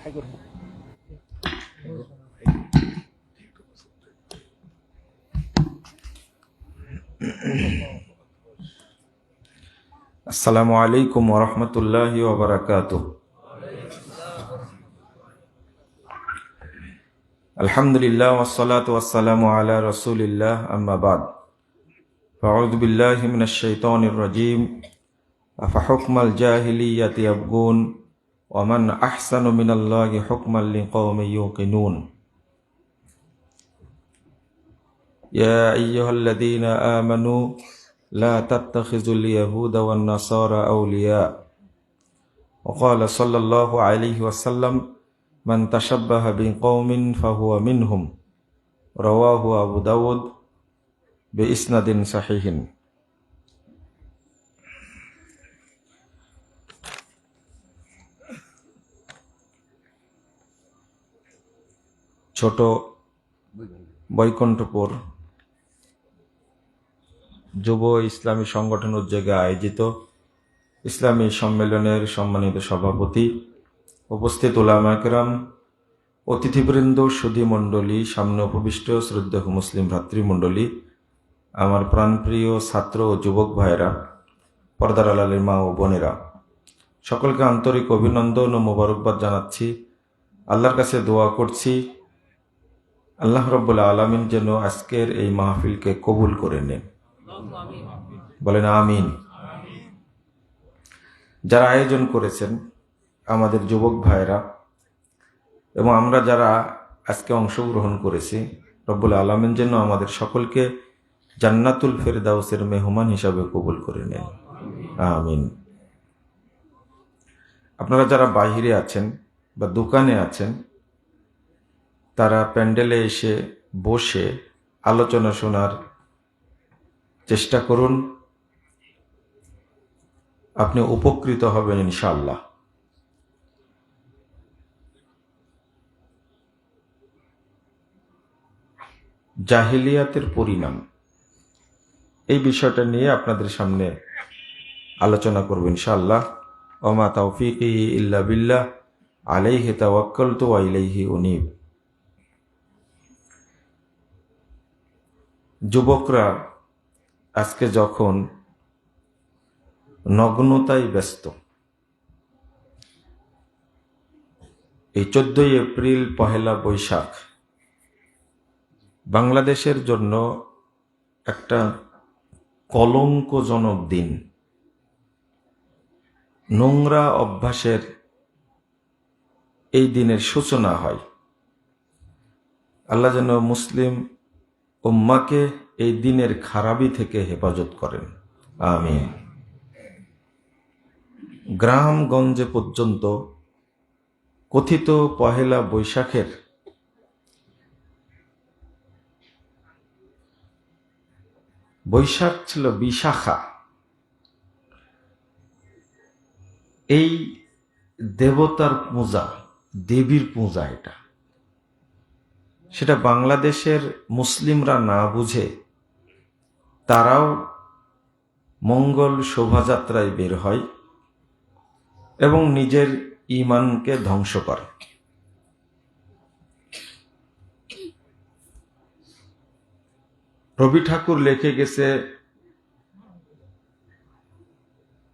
আসসালামু আলাইকুম ওয়া রাহমাতুল্লাহি ওয়া বারাকাতুহু। আলহামদুলিল্লাহ ওয়াসসালাতু ওয়াসসালামু আলা রাসূলিল্লাহ, আম্মা বাদ। আউযু বিল্লাহি মিনাশ শাইতানির রাজীম। আফাহুকমাল জাহিলিয়াতি ইয়াবগুন ওয়া মান আহসানু মিনাল্লাহি হুকমান লিকাওমিন ইউকিনুন। ইয়া আইয়ুহাল্লাযীনা আমানু লা তাত্তাখিযুল ইয়াহুদা ওয়ান নাসারা আউলিয়া। ওয়া ক্বালা সাল্লাল্লাহু আলাইহি ওয়াসাল্লাম, মান তাশাব্বাহা বিকওমিন ফাহুয়া মিনহুম। রাওয়াহু আবু দাউদ বিইসনাদিন সাহিহিন। ছোট বৈকুণ্ঠপুর যুব ইসলামী সংগঠন উদ্যোগে আয়োজিত ইসলামী সম্মেলনের সম্মানিত সভাপতি, উপস্থিত উলামা কেরাম, অতিথিবৃন্দ, সুধী মণ্ডলী, সামনে উপবিষ্ট শ্রদ্ধেয় মুসলিম ভ্রাতৃমণ্ডলী, আমার প্রাণপ্রিয় ছাত্র ও যুবক ভাইয়েরা, পর্দার আড়ালের মা ও বোনেরা, সকলকে আন্তরিক অভিনন্দন ও মোবারকবাদ জানাচ্ছি। আল্লাহর কাছে দোয়া করছি, আল্লাহ রাব্বুল আলামিন যেন আজকের এই মাহফিলকে কবুল করে নেন। বলেন আমিন। যারা আয়োজন করেছেন আমাদের যুবক ভাইয়েরা এবং আমরা যারা আজকে অংশগ্রহণ করেছি, রব্বুল আলামিন যেন আমাদের সকলকে জান্নাতুল ফেরদাউসের মেহমান হিসাবে কবুল করে নেন। আমিন। আপনারা যারা বাহিরে আছেন বা দোকানে আছেন, তারা প্যান্ডেলে এসে বসে আলোচনা শোনার চেষ্টা করুন, আপনি উপকৃত হবেন ইনশাআল্লাহ। জাহিলিয়াতের পরিণাম, এই বিষয়টা নিয়ে আপনাদের সামনে আলোচনা করব ইনশাআল্লাহ। ওমা তাওফীকি ইল্লা বিল্লাহ, আলাইহি তাওয়াক্কালতু ওয়া ইলাইহি উনীব। যুবকরা আজকে যখন নগ্নতায় ব্যস্ত, এই 14ই এপ্রিল, পহেলা বৈশাখ বাংলাদেশের জন্য একটা কলঙ্কজনক দিন। নোংরা অভ্যাসের এই দিনের সূচনা হয়। আল্লাহ যেন মুসলিম উম্মাকে এই দিনের খারাপি থেকে হেফাজত করেন, আমিন। গ্রামগঞ্জে পর্যন্ত কথিত পহেলা বৈশাখের বৈশাখ ছিল বিশাখা, এই দেবতার পূজা, দেবীর পূজা, সেটা বাংলাদেশের মুসলিমরা না বুঝে তারাও মঙ্গল শোভাযাত্রায় বের হয় এবং নিজের ঈমানকে ধ্বংস করে। রবি ঠাকুর লিখে গেছে,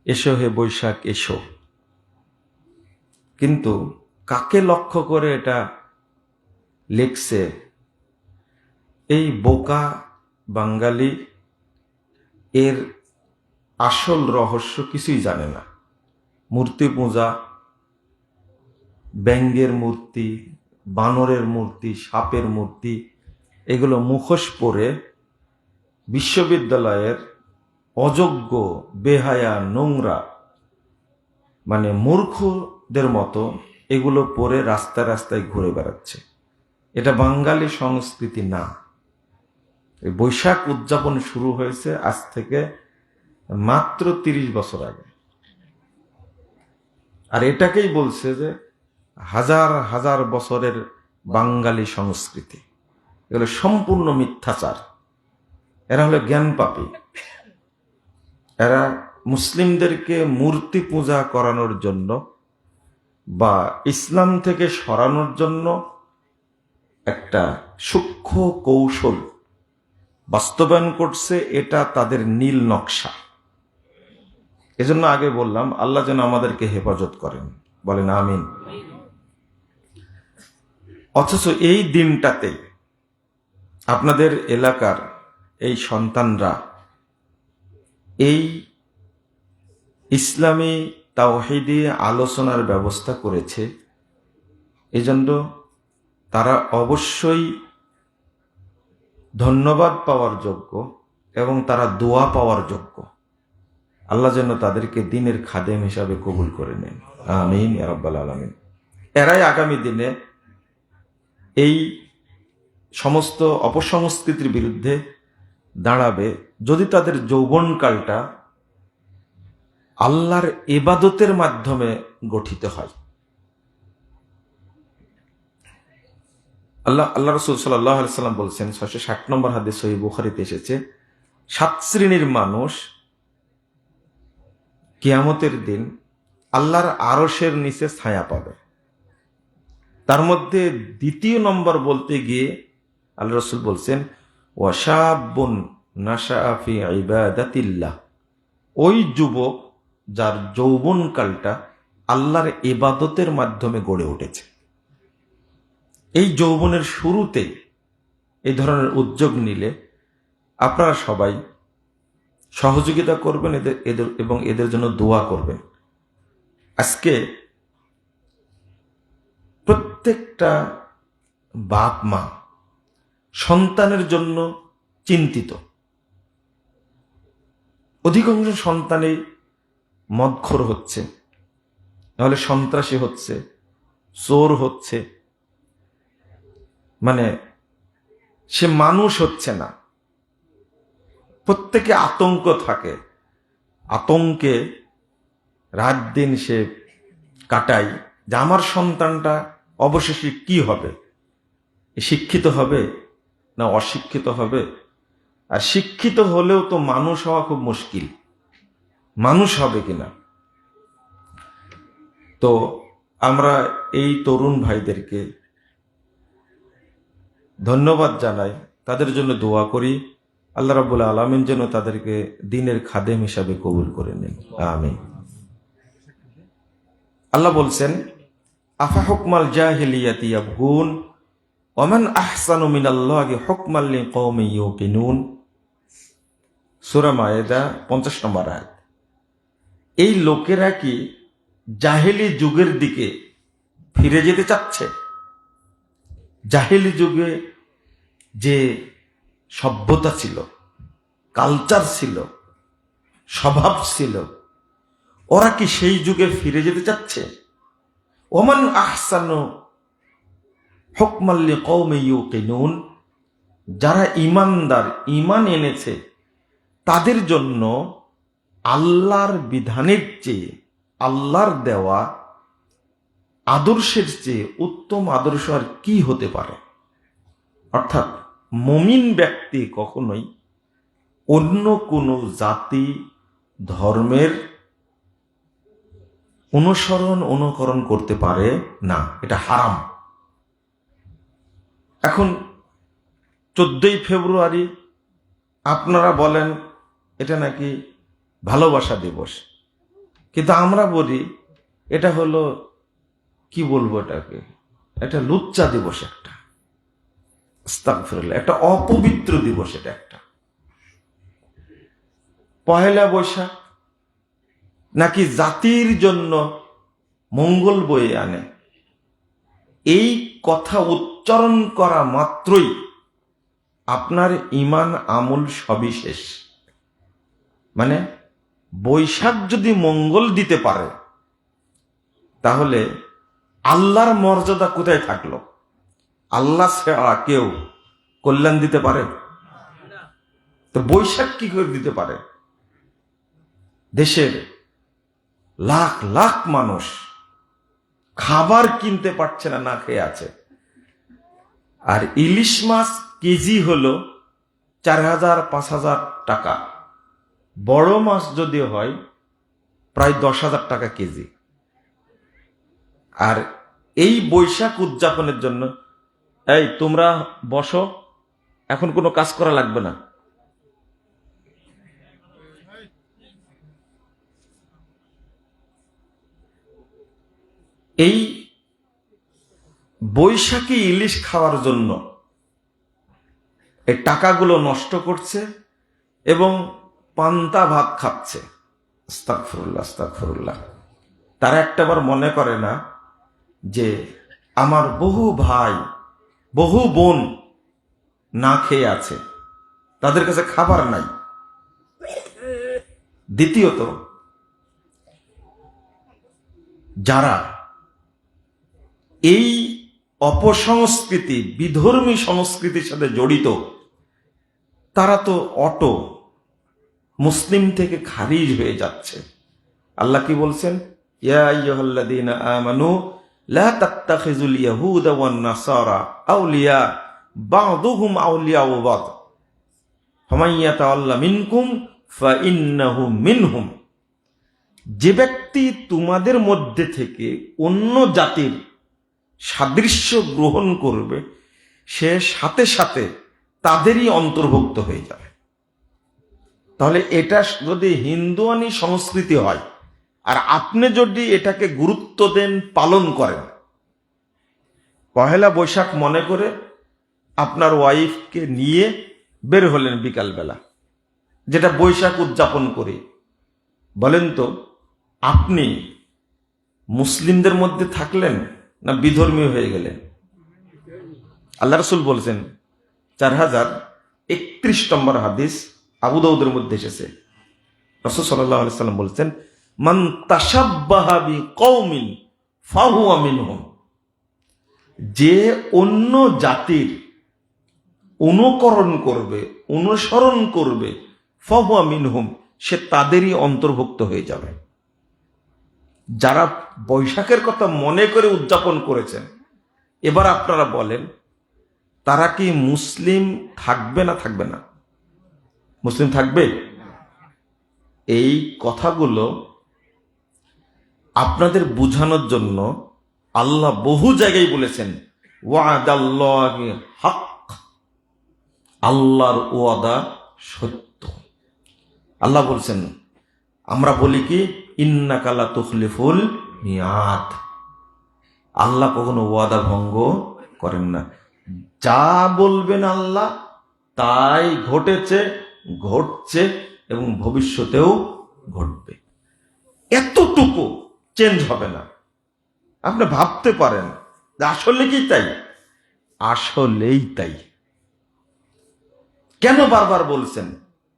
এসো হে বৈশাখ এসো, কিন্তু কাকে লক্ষ্য করে এটা লিখছে এই বোকা বাঙালি এর আসল রহস্য কিছুই জানে না। মূর্তি পূজা, ব্যাঙের মূর্তি, বানরের মূর্তি, সাপের মূর্তি, এগুলো মুখোশ পরে বিশ্ববিদ্যালয়ের অযোগ্য, বেহায়া, নোংরা, মানে মূর্খদের মতো এগুলো পরে রাস্তায় রাস্তায় ঘুরে বেড়াচ্ছে। এটা বাঙালি সংস্কৃতি না। বৈশাখ উদযাপন শুরু হয়েছে আজ থেকে মাত্র 30 বছর আগে, আর এটাকেই বলছে যে হাজার হাজার বছরের বাঙালি সংস্কৃতি। এগুলো সম্পূর্ণ মিথ্যাচার। এরা হলো জ্ঞান পাপী। এরা মুসলিমদেরকে মূর্তি পূজা করানোর জন্য বা ইসলাম থেকে সরানোর জন্য একটা সূক্ষ্ম কৌশল বাস্তবায়ন করছে, এটা তাদের নীল নকশা। এজন্য আগে বললাম আল্লাহ যেন আমাদেরকে হেফাজত করেন, বলেন আমিন। অথচ এই দিনটাতে আপনাদের এলাকার এই সন্তানরা এই ইসলামী তাওহীদি আলোচনার ব্যবস্থা করেছে, এজন্য তারা অবশ্যই ধন্যবাদ পাওয়ার যোগ্য এবং তারা দোয়া পাওয়ার যোগ্য। আল্লাহ যেন তাদেরকে দিনের খাদেম হিসাবে কবুল করে নেন, আমিন ইয়া রাব্বাল আলামিন। এরাই আগামী দিনে এই সমস্ত অপসংস্কৃতির বিরুদ্ধে দাঁড়াবে, যদি তাদের যৌবনকালটা আল্লাহর ইবাদতের মাধ্যমে গঠিত হয়। আল্লাহ রাসূল সাল্লাল্লাহু আলাইহি সাল্লাম বলছেন, 660 নম্বর হাদিস সহিহ বুখারীতে এসেছে, 7 শ্রেণীর মানুষ কিয়ামতের দিন আল্লাহর আরশের নিচে ছায়া পাবে। তার মধ্যে দ্বিতীয় নম্বর বলতে গিয়ে আল্লাহ রাসূল বলছেন, ওয়াশাবুন নাশাআ ফি ইবাদাতিল্লাহ, ওই যুবক যার যৌবনকালটা আল্লাহর ইবাদতের মাধ্যমে গড়ে উঠেছে। এই যৌবনের শুরুতে এই ধরনের উদ্যোগ নিলে আপনারা সবাই সহযোগিতা করবেন এদের এবং এদের জন্য দোয়া করবেন। আজকে প্রত্যেকটা বাপ মা সন্তানের জন্য চিন্তিত। অধিকাংশ সন্তানই মদখোর হচ্ছে, নাহলে সন্ত্রাসী হচ্ছে, চোর হচ্ছে, মানে সে মানুষ হচ্ছে না। প্রত্যেকে আতঙ্ক থাকে, আতঙ্কে রাত দিন সে কাটায় যে আমার সন্তানটা অবশেষে কি হবে, শিক্ষিত হবে না অশিক্ষিত হবে। আর শিক্ষিত হলেও তো মানুষ হওয়া খুব মুশকিল, মানুষ হবে কিনা। তো আমরা এই তরুণ ভাইদেরকে ধন্যবাদ জানাই, তাদের জন্য দোয়া করি, আল্লাহ রাব্বুল আলামিন যেন তাদেরকে দ্বীনের খাদেম হিসাবে কবুল করে নেন, আমিন। আল্লাহ বলছেন, আফা হুকমাল জাহিলিয়াতি ইয়াবগুন ওয়া মান আহসানু মিনাল্লাহি হুকমান লিকাওমিন ইউকিনুন। সূরা মায়েদা 50 নম্বর আয়াত। এই লোকেরা কি জাহেলি যুগের দিকে ফিরে যেতে চাচ্ছে? জাহেলি যুগে যে সভ্যতা ছিল, কালচার ছিল, স্বভাব ছিল, ওরা কি সেই যুগে ফিরে যেতে চাচ্ছে? ওমান আহসানু হুকমান লিকাওমিন ইউকিনুন, যারা ঈমানদার, ঈমান এনেছে, তাদের জন্য আল্লাহর বিধানের চেয়ে, আল্লাহর দেওয়া আদর্শের চেয়ে উত্তম আদর্শ আর কি হতে পারে। অর্থাৎ মুমিন ব্যক্তি কখনোই অন্য কোনো জাতি ধর্মের অনুকরণ করতে পারে না, এটা হারাম। এখন 14ই ফেব্রুয়ারি আপনারা বলেন এটা নাকি ভালোবাসা দিবস, কিন্তু আমরা বলি এটা হলো, কি বলবো এটাকে, এটা লুচ্চা দিবস, একটা আস্তাগফিরুল্লাহ, একটা অপবিত্র দিবস। এটা একটা পহেলা বৈশাখ নাকি জাতির জন্য মঙ্গল বয়ে আনে, এই কথা উচ্চারণ করা মাত্রই আপনার ঈমান আমল সবই শেষ। মানে বৈশাখ যদি মঙ্গল দিতে পারে, তাহলে আল্লাহর মর্যাদা কোথায় থাকলো? আল্লাহ ছাড়া কেউ কল্যাণ দিতে পারে? তো বৈশাখ কি করে দিতে পারে? দেশের লাখ লাখ মানুষ খাবার কিনতে পারছে না, না খেয়ে আছে। আর ইলিশ মাছ কেজি হলো 4000-5000 টাকা, বড় মাছ যদি হয় প্রায় 10,000 টাকা কেজি। আর এই বৈশাখ উদযাপনের জন্য, এই তোমরা বসো, এখন কোনো কাজ করা লাগবে না। এই বৈশাখী ইলিশ খাওয়ার জন্য এই টাকাগুলো নষ্ট করছে এবং পান্তা ভাত খাচ্ছে। আস্তাগফিরুল্লাহ, আস্তাগফিরুল্লাহ। তারা একটাবার মনে করে না যে আমার বহু ভাই, বহু বোন না খেয়ে আছে, তাদের কাছে খাবার নাই। দ্বিতীয়ত, যারা এই অপসংস্কৃতি, বিধর্মী সংস্কৃতির সাথে জড়িত, তারা তো অটো মুসলিম থেকে খারিজ হয়ে যাচ্ছে। আল্লাহ কি বলছেন? ইয়া আইয়ুহাল্লাযীনা আমানু লা তাত্তাখিযুল ইয়াহুদা ওয়ান নাসারা আউলিয়া বা'দুহুম আউলিয়াউ বা'দ ফামান ইয়াতাওয়াল্লা মিনকুম ফাইন্নাহু মিনহুম। যে ব্যক্তি তোমাদের মধ্যে থেকে অন্য জাতির সাদৃশ্য গ্রহণ করবে, সে সাথে সাথে তাদেরই অন্তর্ভুক্ত হয়ে যাবে। তাহলে এটা যদি হিন্দুয়ানি সংস্কৃতি হয়, আর আপনি যদি এটাকে গুরুত্ব দেন, পালন করেন, পহেলা বৈশাখ মনে করে আপনার ওয়াইফকে নিয়ে বের হলেন বিকালবেলা, যেটা বৈশাখ উদযাপন করি, বলেন তো আপনি মুসলিমদের মধ্যে থাকলেন না বিধর্মী হয়ে গেলেন? আল্লাহ রাসূল বলছেন, 4031 নম্বর হাদিস, আবু দাউদের মধ্যে এসেছে, রাসূল সাল্লাল্লাহু আলাইহি সাল্লাম বলছেন, মান তাশাব্বাহা বিকওমিন ফাহুয়া মিনহুম। যে অন্য জাতির অনুকরণ করবে, অনুসরণ করবে, ফাহুয়া মিনহুম, সে তাদেরই অন্তর্ভুক্ত হয়ে যাবে। যারা বৈশাখের কথা মনে করে উদযাপন করেছেন, এবার আপনারা বলেন তারা কি মুসলিম থাকবে না থাকবে না? মুসলিম থাকবে? এই কথাগুলো আপনাদের বোঝানোর জন্য আল্লাহ বহু জায়গায় বলেছেন, ওয়াদাল্লাহি হক, আল্লাহর ওয়াদা সত্য। আল্লাহ বলছেন, আমরা বলি কি ইন্নাকা লা তুখলিফুল মিয়াদ, আল্লাহ কখনো ওয়াদা ভঙ্গ করেন না। যা বলবেন আল্লাহ তাই ঘটেছে, ঘটছে এবং ভবিষ্যতেও ঘটবে। এতটুকু চেঞ্জ হবে না। আপনি ভাবতে পারেন আসলে কি তাই? আসলেই তাই। কেন বারবার বলছেন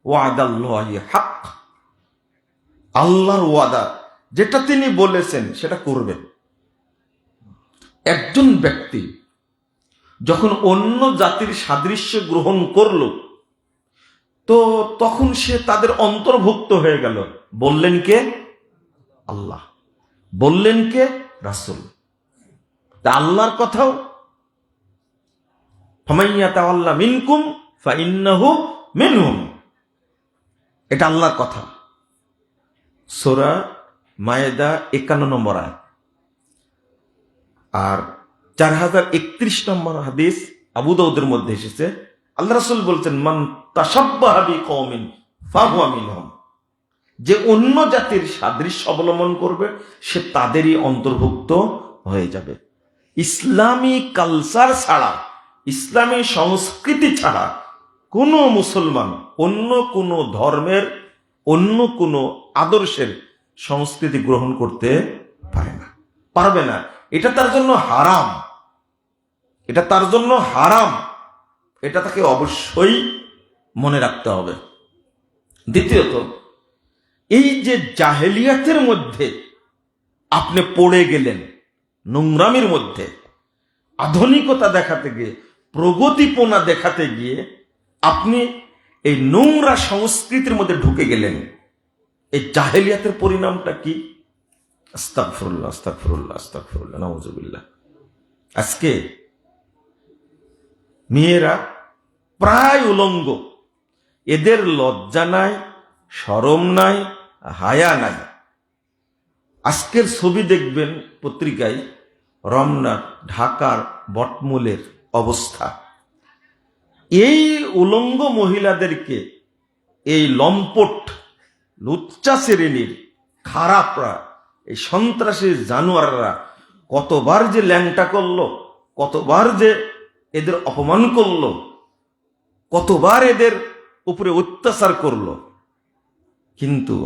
ওয়াদাল্লাহি হক, আল্লাহর ওয়াদা, যেটা তিনি বলেছেন সেটা করবেন। একজন ব্যক্তি যখন অন্য জাতির সাদৃশ্য গ্রহণ করল, তো তখন সে তাদের অন্তর্ভুক্ত হয়ে গেল। বললেন কে? আল্লাহ। বললেন কে? রাসূল। তা আল্লাহর কথাও, ফামান ইয়াতাওয়াল্লা মিনকুম ফাইন্নাহু মিনহুম, এটা আল্লাহর কথা। সূরা মায়েদা 51 নম্বর আয়াত। আর 4031 নম্বর হাদিস আবু দাউদের মধ্যে এসেছে, আল্লাহ রাসূল বলছেন, মান তাশাব্বাহা বিকওমিন ফাহুয়া মিনহুম। যে অন্য জাতির সাদৃশ্য অবলম্বন করবে, সে তাদেরই অন্তর্ভুক্ত হয়ে যাবে। ইসলামী কালচার ছাড়া, ইসলামী সংস্কৃতি ছাড়া কোনো মুসলমান অন্য কোনো ধর্মের, অন্য কোনো আদর্শের সংস্কৃতি গ্রহণ করতে পারে না, পারবে না। এটা তার জন্য হারাম, এটা তার জন্য হারাম, এটা তাকে অবশ্যই মনে রাখতে হবে। দ্বিতীয়ত, এই যে জাহেলিয়াতের মধ্যে আপনি পড়ে গেলেন, নোংরামির মধ্যে আধুনিকতা দেখাতে গিয়ে, প্রগতিপনা দেখাতে গিয়ে আপনি এই নোংরা সংস্কৃতির মধ্যে ঢুকে গেলেন। এই জাহেলিয়াতের পরিণামটা কি? আস্তাগফিরুল্লাহ, আস্তাগফিরুল্লাহ, আস্তাগফিরুল্লাহ, নাউযুবিল্লাহ। আজকে মেয়েরা প্রায় উলঙ্গ, এদের লজ্জা নাই, শরম নাই, হায়া নাই। আজকের ছবি দেখবেন পত্রিকায়, রমনা, ঢাকার বটমূলের অবস্থা। এই উলঙ্গ মহিলাদেরকে এই লম্পট লুচ্চা শ্রেণীর খারাপরা, এই সন্ত্রাসী জানোয়াররা কতবার যে ল্যাংটা করলো, কতবার যে এদের অপমান করলো, কতবার এদের উপরে অত্যাচার করলো, কিন্তু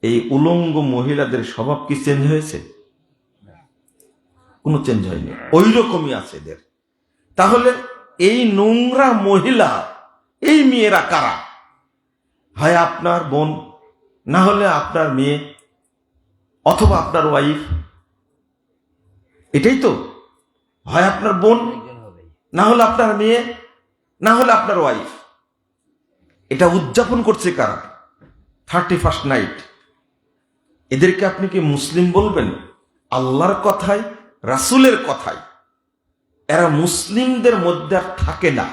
এই উলঙ্গ মহিলাদের স্বভাব কি চেঞ্জ হয়েছে? কোনো চেঞ্জ হয়নি, ওই রকমই আছে এদের। তাহলে এই নোংরা মহিলা, এই মেয়েরা কারা? হয় আপনার বোন, না হলে আপনার মেয়ে, অথবা আপনার ওয়াইফ। এটাই তো, হয় আপনার বোন, না হলে আপনার মেয়ে, না হলে আপনার ওয়াইফ। এটা উদযাপন করছে কারা? 31st night. এদেরকে আপনি কি মুসলিম বলবেন? আল্লাহর কথায়, রাসূলের কথায় এরা মুসলিমদের মধ্যে আর থাকে না।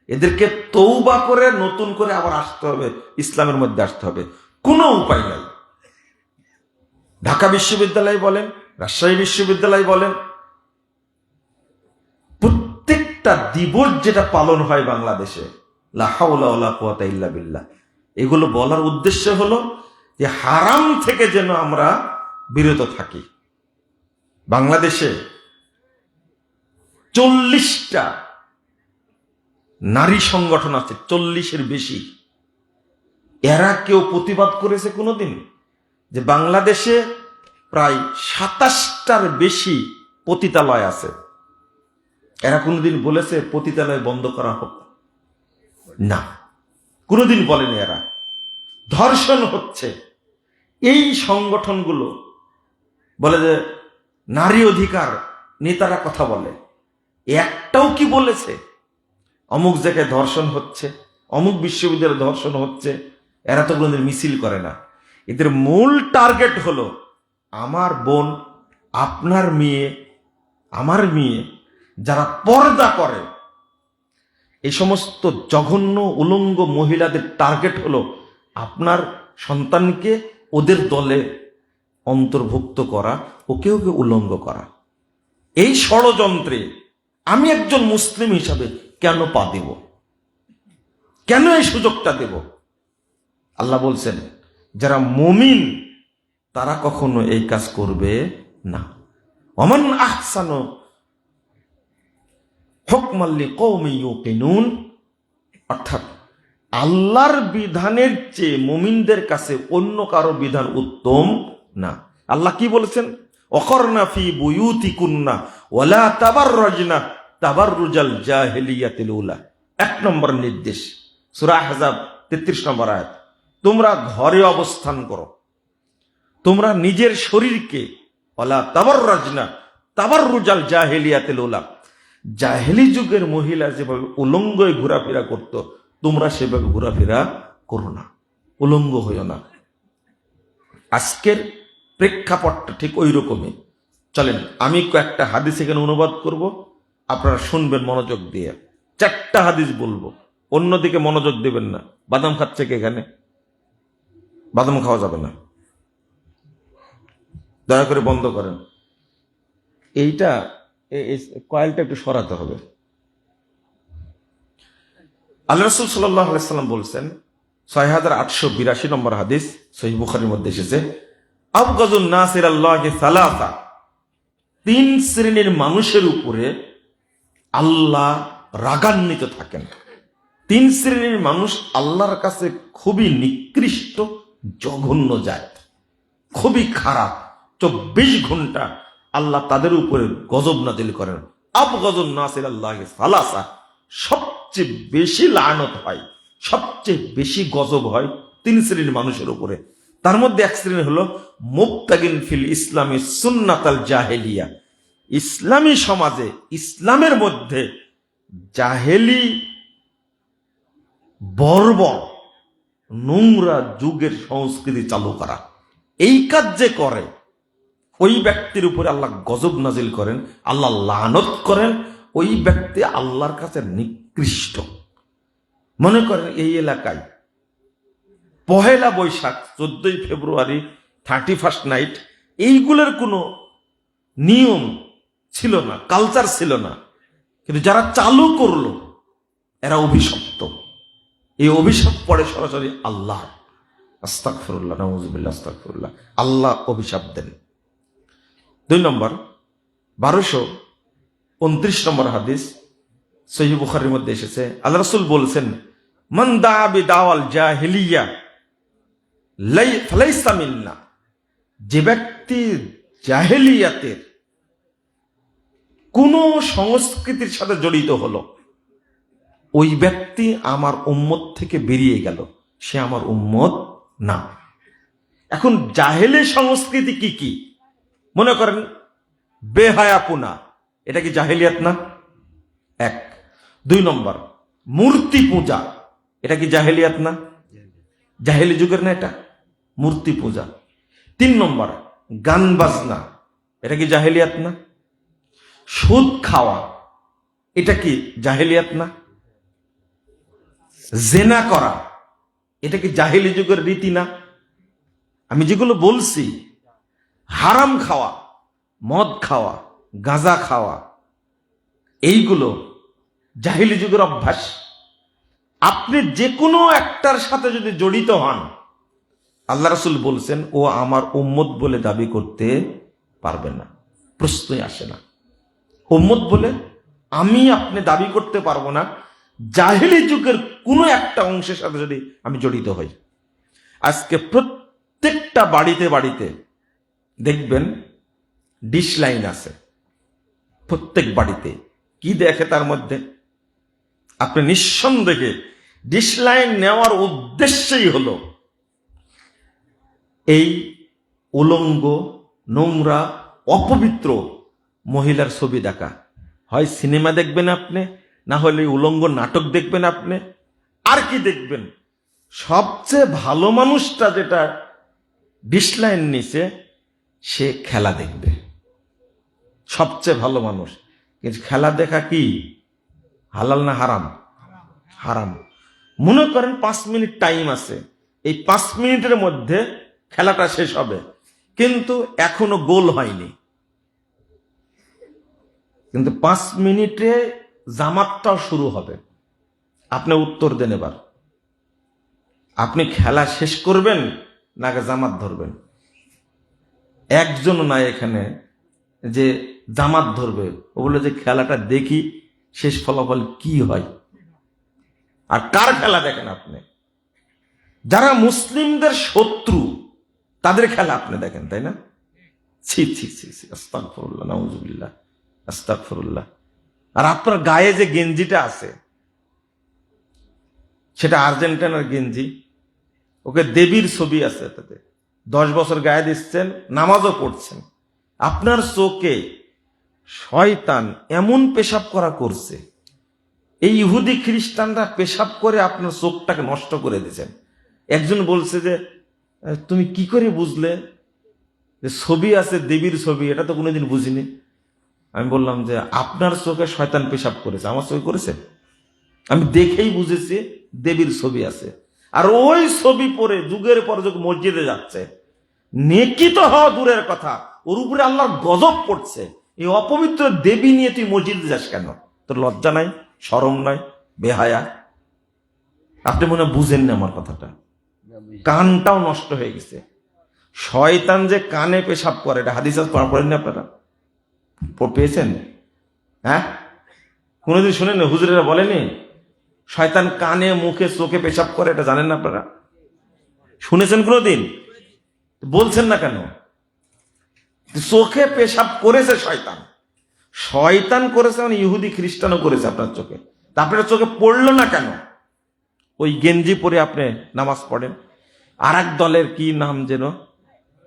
এদেরকে তওবা করে নতুন করে আবার আসতে হবে, ইসলামের মধ্যে আসতে হবে, কোনো উপায় নাই। ঢাকা বিশ্ববিদ্যালয় বলেন, রাজশাহী বিশ্ববিদ্যালয় বলেন, প্রত্যেকটা দিবস যেটা পালন হয় বাংলাদেশে, লা হাওলা ওয়ালা কুওয়াতা ইল্লা বিল্লাহ, এগুলো বলার উদ্দেশ্য হলো যে হারাম থেকে যেন আমরা বিরত থাকি। বাংলাদেশে 40টা নারী সংগঠন আছে, 40-এর বেশি। এরা কেউ প্রতিবাদ করেছে কোনোদিন যে বাংলাদেশে প্রায় 27টার বেশি পতিতালয় আছে? এরা কোনোদিন বলেছে পতিতালয় বন্ধ করা হোক? না, কোনোদিন বলেনি এরা। ধর্ষণ হচ্ছে, এই সংগঠনগুলো বলে যে নারী অধিকার নেতারা কথা বলে, একটাও কি বলেছে অমুক জায়গায় ধর্ষণ হচ্ছে, অমুক বিশ্ববিদ্যালয়ে ধর্ষণ হচ্ছে? এরা তো কোনোদিন মিছিল করে না। এদের মূল টার্গেট হলো আমার বোন, আপনার মেয়ে, আমার মেয়ে যারা পর্দা করে, এই সমস্ত জঘন্য উলঙ্গ মহিলাদের টার্গেট হলো আপনার সন্তানকে ওদের দলে অন্তর্ভুক্ত করা, ওকে ওকে উলঙ্গ করা। এই ষড়যন্ত্রে আমি একজন মুসলিম হিসাবে কেন পা দেব? কেন এই সুযোগটা দেব? আল্লাহ বলছেন যারা মুমিন তারা কখনো এই কাজ করবে না। ওমান আহসানু হুকমান লিকওমি ইউকিনুন, অর্থাৎ আল্লাহর বিধানের চেয়ে মুমিনদের কাছে অন্য কারো বিধান উত্তম না। আল্লাহ কি বলেছেন? ওয়াকরনা ফি বুয়ুতিকুন্না ওয়ালা তাবাররাজনা তাবাররুজাল জাহিলিয়াতিল উলা। 1 নম্বর নির্দেশ, সূরা আহজাব 33 নম্বর আয়াত। তোমরা ঘরে অবস্থান করো, তোমরা নিজের শরীরকে ওয়ালা তাবাররাজনা তাবাররুজাল জাহিলিয়াতিল উলা, জাহেলি যুগের মহিলা যেভাবে উলঙ্গ ঘোরাফেরা করত, তোমরা সেভাবে ঘোরাফেরা করো না, উলঙ্গ হইও না। আজকের প্রেক্ষাপটটা ঠিক ওই রকমই। চলেন আমি কয়েকটা হাদিস এখানে অনুবাদ করব, আপনারা শুনবেন মনোযোগ দিয়ে। 4টা হাদিস বলবো, অন্যদিকে মনোযোগ দেবেন না। বাদাম খাচ্ছে কি এখানে? বাদাম খাওয়া যাবে না, দয়া করে বন্ধ করেন। এইটা কয়েলটা একটু সরাতে হবে। আল্লাহ রাসূল সাল্লাল্লাহু আলাইহি সাল্লাম বলছেন, 6882 নম্বর হাদিস, সহিহ বুখারীর মধ্যে এসেছে, আবগাযুন নাস ইলাল্লাহি সালাসা, 3 শ্রেণীর মানুষের উপরে আল্লাহ রাগান্বিত থাকেন। 3 শ্রেণীর মানুষ আল্লাহর কাছে খুবই নিকৃষ্ট, জঘন্য জাত, খুবই খারাপ। 24 ঘন্টা আল্লাহ তাদের উপরে গজব নাজিল করেন। আবগাযুন নাস ইলাল্লাহি সালাসা, সবচেয়ে বেশি লানত হয়, সবচেয়ে বেশি গজব হয় 3 শ্রেণীর মানুষের উপরে। তার মধ্যে 1 শ্রেণী হলো মুবতাগিন ফিল ইসলামি সুন্নাতাল জাহেলিয়া, ইসলামী সমাজে, ইসলামের মধ্যে জাহেলি বর্বর নোংরা যুগের সংস্কৃতি চালু করা। এই কাজ যে করে ওই ব্যক্তির উপরে আল্লাহ গজব নাজিল করেন, আল্লাহ লানত করেন। ওই ব্যক্তি আল্লাহর কাছে নিকৃষ্ট। মনে করেন এই এলাকায় 1 বৈশাখ, 14 ফেব্রুয়ারি, 31st নাইট, এইগুলোর কোনো নিয়ম ছিল না, কালচার ছিল না, কিন্তু যারা চালু করলো এরা অভিশপ্ত। এই অভিশাপ পড়ে সরাসরি আল্লাহ। আস্তাগফিরুল্লাহ, নাউযুবিল্লাহ, আস্তাগফিরুল্লাহ। আল্লাহ অভিশাপ দেন। 2 নম্বর 1229 নম্বর হাদিস সহিহ বুখারীর মধ্যে এসেছে, আল্লাহ রাসূল বলছেন, মান দা বিদাওয়াল জাহিলিয়া ফালাইসা মিন্না। যে ব্যক্তি জাহেলিয়াতের কোন সংস্কৃতির সাথে জড়িত হলো, ওই ব্যক্তি আমার উম্মত থেকে বেরিয়ে গেল, সে আমার উম্মত না। এখন জাহেলি সংস্কৃতি কি কি? মনে করেন বেহায়াপুনা, এটা কি জাহেলিয়াত না? 1। 2 নম্বর মূর্তি পূজা, এটা কি জাহেলিয়াত না? জাহেলি যুগের না এটা, মূর্তি পূজা। 3 নম্বর গান বাজনা, এটা কি জাহেলিয়াত না? সুদ খাওয়া, এটা কি জাহেলিয়াত না? জেনা করা, এটা কি জাহেলি যুগের রীতি না? আমি যেগুলো বলছি, হারাম খাওয়া, মদ খাওয়া, গাঁজা খাওয়া, এইগুলো জাহেলি যুগের অভ্যাস। আপনি যে কোনো একটার সাথে যদি জড়িত হন, আল্লাহ রাসূল বলছেন ও আমার উম্মত বলে দাবি করতে পারবেন না, প্রশ্নই আসে না। উম্মত বলে আমি আপনি দাবি করতে পারবো না জাহেলি যুগের কোনো একটা অংশের সাথে যদি আমি জড়িত হই। আজকে প্রত্যেকটা বাড়িতে বাড়িতে দেখবেন ডিশ লাইন আছে, প্রত্যেক বাড়িতে। কি দেখে তার মধ্যে? আপনি নিঃসন্দেহে ডিশ লাইন নেওয়ার উদ্দেশ্যই হলো এই উলঙ্গ, নোংরা, অপবিত্র মহিলার ছবি দেখা। হয় সিনেমা দেখবেন আপনি, না হলে উলঙ্গ নাটক দেখবেন আপনি, আর কি দেখবেন? সবচেয়ে ভালো মানুষটা যেটা ডিশ লাইন নিচে, সে খেলা দেখবে, সবচেয়ে ভালো মানুষ। কিন্তু খেলা দেখা কি হালাল না হারাম? হারাম। মনে করেন 5 মিনিট টাইম আছে, এই 5 মিনিটের মধ্যে খেলাটা শেষ হবে, কিন্তু এখনো গোল হয়নি। কিন্তু 5 মিনিটে জামাতটাও শুরু হবে। আপনি উত্তর দেন এবার, আপনি খেলা শেষ করবেন না জামাত ধরবেন? একজন নাই এখানে যে জামাত ধরবে, ও বলে যে খেলাটা দেখি শেষ ফলাফল কি হয়। আর কার খেলা দেখেন আপনি? যারা মুসলিমদের শত্রু তাদের খেলা আপনি দেখেন, তাই না? ছি ছি ছি ছি, আস্তাগফিরুল্লাহ, নাউযুবিল্লাহ, আস্তাগফিরুল্লাহ। আর আপনার গায়ে যে গেঞ্জিটা আছে, সেটা আর্জেন্টিনার গেঞ্জি, ওকে দেবীর ছবি আছে তাতে। 10 বছর গায়ে দিচ্ছেন, নামাজও পড়ছেন, আপনার চোখে শয়তান এমন পেশাব করা করছে, এই ইহুদি খ্রিস্টানরা পেশাব করে আপনার চোখটাকে নষ্ট করে দিয়েছেন। একজন বলছে যে তুমি কি করে বুঝলে যে ছবি আছে দেবীর ছবি? এটা তো কোনোদিন বুঝিনি। আমি বললাম যে আপনার চোখে শয়তান পেশাব করেছে, আমার চোখে করেছে? আমি দেখেই বুঝেছি দেবীর ছবি আছে। আর ওই ছবি পরে যুগের পর যুগ মসজিদে যাচ্ছে, নেকি তো হওয়া দূরের কথা, ওর উপরে আল্লাহর গজব পড়ছে। এই অপবিত্র দেবী নিয়ে তুই মসজিদে যাস কেন? তোর লজ্জা নাই, শরম নাই, বেহায়া? আপনি মনে হয় বুঝেন না আমার কথাটা, কানটাও নষ্ট হয়ে গেছে। শয়তান যে কানে পেশাব করে, এটা হাদিস পড়েন না আপনারা? পেয়েছেন? হ্যাঁ, কোনোদিন শুনেন? হুজুরেরা বলেনি শয়তান কানে, মুখে, চোখে পেশাব করে? এটা জানেন না আপনারা? শুনেছেন কোনোদিন? বলছেন না কেন? চোখে পেশাব করেছে শয়তান, শয়তান করেছে মানে ইহুদি খ্রিস্টানও করেছে আপনার চোখে। তা আপনার চোখে পড়লো না কেন? ওই গেঞ্জি পরে আপনি নামাজ পড়েন, আর এক দলের কি নাম যেন,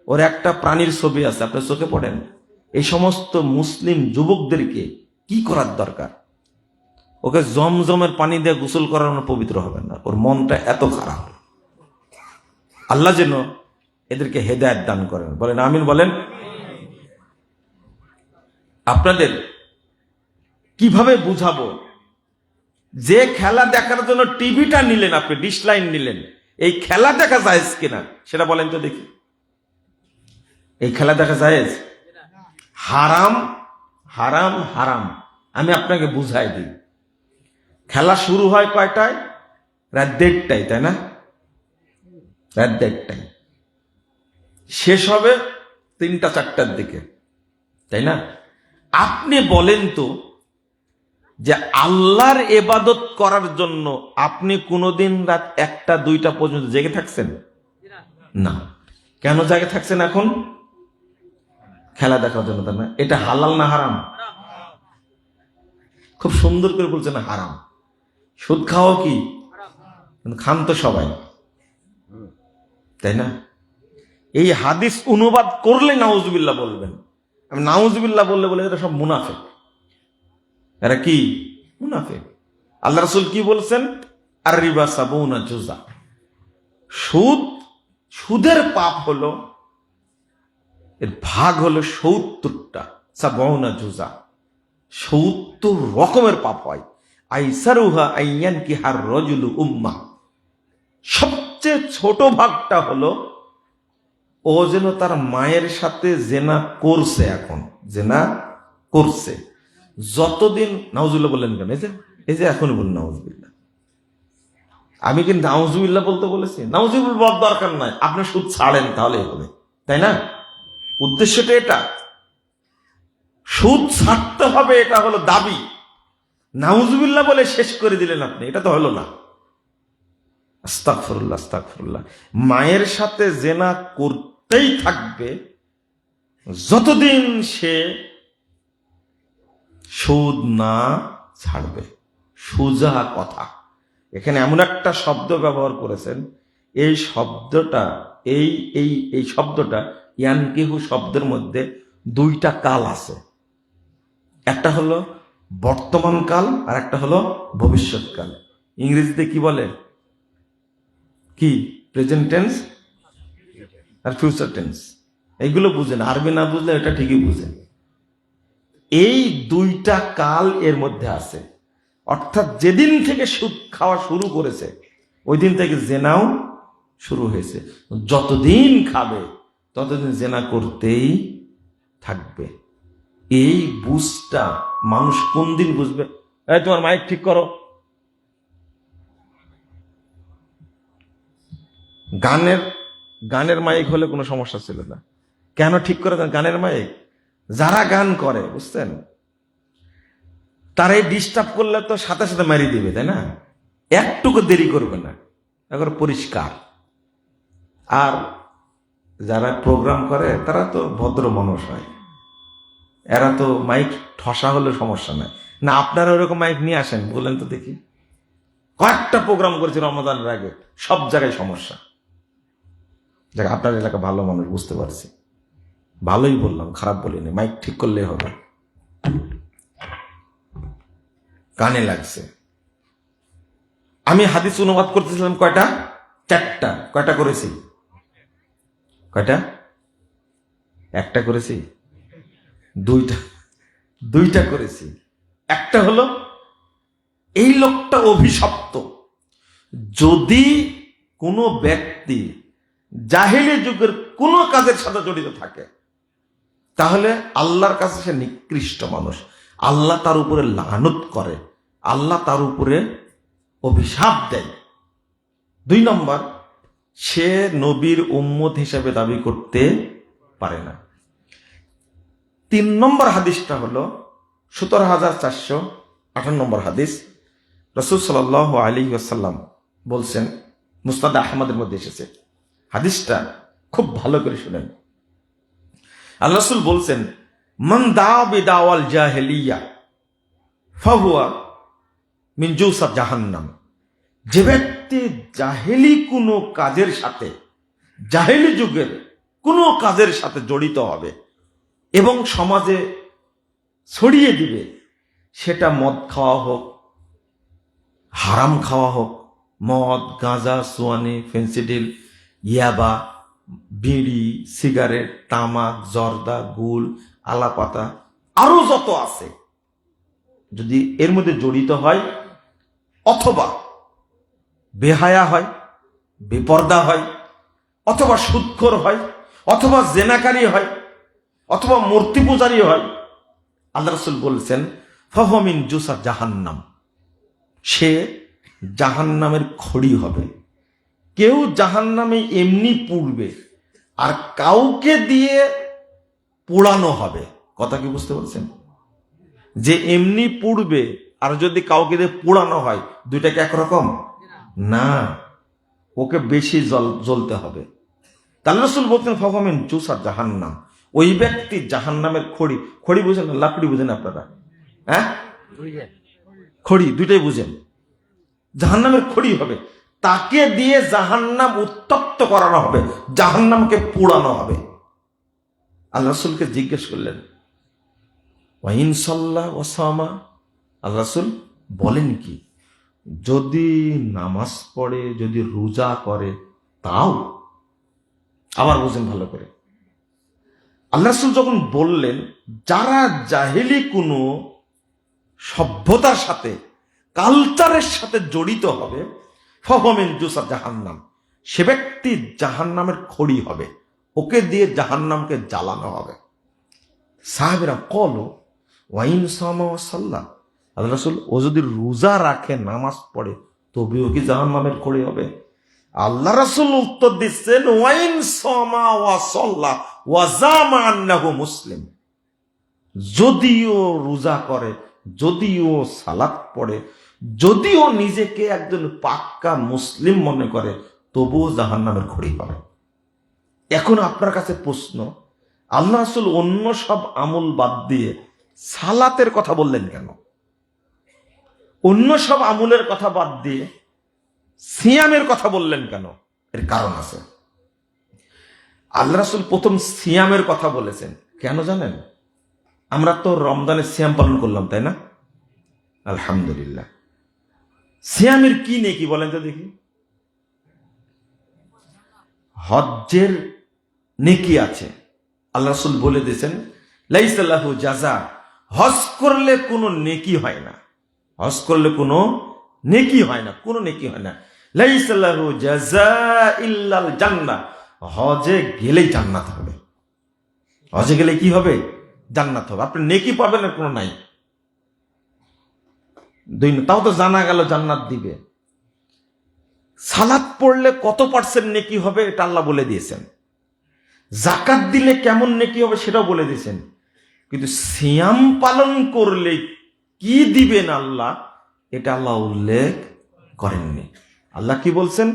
ওর একটা প্রাণীর ছবি আছে, আপনার চোখে পড়েন। এই সমস্ত মুসলিম যুবকদেরকে কি করার দরকার? ওকে জমজমের পানি দিয়ে গোসল করানো পবিত্র হবে না, ওর মনটা এত খারাপ। আল্লাহ যেন এদেরকে হেদায়েত দান করেন, বলেন আমিন, বলেন। আপনাদের কিভাবে বুঝাবো যে খেলা দেখার জন্য টিভিটা নিলেন, আপনি ডিশ লাইন নিলেন, এই খেলা দেখা জায়েজ কিনা সেটা বলেন তো দেখি। এই খেলা দেখা জায়েজ? হারাম, হারাম হারাম। আমি আপনাকে বুঝাই দিই, খেলা শুরু হয় কয়টায়? রাত 1:30টায়, তাই না? রাত 1:30টায় শেষ হবে 3টা-4টার দিকে, তাই না? আপনি বলেন তো যে আল্লাহর ইবাদত করার জন্য আপনি কোনোদিন রাত 1টা-2টা পর্যন্ত জেগে থাকছেন? না। কেন জেগে থাকছেন এখন? খেলা দেখার জন্য, তাই না? এটা হালাল না হারাম? খুব সুন্দর করে বলছেন হারাম। সুদ খাওয়া কি? কিন্তু খান তো সবাই, তাই না? এই হাদিস অনুবাদ করলে নাউজুবিল্লাহ বলবেন। আমি নাউজুবিল্লাহ বললে বলে এরা সব মুনাফিক। এরা কি? মুনাফিক। আল্লাহ রাসূল কি বলছেন? আর রিবা সাবুনা জুজা। সুদের পাপ হলো, এর ভাগ হলো 70টা। সাবউনা জুজা, 70 রকমের পাপ হয়। আইসারুহা আইয়ান কি হার রজুলু উম্মা। সবচেয়ে ছোট ভাগটা হলো ও যেন তার মায়ের সাথে জেনা করছে। এখন জেনা করছে যতদিন, নাউজুবিল্লাহ বললেন কেন? এই যে এখনই বলুন নাউজুবিল্লাহ। আমি কিন্তু নাউজুবিল্লাহ বলতে বলেছি? নাউজুবিল্লাহ বলার দরকার নাই, আপনি সুদ ছাড়েন তাহলে হবে, তাই না? উদ্দেশ্যটা এটা, সুদ ছাড়তে হবে, এটা হলো দাবি। নাউজুবিল্লাহ বলে শেষ করে দিলেন আপনি, এটা তো হলো না। আস্তাগফিরুল্লাহ, আস্তাগফিরুল্লাহ। মায়ের সাথে জেনা করতেই থাকবে যতদিন সে সুদ না ছাড়বে। সুজা কথা। এখানে এমন একটা শব্দ ব্যবহার করেছেন, এই শব্দটা এই এই এই শব্দটা ইয়ানকিহু শব্দের মধ্যে 2টা কাল আছে। একটা হলো বর্তমান কাল আর একটা হলো ভবিষ্যৎকাল। ইংরেজিতে কি বলে? কি? প্রেজেন্ট টেন্স আর ফিউচার টেন্স। এইগুলো বুঝেন, আরবি না বুঝলে এটা ঠিকই বুঝেন। এই 2টা কাল এর মধ্যে আছে। অর্থাৎ যেদিন থেকে সুদ খাওয়া শুরু করেছে ওই দিন থেকে জেনাও শুরু হয়েছে। যতদিন খাবে ততদিন জেনা করতেই থাকবে। এই বুঝটা মানুষ কোন দিন বুঝবে? এই তোমার মাইক ঠিক করো। গানের মাইক হলে কোনো সমস্যা ছিল না। কেন ঠিক করে দেন গানের মাইক? যারা গান করে, বুঝছেন, তারাই ডিস্টার্ব করলে তো সাথে সাথে মারিয়ে দিবে, তাই না? একটুকু দেরি করবে না, একবার পরিষ্কার। আর যারা প্রোগ্রাম করে তারা তো ভদ্র মানুষ হয়, এরা তো মাইক ঠসা হলে সমস্যা নাই। না আপনারা ওরকম মাইক নিয়ে আসেন, বলেন তো দেখি। কয়েকটা প্রোগ্রাম করেছে রমাদানের আগে, সব জায়গায় সমস্যা। দেখ, আপনার এলাকা ভালো মানুষ, বুঝতে পারছি, ভালোই বললাম, খারাপ বলিনি। মাইক ঠিক করলে হবে। কানে লাগছে। আমি হাদিস অনুবাদ করতেছিলাম কয়টা? 4টা। কয়টা করেছি? কয়টা? একটা করেছি? 2টা করেছি। একটা হলো এই লোকটা অভিশপ্ত। যদি কোনো ব্যক্তি জাহেলি যুগের কোন কাজের সাথে জড়িত থাকে তাহলে আল্লাহর কাছে সে নিকৃষ্ট মানুষ। আল্লাহ তার উপরে লানত করে, আল্লাহ তার উপরে অভিশাপ দেয়। 2 নম্বর, সে নবীর উম্মত হিসেবে দাবি করতে পারে না। 3 নম্বর হাদিসটা হলো 17,458 নম্বর হাদিস। রাসূল সাল্লাল্লাহু আলাইহি ওয়াসাল্লাম বলছেন, মুসনাদ আহমদের মধ্যে এসেছে। হাদিসটা খুব ভালো করে শুনেন। আল্লাহ রাসূল বলছেন, মান দাআ বিদাওয়াল জাহেলিয়া ফাহুয়া মিন জুসাব জাহান্নাম। যে ব্যক্তি জাহেলি কোনো কাজের সাথে, জাহেলি যুগের কোনো কাজের সাথে জড়িত হবে এবং সমাজে ছড়িয়ে দিবে, সেটা মদ খাওয়া হোক, হারাম খাওয়া হোক, মদ, গাঁজা, সোয়ানি, ফেন্সিডিল, ইয়াবা, বিড়ি, সিগারেট, তামাক, জর্দা, গুল, আলাপাতা, আরো যত আছে, যদি এর মধ্যে জড়িত হয় অথবা বেহায়া হয়, বেপর্দা হয়, অথবা সুদখোর হয়, অথবা জেনাকারী হয়, অথবা মূর্তি পূজারী হয়, আল্লাহ রাসূল বলছেন ফাহমিন জুসা জাহান্নাম, সে জাহান্নামের খড়ি হবে। কেউ জাহান্নামে এমনি পুড়বে, আর কাউকে দিয়ে পোড়ানো হবে। কথা কি বুঝতে পারছেন? যে এমনি পুড়বে আর যদি কাউকে দিয়ে পোড়ানো হয়, দুইটা কি একরকম না, ওকে বেশি জ্বলতে হবে। তাহলে রাসূল বলতেন ফাহমিন জুসা জাহান্নাম, ওই ব্যক্তি জাহান্নামের খড়ি। খড়ি বুঝেন না, লাকড়ি বুঝেন আপনারা? হ্যাঁ, খড়ি দুইটাই বুঝেন। জাহান্নামের খড়ি হবে, তাকে দিয়ে জাহান্নাম উত্তপ্ত করানো হবে, জাহান্নামকে পোড়ানো হবে। আল্লাহ রাসূলকে জিজ্ঞেস করলেন ওয়াইন সাল্লাহ ওয়াসামা, আল্লাহ রাসূল বলেন কি, যদি নামাজ পড়ে, যদি রোজা করে তাও? আবার বুঝেন ভালো করে। আল্লাহ রাসূল যখন বললেন যারা জাহেলি কোনো সভ্যতার সাথে, কালচারের সাথে জড়িত হবে, ফাহমিন জুসা জাহান্নাম, সে ব্যক্তি জাহান্নামের খড়ি হবে, ওকে দিয়ে জাহান্নামকে জ্বালানো হবে। সাহাবীরা কলো ওয়াইন সামা ওয়া সাল্লাহ, আল্লাহ রাসূল ও যদি রোজা রাখে, নামাজ পড়ে, তবেও কি জাহান্নামের খড়ি হবে? আল্লাহ রাসূল উত্তর দিচ্ছেন ওয়াইন সামা ওয়া সাল্লাহ ওয়া জামা আন্নাহু মুসলিম, যদিও রোজা করে, যদিও সালাত পড়ে, যদিও নিজেকে একজন পাক্কা মুসলিম মনে করে, তবুও জাহান্নামের খড়ি হবে। এখন আপনার কাছে প্রশ্ন, আল্লাহ রাসূল অন্য সব আমল বাদ দিয়ে সালাতের কথা বললেন কেন? অন্য সব আমলের কথা বাদ দিয়ে সিয়ামের কথা বললেন কেন? এর কারণ আছে। আল্লাহ রাসূল প্রথম সিয়ামের কথা বলেছেন কেন জানেন? আমরা তো রমজানের সিয়াম পালন করলাম, তাই না? আলহামদুলিল্লাহ। সিয়ামের কি নেকি বলেন তো দেখি? হজ্জের নেকি আছে। আল্লাহ রাসূল বলে দিয়েছেন লাইসা লাহু জাযা, হজ করলে কোনো নেকি হয় না, হজ করলে কোনো নেকি হয় না, কোনো নেকি হয় না। লাইসা লাহু জাযা ইল্লাল জান্নাহ, হজে গেলেই জান্নাত হবে। হজে গেলে কি হবে? জান্নাত হবে। আপনি নেকি পাবেন না, কোনো নাই। তাও তো জানা গেল জান্নাত দিবে। সালাত পড়লে কত পার্সেন্ট নেকি হবে এটা আল্লাহ বলে দিয়েছেন। জাকাত দিলে কেমন নেকি হবে সেটাও বলে দিয়েছেন। কিন্তু সিয়াম পালন করলে কি দিবেন আল্লাহ, এটা আল্লাহ উল্লেখ করেননি। আল্লাহ কি বলছেন?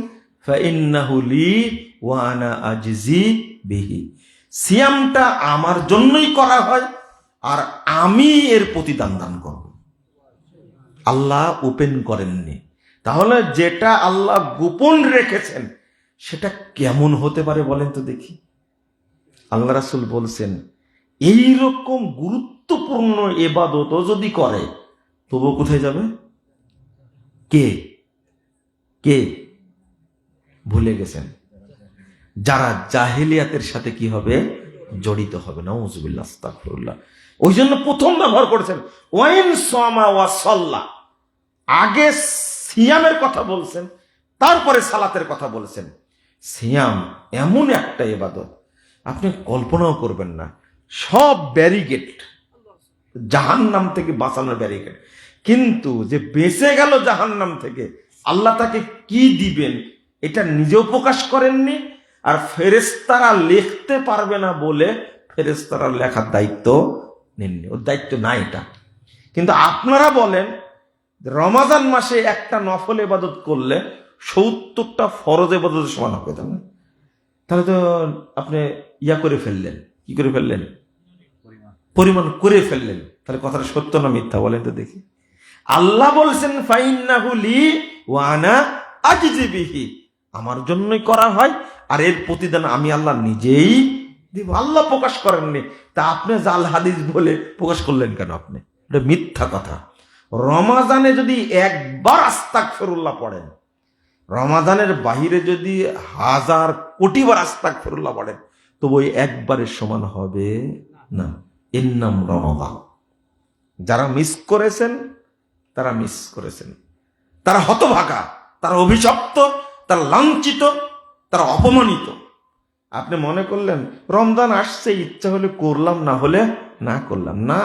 ফাইন্নাহু লি ওয়া আনা আজজি বিহি, সিয়ামটা আমার জন্যই করা হয় আর আমি এর প্রতিদান দান করব। আল্লাহ ওপেন করেননি। তাহলে যেটা আল্লাহ গোপন রেখেছেন সেটা কেমন হতে পারে বলেন তো দেখি? আল্লাহ রাসূল বলছেন এইরকম গুরুত্বপূর্ণ ইবাদত যদি করে তবু কোথায় যাবে? কে কে ভুলে গেছেন? যারা জাহেলিয়াতের সাথে কি হবে? জড়িত হবে। নাউযুবিল্লাহ, আস্তাগফিরুল্লাহ। ওই জন্য প্রথম ব্যবহার করেছেন ওয়াইন সামা ওয়া সাল্লাহ, আগে সিয়ামের কথা বলছেন, তারপরে সালাতের কথা বলছেন। সিয়াম এমন একটা ইবাদত আপনি কল্পনাও করবেন না। সব ব্যারিকেড, জাহান্নাম থেকে বাঁচানোর ব্যারিকেড, কিন্তু যে বেঁচে গেল জাহান্নাম থেকে, আল্লাহ তাকে কি দিবেন এটা নিজেও প্রকাশ করেননি, আর ফেরেশতারা লিখতে পারবে না বলে ফেরেশতারা লেখার দায়িত্ব নেননি, ওর দায়িত্ব না এটা। কিন্তু আপনারা বলেন রমাজান মাসে একটা নফল ইবাদত করলে 70টা ফরজ ইবাদতের সমান হবে, তাই না? তাহলে তো আপনি ইয়া করে ফেললেন, কি করে ফেললেন? পরিমাণ করে ফেললেন। তাহলে কথাটা সত্য না মিথ্যা বলেন তো দেখি? আল্লাহ বলছেন ফাইন্নাহু লি ওয়া আনা আজজি বিহি, আমার জন্যই করা হয় আর এর প্রতিদান আমি আল্লাহ নিজেই দিব। আল্লাহ প্রকাশ করেননি, তা আপনি জাল হাদিস বলে প্রকাশ করলেন কেন? আপনি এটা মিথ্যা কথা। রমাজানে যদি একবার আস্তাগফিরুল্লাহ পড়েন, রমাজানের বাহিরে যদি 1000 কোটি বার আস্তাগফিরুল্লাহ পড়েন, তবু ওই একবারের সমান হবে না। এর নাম রমাদান। যারা মিস করেছেন তারা মিস করেছেন, তারা হতভাগা, তারা অভিশপ্ত, তারা লাঞ্ছিত, তারা অপমানিত। আপনি মনে করলেন রমজান আসছে, ইচ্ছা হলে করলাম, না হলে না করলাম। না,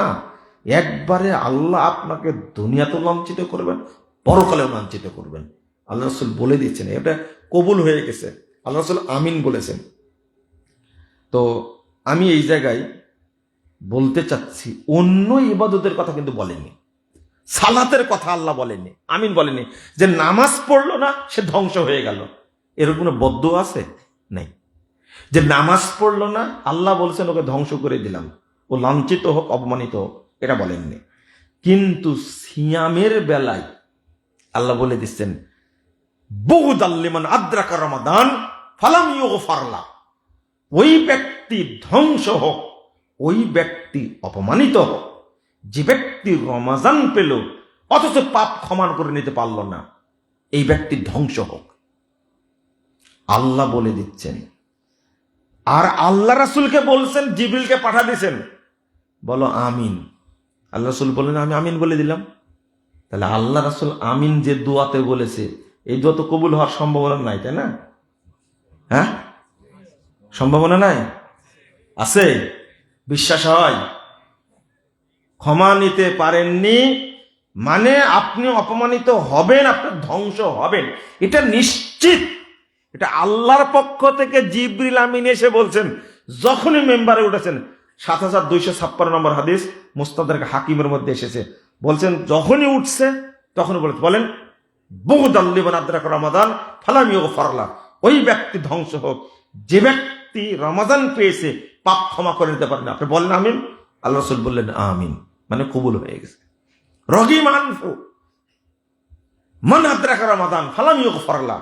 একবারে আল্লাহ আপনাকে দুনিয়াতেও লাঞ্ছিত করবেন, পরকালেও লাঞ্ছিত করবেন। আল্লাহ রাসূল বলে দিচ্ছেন, এটা কবুল হয়ে গেছে। আল্লাহ রাসূল আমিন বলেছেন। তো আমি এই জায়গায় বলতে চাচ্ছি, অন্য ইবাদতের কথা কিন্তু বলেননি, সালাতের কথা আল্লাহ বলেননি, আমিন বলেননি। যে নামাজ পড়লো না সে ধ্বংস হয়ে গেল, এর কোনো বদ্দুয়া আছে? নেই। যে নামাজ পড়লো না আল্লাহ বলছেন ওকে ধ্বংস করে দিলাম, ও লাঞ্ছিত হোক, অপমানিত হোক, এটা বলেননি। কিন্তু সিয়ামের বেলায় আল্লাহ বলে দিচ্ছেন, বুগদাল লিমান আদ্রাকা রমাদান ফালাম ইউগফার লাহ। ওই ব্যক্তি ধ্বংস হোক, ওই ব্যক্তি অপমানিত হোক যে ব্যক্তি রমাজান পেল অথচ পাপ ক্ষমা করে নিতে পারল না, এই ব্যক্তি ধ্বংস হোক, আল্লাহ বলে দিচ্ছেন। আর আল্লাহ রাসূলকে বলছেন, জিবরিলকে পাঠা দিয়েছেন, বলো আমিন। আল্লাহ রাসূল বলেন আমি আমিন বলে দিলাম। তাহলে আল্লাহ রাসূল আমিন যে দোয়াতে বলেছে, এই দোয়া তো কবুল হওয়ার সম্ভাবনা নাই, তাই না? হ্যাঁ, সম্ভাবনা নাই? আছে? বিশ্বাস হয়? ক্ষমা নিতে পারেননি মানে আপনি অপমানিত হবেন, আপনার ধ্বংস হবেন, এটা নিশ্চিত। এটা আল্লাহর পক্ষ থেকে জিবরিল আমিন এসে বলছেন যখনই মেম্বারে উঠেছেন। ৭,২৫৬ নম্বর হাদিস মুস্তাদরাক হাকিমের মধ্যে এসেছে। বলছেন যখনই উঠছে তখনই বলেন, বুগদাল লিমান আদ্রাকা রমাদান ফালাম ইউগফার লাহ। ওই ব্যক্তি ধ্বংস হোক যে ব্যক্তি রমাদান পেয়েছে, পাপ ক্ষমা করে নিতে পারেন। আপনি বলেন আমিন। আল্লাহ রাসূল বললেন আমিন, মানে কবুল হয়ে গেছে। রগিমান মান আদ্রাকা রমাদান ফালাম ইউগফার লাহ।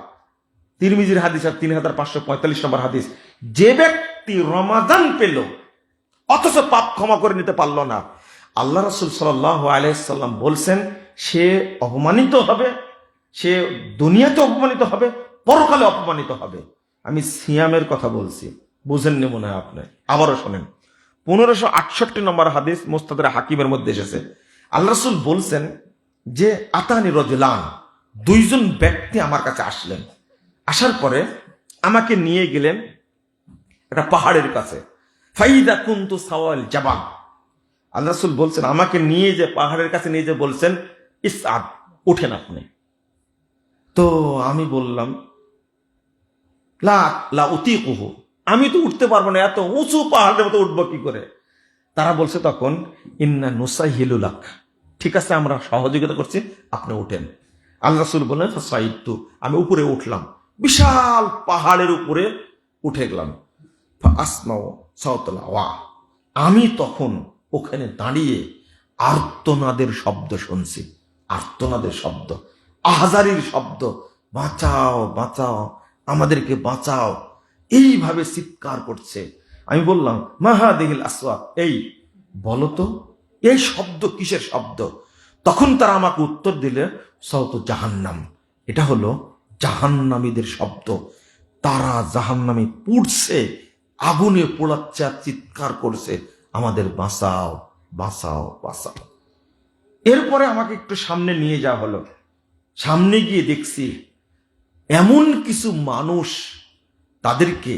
তিরমিজির হাদিস আর ৩,৫৪৫ নম্বর হাদিস, যে ব্যক্তি রমাদান পেল অথচ পাপ ক্ষমা করে নিতে পারল না, আল্লাহ রাসূল সাল্লাল্লাহু আলাইহি সাল্লাম বলছেন সে অপমানিত হবে, সে দুনিয়াতে অপমানিত হবে, পরকালে অপমানিত হবে। আমি সিয়ামের কথা বলছি, বুঝেননি মনে হয় আপনি। আবারও শোনেন, ১৫৬৮ নম্বর হাদিস মুস্তাদরাক হাকিমের মধ্যে এসেছে। আল্লাহ রাসূল বলছেন যে আতানি রাজুলান, দুইজন ব্যক্তি আমার কাছে আসলেন। আসার পরে আমাকে নিয়ে গেলেন একটা পাহাড়ের কাছে। ফাইদা কুনতু সাওয়াল জাবাল। আল্লাহ রাসূল বলছেন আমাকে নিয়ে যে পাহাড়ের কাছে নিয়ে যে বলছেন ইসআদ, উঠেন আপনি। তো আমি বললাম লা লা উতিকুহু, আমি তো উঠতে পারবো না, এত উঁচু পাহাড়ের মতো উঠবো কি করে? তারা বলছে তখন ইন্না নুসাইহিলু লাক, ঠিক আছে আমরা সহযোগিতা করছি, আপনি উঠেন। আল্লাহ রাসূল বললেন ফাসাইতু, আমি উপরে উঠলাম, বিশাল পাহাড়ের উপরে উঠে গেলাম। আসমাউ সাওতাল আওয়া, আমি তখন ওখানে দাঁড়িয়ে আর্তনাদের শব্দ শুনছি, আর্তনাদের শব্দ, আহাজারির শব্দ, বাঁচাও বাঁচাও, আমাদেরকে বাঁচাও, এইভাবে চিৎকার করছে। আমি বললাম মাহাদিহিল আসওয়াত, এই বলো তো এই শব্দ কিসের শব্দ? তখন তারা আমাকে উত্তর দিলে সাওতু জাহান্নাম, এটা হলো জাহান্নামীদের শব্দ। তারা জাহান্নামে পুড়ছে, আগুনে পোড়াচ্ছে আর চিৎকার করছে, আমাদের বাঁচাও বাঁচাও বাঁচাও। এরপরে আমাকে একটু সামনে নিয়ে যাওয়া হলো। সামনে গিয়ে দেখছি এমন কিছু মানুষ, তাদেরকে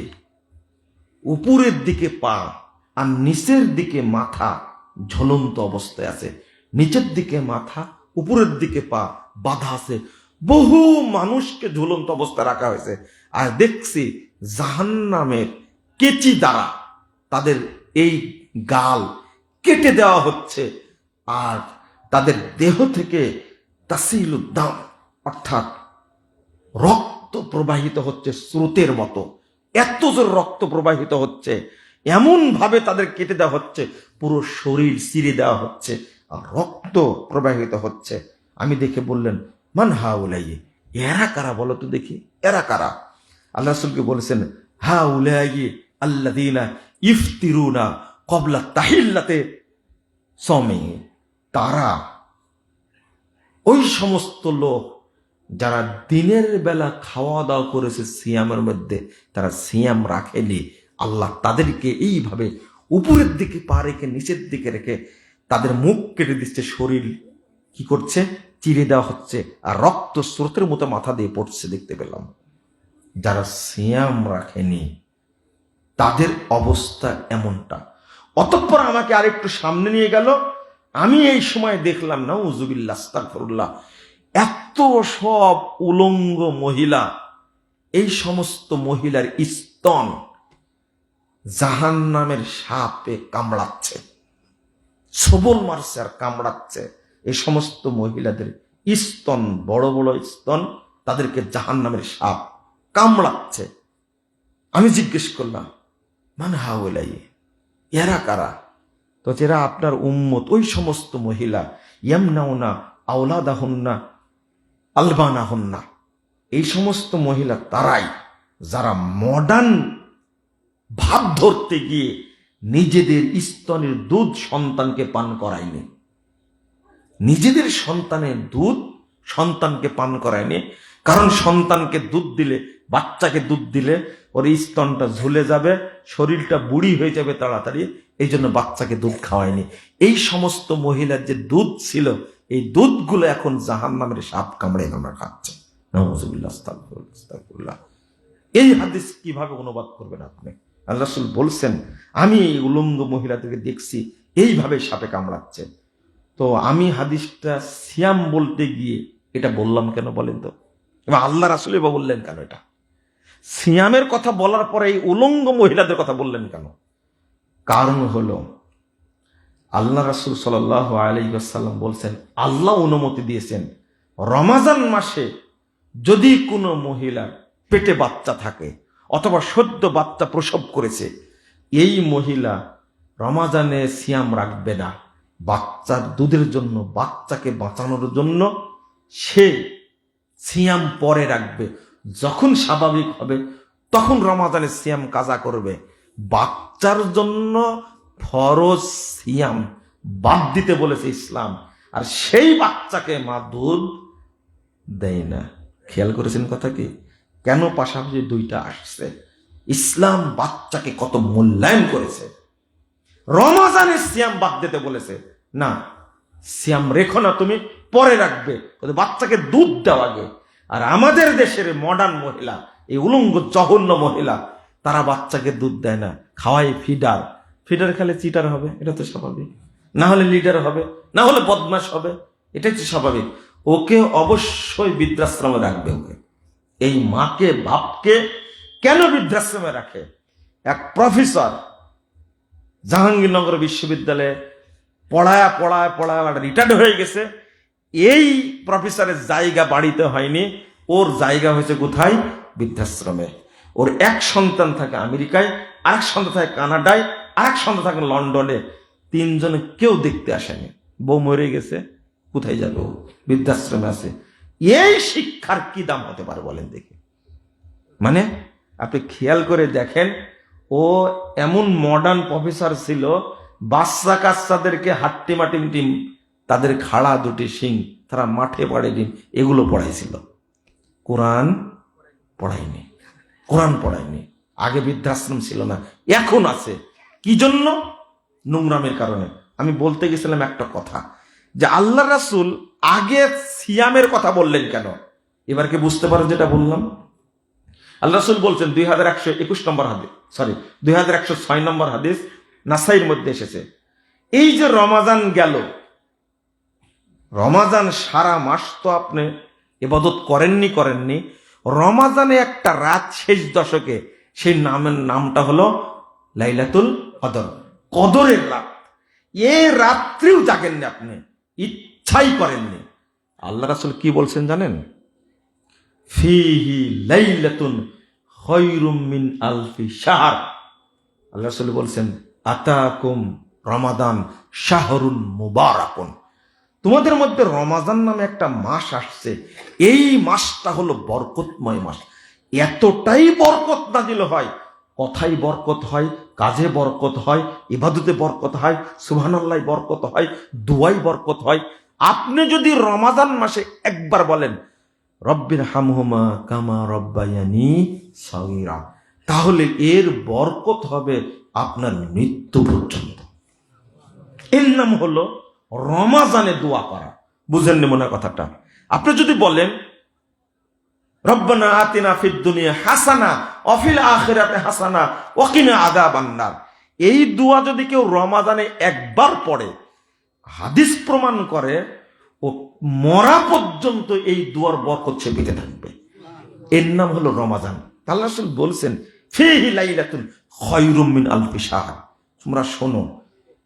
উপরের দিকে পা আর নিচের দিকে মাথা ঝুলন্ত অবস্থায় আছে, নিচের দিকে মাথা, উপরের দিকে পা বাঁধা আছে। বহু মানুষকে ঝুলন্ত অবস্থায় রাখা হয়েছে। আর দেখছি জাহান্নামের কেচি দ্বারা তাদের এই গাল কেটে দেওয়া হচ্ছে, আর তাদের দেহ থেকে তাসিলুদ্দাম, অর্থাৎ রক্ত প্রবাহিত হচ্ছে স্রোতের মতো, এত জোর রক্ত প্রবাহিত হচ্ছে, এমন ভাবে তাদের কেটে দেওয়া হচ্ছে, পুরো শরীর চিরে দেওয়া হচ্ছে আর রক্ত প্রবাহিত হচ্ছে। আমি দেখে বললেন মান হাউলাই, এরা কারা বলো তো দেখি, এরা কারা? আল্লাহ রাসূলকে বলেছেন হাউলাই আল্লাযীনা ইফতিরুনা ক্বাবলা তাহিল্লাতে সাওমি, তারা ওই সমস্ত লোক যারা দিনের বেলা খাওয়া দাওয়া করেছে সিয়ামের মধ্যে, তারা সিয়াম রাখেনি, আল্লাহ তাদেরকে এইভাবে উপরের দিকে পা রেখে নিচের দিকে রেখে তাদের মুখ কেটে দিচ্ছে, শরীর কি করছে, চিরে দেওয়া হচ্ছে, আর রক্ত স্রোতের মতো মাথা দিয়ে পড়ছে দেখতে পেলাম। যারা সিয়াম রাখেনি তাদের অবস্থা এমনটা। অতঃপর আমাকে আরেকটু সামনে নিয়ে গেল, আমি এই সময় দেখলাম, নাউজুবিল্লাহ আস্তাগফিরুল্লাহ, এত সব উলঙ্গ মহিলা, এই সমস্ত মহিলার স্তন জাহান্নামের সাপে কামড়াচ্ছে, সবল মারছে আর কামড়াচ্ছে। এই সমস্ত মহিলাদের স্তন, বড় বড় স্তন, তাদেরকে জাহান্নামের সাপ কামড়াচ্ছে। আমি জিজ্ঞেস করলাম, মান হাউলাই, এরা কারা? তো যারা আপনার উম্মত, ওই সমস্ত মহিলা, ইয়ামনাউনা আওলাদাহুন্না আলবানাহুন্না, এই সমস্ত মহিলা তারাই যারা মডার্ন ভাব ধরতে গিয়ে নিজেদের স্তনের দুধ সন্তানকে পান করায়নি, নিজেদের সন্তানের দুধ সন্তানকে পান করায়নি। কারণ সন্তানকে দুধ দিলে, বাচ্চাকে দুধ দিলে ওর স্তনটা ঝুলে যাবে, শরীরটা বুড়ি হয়ে যাবে তাড়াতাড়ি, এই জন্য বাচ্চাকে দুধ খাওয়ায়নি। এই সমস্ত মহিলার যে দুধ ছিল, এই দুধগুলো এখন জাহান্নামের সাপ কামড়ে কামড়ে খাচ্ছে। নাউজুবিল্লাহ আস্তাগফিরুল্লাহ। এই হাদিস কিভাবে অনুবাদ করবেন আপনি? আল্লাহ রাসূল বলছেন, আমি এই উলঙ্গ মহিলাদেরকে দেখছি এইভাবে সাপে কামড়াচ্ছে। তো আমি হাদিসটা সিয়াম বলতে গিয়ে এটা বললাম কেন বলেন তো? এবার আল্লাহ রাসূল বা বললেন কেন এটা? সিয়ামের কথা বলার পরে এই উলঙ্গ মহিলাদের কথা বললেন কেন? কারণ হলো আল্লাহ রাসূল সাল্লাল্লাহু আলাইহি ওয়াসাল্লাম বলছেন, আল্লাহ অনুমতি দিয়েছেন রমাজান মাসে যদি কোনো মহিলার পেটে বাচ্চা থাকে অথবা সদ্য বাচ্চা প্রসব করেছে, এই মহিলা রমাজানে সিয়াম রাখবে না। বাচ্চার দুধের জন্য, বাচ্চাকে বাঁচানোর জন্য সে সিয়াম পরে রাখবে। যখন স্বাভাবিক হবে তখন রমাজানের সিয়াম কাজা করবে। বাচ্চার জন্য ফরজ সিয়াম বাদ দিতে বলেছে ইসলাম, আর সেই বাচ্চাকে মা দুধ দেয় না। খেয়াল করেছেন কথা কি? কেন পাশাপাশি দুইটা আসছে? ইসলাম বাচ্চাকে কত মূল্যায়ন করেছে। রমাজানের সিয়াম বাদ দিতে বলেছে না, সিয়াম রেখো না, তুমি পরে রাখবে, বাচ্চাকে দুধ দেওয়া আগে। আর আমাদের দেশের মডার্ন মহিলা, এই উলঙ্গ জঘন্য মহিলা, তারা বাচ্চাকে দুধ দেয় না, খাওয়াই ফিডার। ফিডার খেলে চিটার হবে, এটা তো স্বাভাবিক। না হলে লিডার হবে, না হলে বদমাশ হবে, এটাই তো স্বাভাবিক। ওকে অবশ্যই বৃদ্ধাশ্রমে রাখবে। ওকে, এই মাকে বাপকে কেন বৃদ্ধাশ্রমে রাখে? এক প্রফেসর জাহাঙ্গীরনগর বিশ্ববিদ্যালয়ে পড়ায় রিটায়ার্ড হয়ে গেছে। এই প্রফেসরের জায়গা বাড়িতে হয়নি, ওর জায়গা হয়েছে কোথায়? বৃদ্ধাশ্রমে। ওর এক সন্তান থাকে আমেরিকায়, আরেক সন্তান থাকে কানাডায়, আরেক সন্তান থাকে লন্ডনে। তিনজনে কেউ দেখতে আসেনি। বউ মরে গেছে, কোথায় যাবে? বৃদ্ধাশ্রমে আছে। এই শিক্ষার কি দাম হতে পারে বলেন দেখি? মানে আপনি খেয়াল করে দেখেন, ও এমন মডার্ন প্রফেসর ছিল, বাচ্চা কাচ্চাদেরকে হাট্টি মাটিম টিম, তাদের খাড়া দুটি শিং, তারা মাঠে পাড়ে ডিম, এগুলো পড়াইছিল। কোরআন পড়ায়নি, কোরআন পড়ায়নি। আগে বৃদ্ধাশ্রম ছিল না, এখন আছে। কি জন্য? নোংরামের কারণে। আমি বলতে গেছিলাম একটা কথা, যে আল্লাহ রাসূল আগে সিয়ামের কথা বললেন কেন? এবার কি বুঝতে পারো যেটা বললাম? আল্লাহ রাসূল বলছেন 2121 নম্বর হাদিস, 2106 নম্বর হাদিস নাসাইর মধ্যে এসেছে, এই যে রমাজান গেল, রমাজান সারা মাস তো আপনি ইবাদত করেননি। রমাজানে একটা রাত শেষ দশকে, সেই নামটা হলো লাইলাতুল কদর, কদরের রাত। এ রাত্রিও জাগেননি আপনি, ইচ্ছাই করেননি। আল্লাহ রাসূল কি বলছেন জানেন? ফিহি লাইলাতুন খায়রুম মিন আলফি শাহর। আল্লাহ রাসূল বলছেন, আতাকুম রমাদান শাহরুন মুবারাকুন। তোমাদের মধ্যে রমাজান নামে একটা মাস আসছে, এই মাসটা হলো বরকতময় মাস। এতটাই বরকত নাজিল হয়, কথাই বরকত হয়, কাজে বরকত হয়, ইবাদতে বরকত হয়, সুবহানাল্লাহ বরকত হয়, দুয়াই বরকত হয়। আপনি যদি রমাজান মাসে একবার বলেন রব্বির হামহুমা কামা রব্বায়ানি সাগীরা, তাহলে এর বরকত হবে আপনার মৃত্যু পর্যন্ত। এর নাম হলো রমাজানে দোয়া করা। বুঝেননি মনে কথাটা? আপনি যদি বলেন রব্বানা আতিনা ফিদ দুনিয়া হাসানা ওয়া ফিল আখিরাতি হাসানা ওয়া কিনা আযাবান নার, এই দোয়া যদি কেউ রমাজানে একবার পড়ে, হাদিস প্রমাণ করে ও মরা পর্যন্ত এই দুয়ার বরকত সে পেতে থাকবে। এর নাম হলো রমাজান। আল্লাহ রাসূল বলছেন ফীহি লাইলাতুন খায়রুম মিন আলফি শাহর। তোমরা শোনো,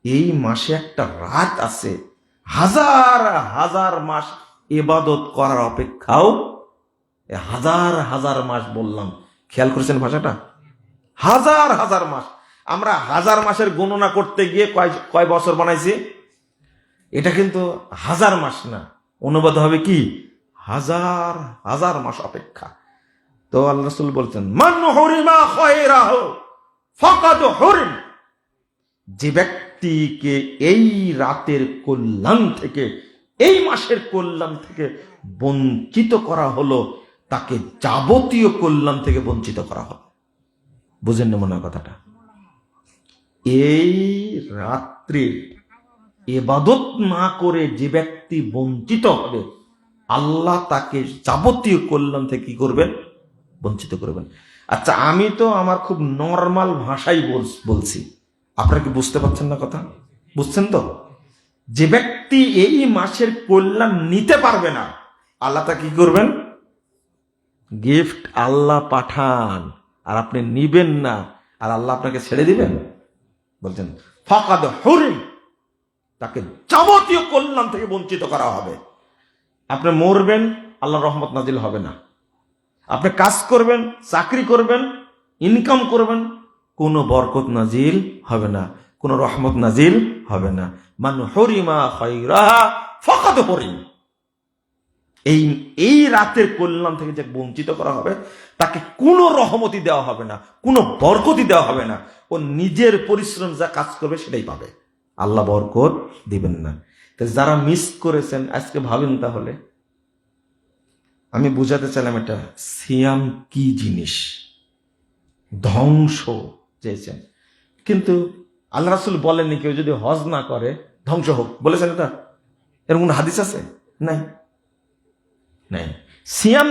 এই মাসে একটা রাত আছে হাজার হাজার মাস ইবাদত করার অপেক্ষাও। হাজার হাজার মাস বললাম, খেয়াল করেছেন ভাষাটা? হাজার হাজার মাস। আমরা হাজার মাসের গণনা করতে গিয়ে কয় বছর বানাইছি? এটা কিন্তু হাজার মাস না, অনুবাদ হবে কি হাজার হাজার মাস অপেক্ষা। তো আল্লাহ রাসূল বলছেন মান হুরিমা খায়রাহু ফাকাদ হুরিম। যে ব্যক্তিকে এই রাতের কল্যাণ থেকে, এই মাসের কল্যাণ থেকে বঞ্চিত করা হলো, তাকে যাবতীয় কল্যাণ থেকে বঞ্চিত করা হলো। বুঝেন না মনে হয় কথাটা? এই রাত্রে ইবাদত না করে যে ব্যক্তি বঞ্চিত হবে, আল্লাহ তাকে যাবতীয় কল্যাণ থেকে কি করবেন? বঞ্চিত করবেন। আচ্ছা, আমি তো আমার খুব নর্মাল ভাষাই বলছি, আপনারা কি বুঝতে পারছেন না কথা? বুঝছেন তো? যে ব্যক্তি এই মাসের কল্যাণ নিতে পারবে না, আল্লাহ তা কি করবেন? গিফট আল্লাহ পাঠান, আর আপনি নিবেন না, আর আল্লাহ আপনাকে ছেড়ে দিবেন? বলছেন ফাকাদ হুরিম, তাকে যাবতীয় কল্যাণ থেকে বঞ্চিত করা হবে। আপনি মরবেন, আল্লাহর রহমত নাজিল হবে না। আপনি কাজ করবেন, চাকরি করবেন, ইনকাম করবেন, কোনো বরকত নাজিল হবে না, কোনো রহমত নাজিল হবে না। মান হুরিমা খায়রাহা ফাকাদ হুরিম। এই রাতের কল্যাণ থেকে যে বঞ্চিত করা হবে, তাকে কোনো রহমতি দেওয়া হবে না, কোনো বরকতি দেওয়া হবে না। ও নিজের পরিশ্রম যা কাজ করবে সেটাই পাবে, আল্লাহ বরকত দিবেন না। তো যারা মিস করেছেন আজকে ভাবেন। তাহলে আমি বুঝাতে চাইলাম এটা সিয়াম কি জিনিস, ধ্বংস চেয়েছেন। কিন্তু আল্লাহ রাসূল বলেননি কেউ যদি হজ না করে ধ্বংস হোক, বলেছেন এটা? এর কোন হাদিস আছে? নাই, নাই। সিয়াম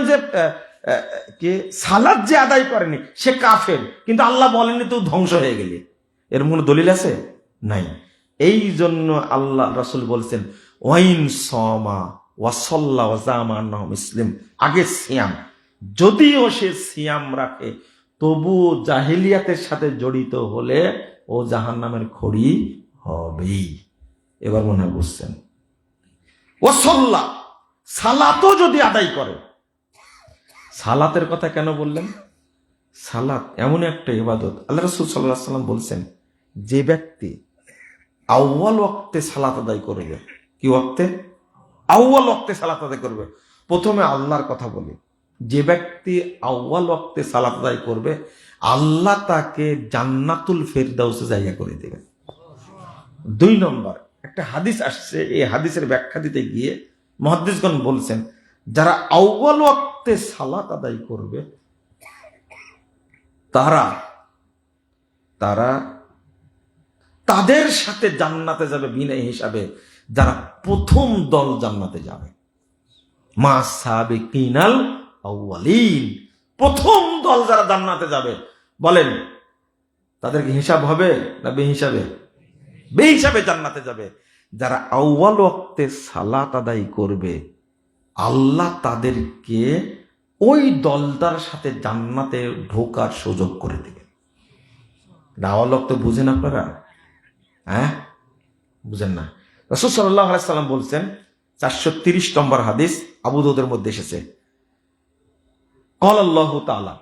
যে সালাত যে আদায় করেনি সে কাফের, কিন্তু আল্লাহ বলেননি তো ধ্বংস হয়ে গেলে, এর কোনো দলিল আছে? নাই। এই জন্য আল্লাহ রাসূল বলছেন ওয়াইন সমা ওয়াসল্লা ওয়াজামা আন্নাহু মুসলিম। আগে সিয়াম, যদিও সে সিয়াম রাখে তবু জাহেলিয়াতের সাথে জড়িত হলে ও জাহান্নামের খড়ি হবেই। এবার মনে হয় বুঝছেন? ওয়াসল্লা, সালাতও যদি আদায় করে। সালাতের কথা কেন বললেন? সালাত এমন একটা ইবাদত, আল্লাহ রাসূল সাল্লাল্লাহু আলাইহি ওয়াসাল্লাম বলছেন যে ব্যক্তি আউয়াল ওয়াক্তে সালাত আদায় করবে। কি ওয়াক্তে? আউয়াল ওয়াক্তে সালাত আদায় করবে। প্রথমে আল্লাহর কথা বলি, যে ব্যক্তি আউয়াল ওয়াক্তে সালাত আদায় করবে, আল্লাহ তাকে জান্নাতুল ফেরদাউসে জায়গা করে দেবে। 2 নম্বর, একটা হাদিস আসছে, এই হাদিসের ব্যাখ্যা দিতে গিয়ে মুহাদ্দিসগণ বলছেন যারা আউয়াল ওয়াক্তে সালাত আদায় করবে তারা তাদের সাথে জান্নাতে যাবে বিনা হিসাবে যারা প্রথম দল জান্নাতে যাবে। মা সাবিকিনাল আউয়ালিন, প্রথম দল যারা জান্নাতে যাবে, বলেন তাদেরকে হিসাব হবে না বেহিসাবে? বেহিসাবে জান্নাতে যাবে। যারা আউয়াল ওয়াক্তে সালাত আদায় করবে, আল্লাহ তাদেরকে ওই দলদার সাথে জান্নাতে ঢোকার সুযোগ করে দেবে। আউয়াল ওয়াক্ত বুঝেন আপনারা? হ্যাঁ, বুঝেন না? রাসূল সাল্লাল্লাহু আলাইহি সাল্লাম বলছেন, 430 নম্বর হাদিস, আবু দাউদের মধ্যে এসেছে, ক্বালাল্লাহু তাআলা,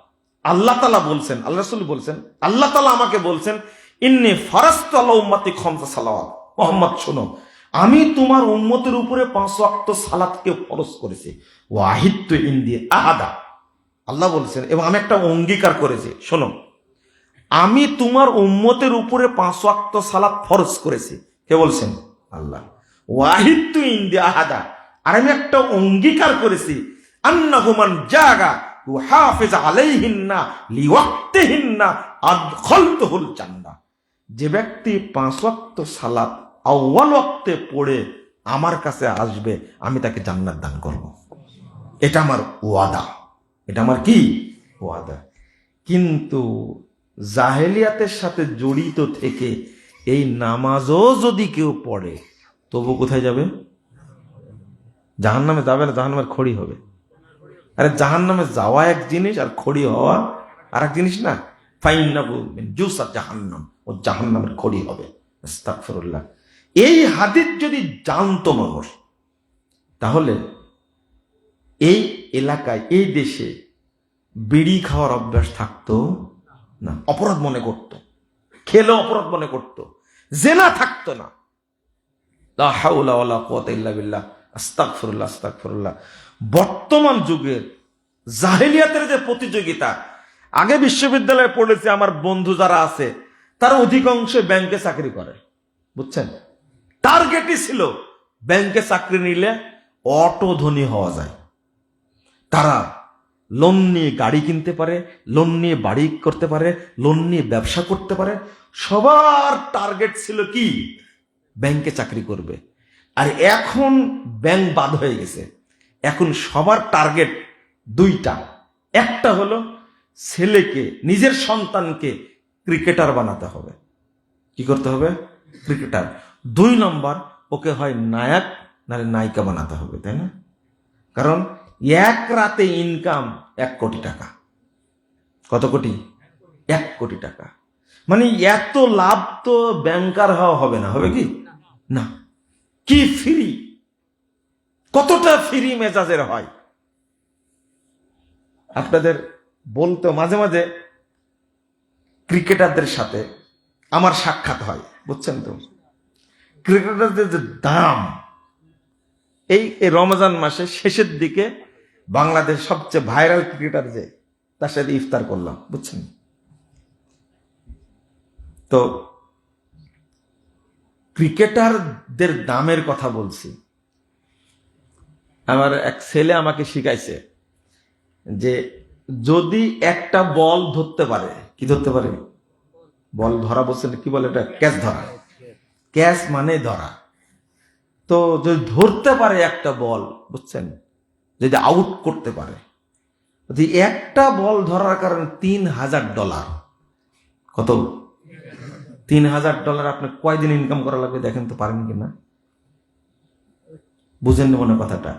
আল্লাহ তাআলা বলছেন, আল্লাহ রাসূল বলছেন, আল্লাহ তাআলা আমাকে বলছেন, ইন্নী ফারাজতু আলা উম্মতি খামসা সালাওয়াত। মুহাম্মদ শোনো, আমি তোমার উম্মতের উপরে 5 ওয়াক্ত সালাতকে ফরজ করেছি। ওয়াহিদতু ইনদি আহাদা, আল্লাহ বলছেন, এবং আমি একটা অঙ্গীকার করেছি। শোনো, আমি তোমার উম্মতের উপরে 5 ওয়াক্ত সালাত ফরজ করেছি। কে বলছেন? আল্লাহ। ওয়াহিদতু ইনদি আহাদা, আর আমি একটা অঙ্গীকার করেছি, আন্নাহু মান জাগা ইউহাফিজ আলাইহিন্না লিওয়াক্তিহিন্না আদখালতুহুল জান্নাহ। যে ব্যক্তি 5 ওয়াক্ত সালাত আউয়াল ওয়াক্তে পড়ে আমার কাছে আসবে, আমি তাকে জান্নাত দান করব। এটা আমার ওয়াদা, এটা আমার কি ওয়াদা। কিন্তু জাহেলিয়াতের সাথে জড়িত থেকে এই নামাজও যদি কেউ পড়ে, তবু কোথায় যাবে? জাহান্নামে যাবে না, জাহান্নামের খড়ি হবে। আরে জাহান্নামে যাওয়া এক জিনিস আর খড়ি হওয়া আর এক জিনিস না। ফাইন্নাহু মিন জুসা জাহান্নাম, ও জাহান্নামের খড়ি হবে। আস্তাগফিরুল্লাহ। এই হাদিস যদি জানতো মানুষ, তাহলে এই এলাকায়, এই দেশে বিড়ি খাওয়ার অভ্যাস থাকতো না, অপরাধ মনে করত, খেলে অপরাধ মনে করত, জেনা থাকতো না। লা হাওলা ওয়ালা কুওয়াতা ইল্লা বিল্লাহ। আস্তাগফিরুল্লাহ, আস্তাগফিরুল্লাহ। বর্তমান যুগের জাহেলিয়াতের যে প্রতিযোগিতা, আগে বিশ্ববিদ্যালয়ে পড়েছে আমার বন্ধু যারা আছে, তারা অধিকাংশ ব্যাংকে চাকরি করে, বুঝছেন? টার্গেটই ছিল ব্যাংকে চাকরি নিলে অটো ধনী হওয়া যায়। তারা লোন নিয়ে গাড়ি কিনতে পারে, লোন নিয়ে বাড়ি করতে পারে, লোন নিয়ে ব্যবসা করতে পারে। সবার টার্গেট ছিল কি? ব্যাংকে চাকরি করবে। আর এখন ব্যাংক বাদ হয়ে গেছে, এখন সবার টার্গেট দুইটা। একটা হলো ছেলেকে, নিজের সন্তানকে ক্রিকেটার বানাতে হবে। কি করতে হবে? ক্রিকেটার। 2 নম্বর, ওকে হয় নায়ক নাহলে নায়িকা বানাতে হবে, তাই না? কারণ এক রাতে ইনকাম 1 কোটি টাকা। কত কোটি? 1 কোটি টাকা। মানে এত লাভ তো ব্যাংকার হওয়া হবে না, হবে কি না? কি ফ্রি, কতটা ফ্রি মেজাজের হয়। আপনাদের বলতো মাঝে মাঝে ক্রিকেটারদের সাথে আমার সাক্ষাৎ হয়, বুঝছেন তো? ক্রিকেটারদের যে দাম, এই রমজান মাসে শেষের দিকে বাংলাদেশ সবচেয়ে ভাইরাল ক্রিকেটার যে, তার সাথে ইফতার করলাম, বুঝছেন? তো ক্রিকেটারদের দামের কথা বলছি। আমার এক ছেলে আমাকে শিখাইছে যে যদি একটা বল ধরতে পারে, কি ধরতে পারে? বল ধরা বলছেন, কি বলে এটা? ক্যাচ ধরা। ক্যাচ মানে ধরা। তো যদি ধরতে পারে একটা বল, বুঝছেন, যদি আউট করতে পারে, যদি একটা বল ধরার কারণে $3000। কত? $3000 আপনি কয়দিন ইনকাম করা লাগবে দেখেন তো, পারেন কিনা? বুঝেন মনে কথাটা?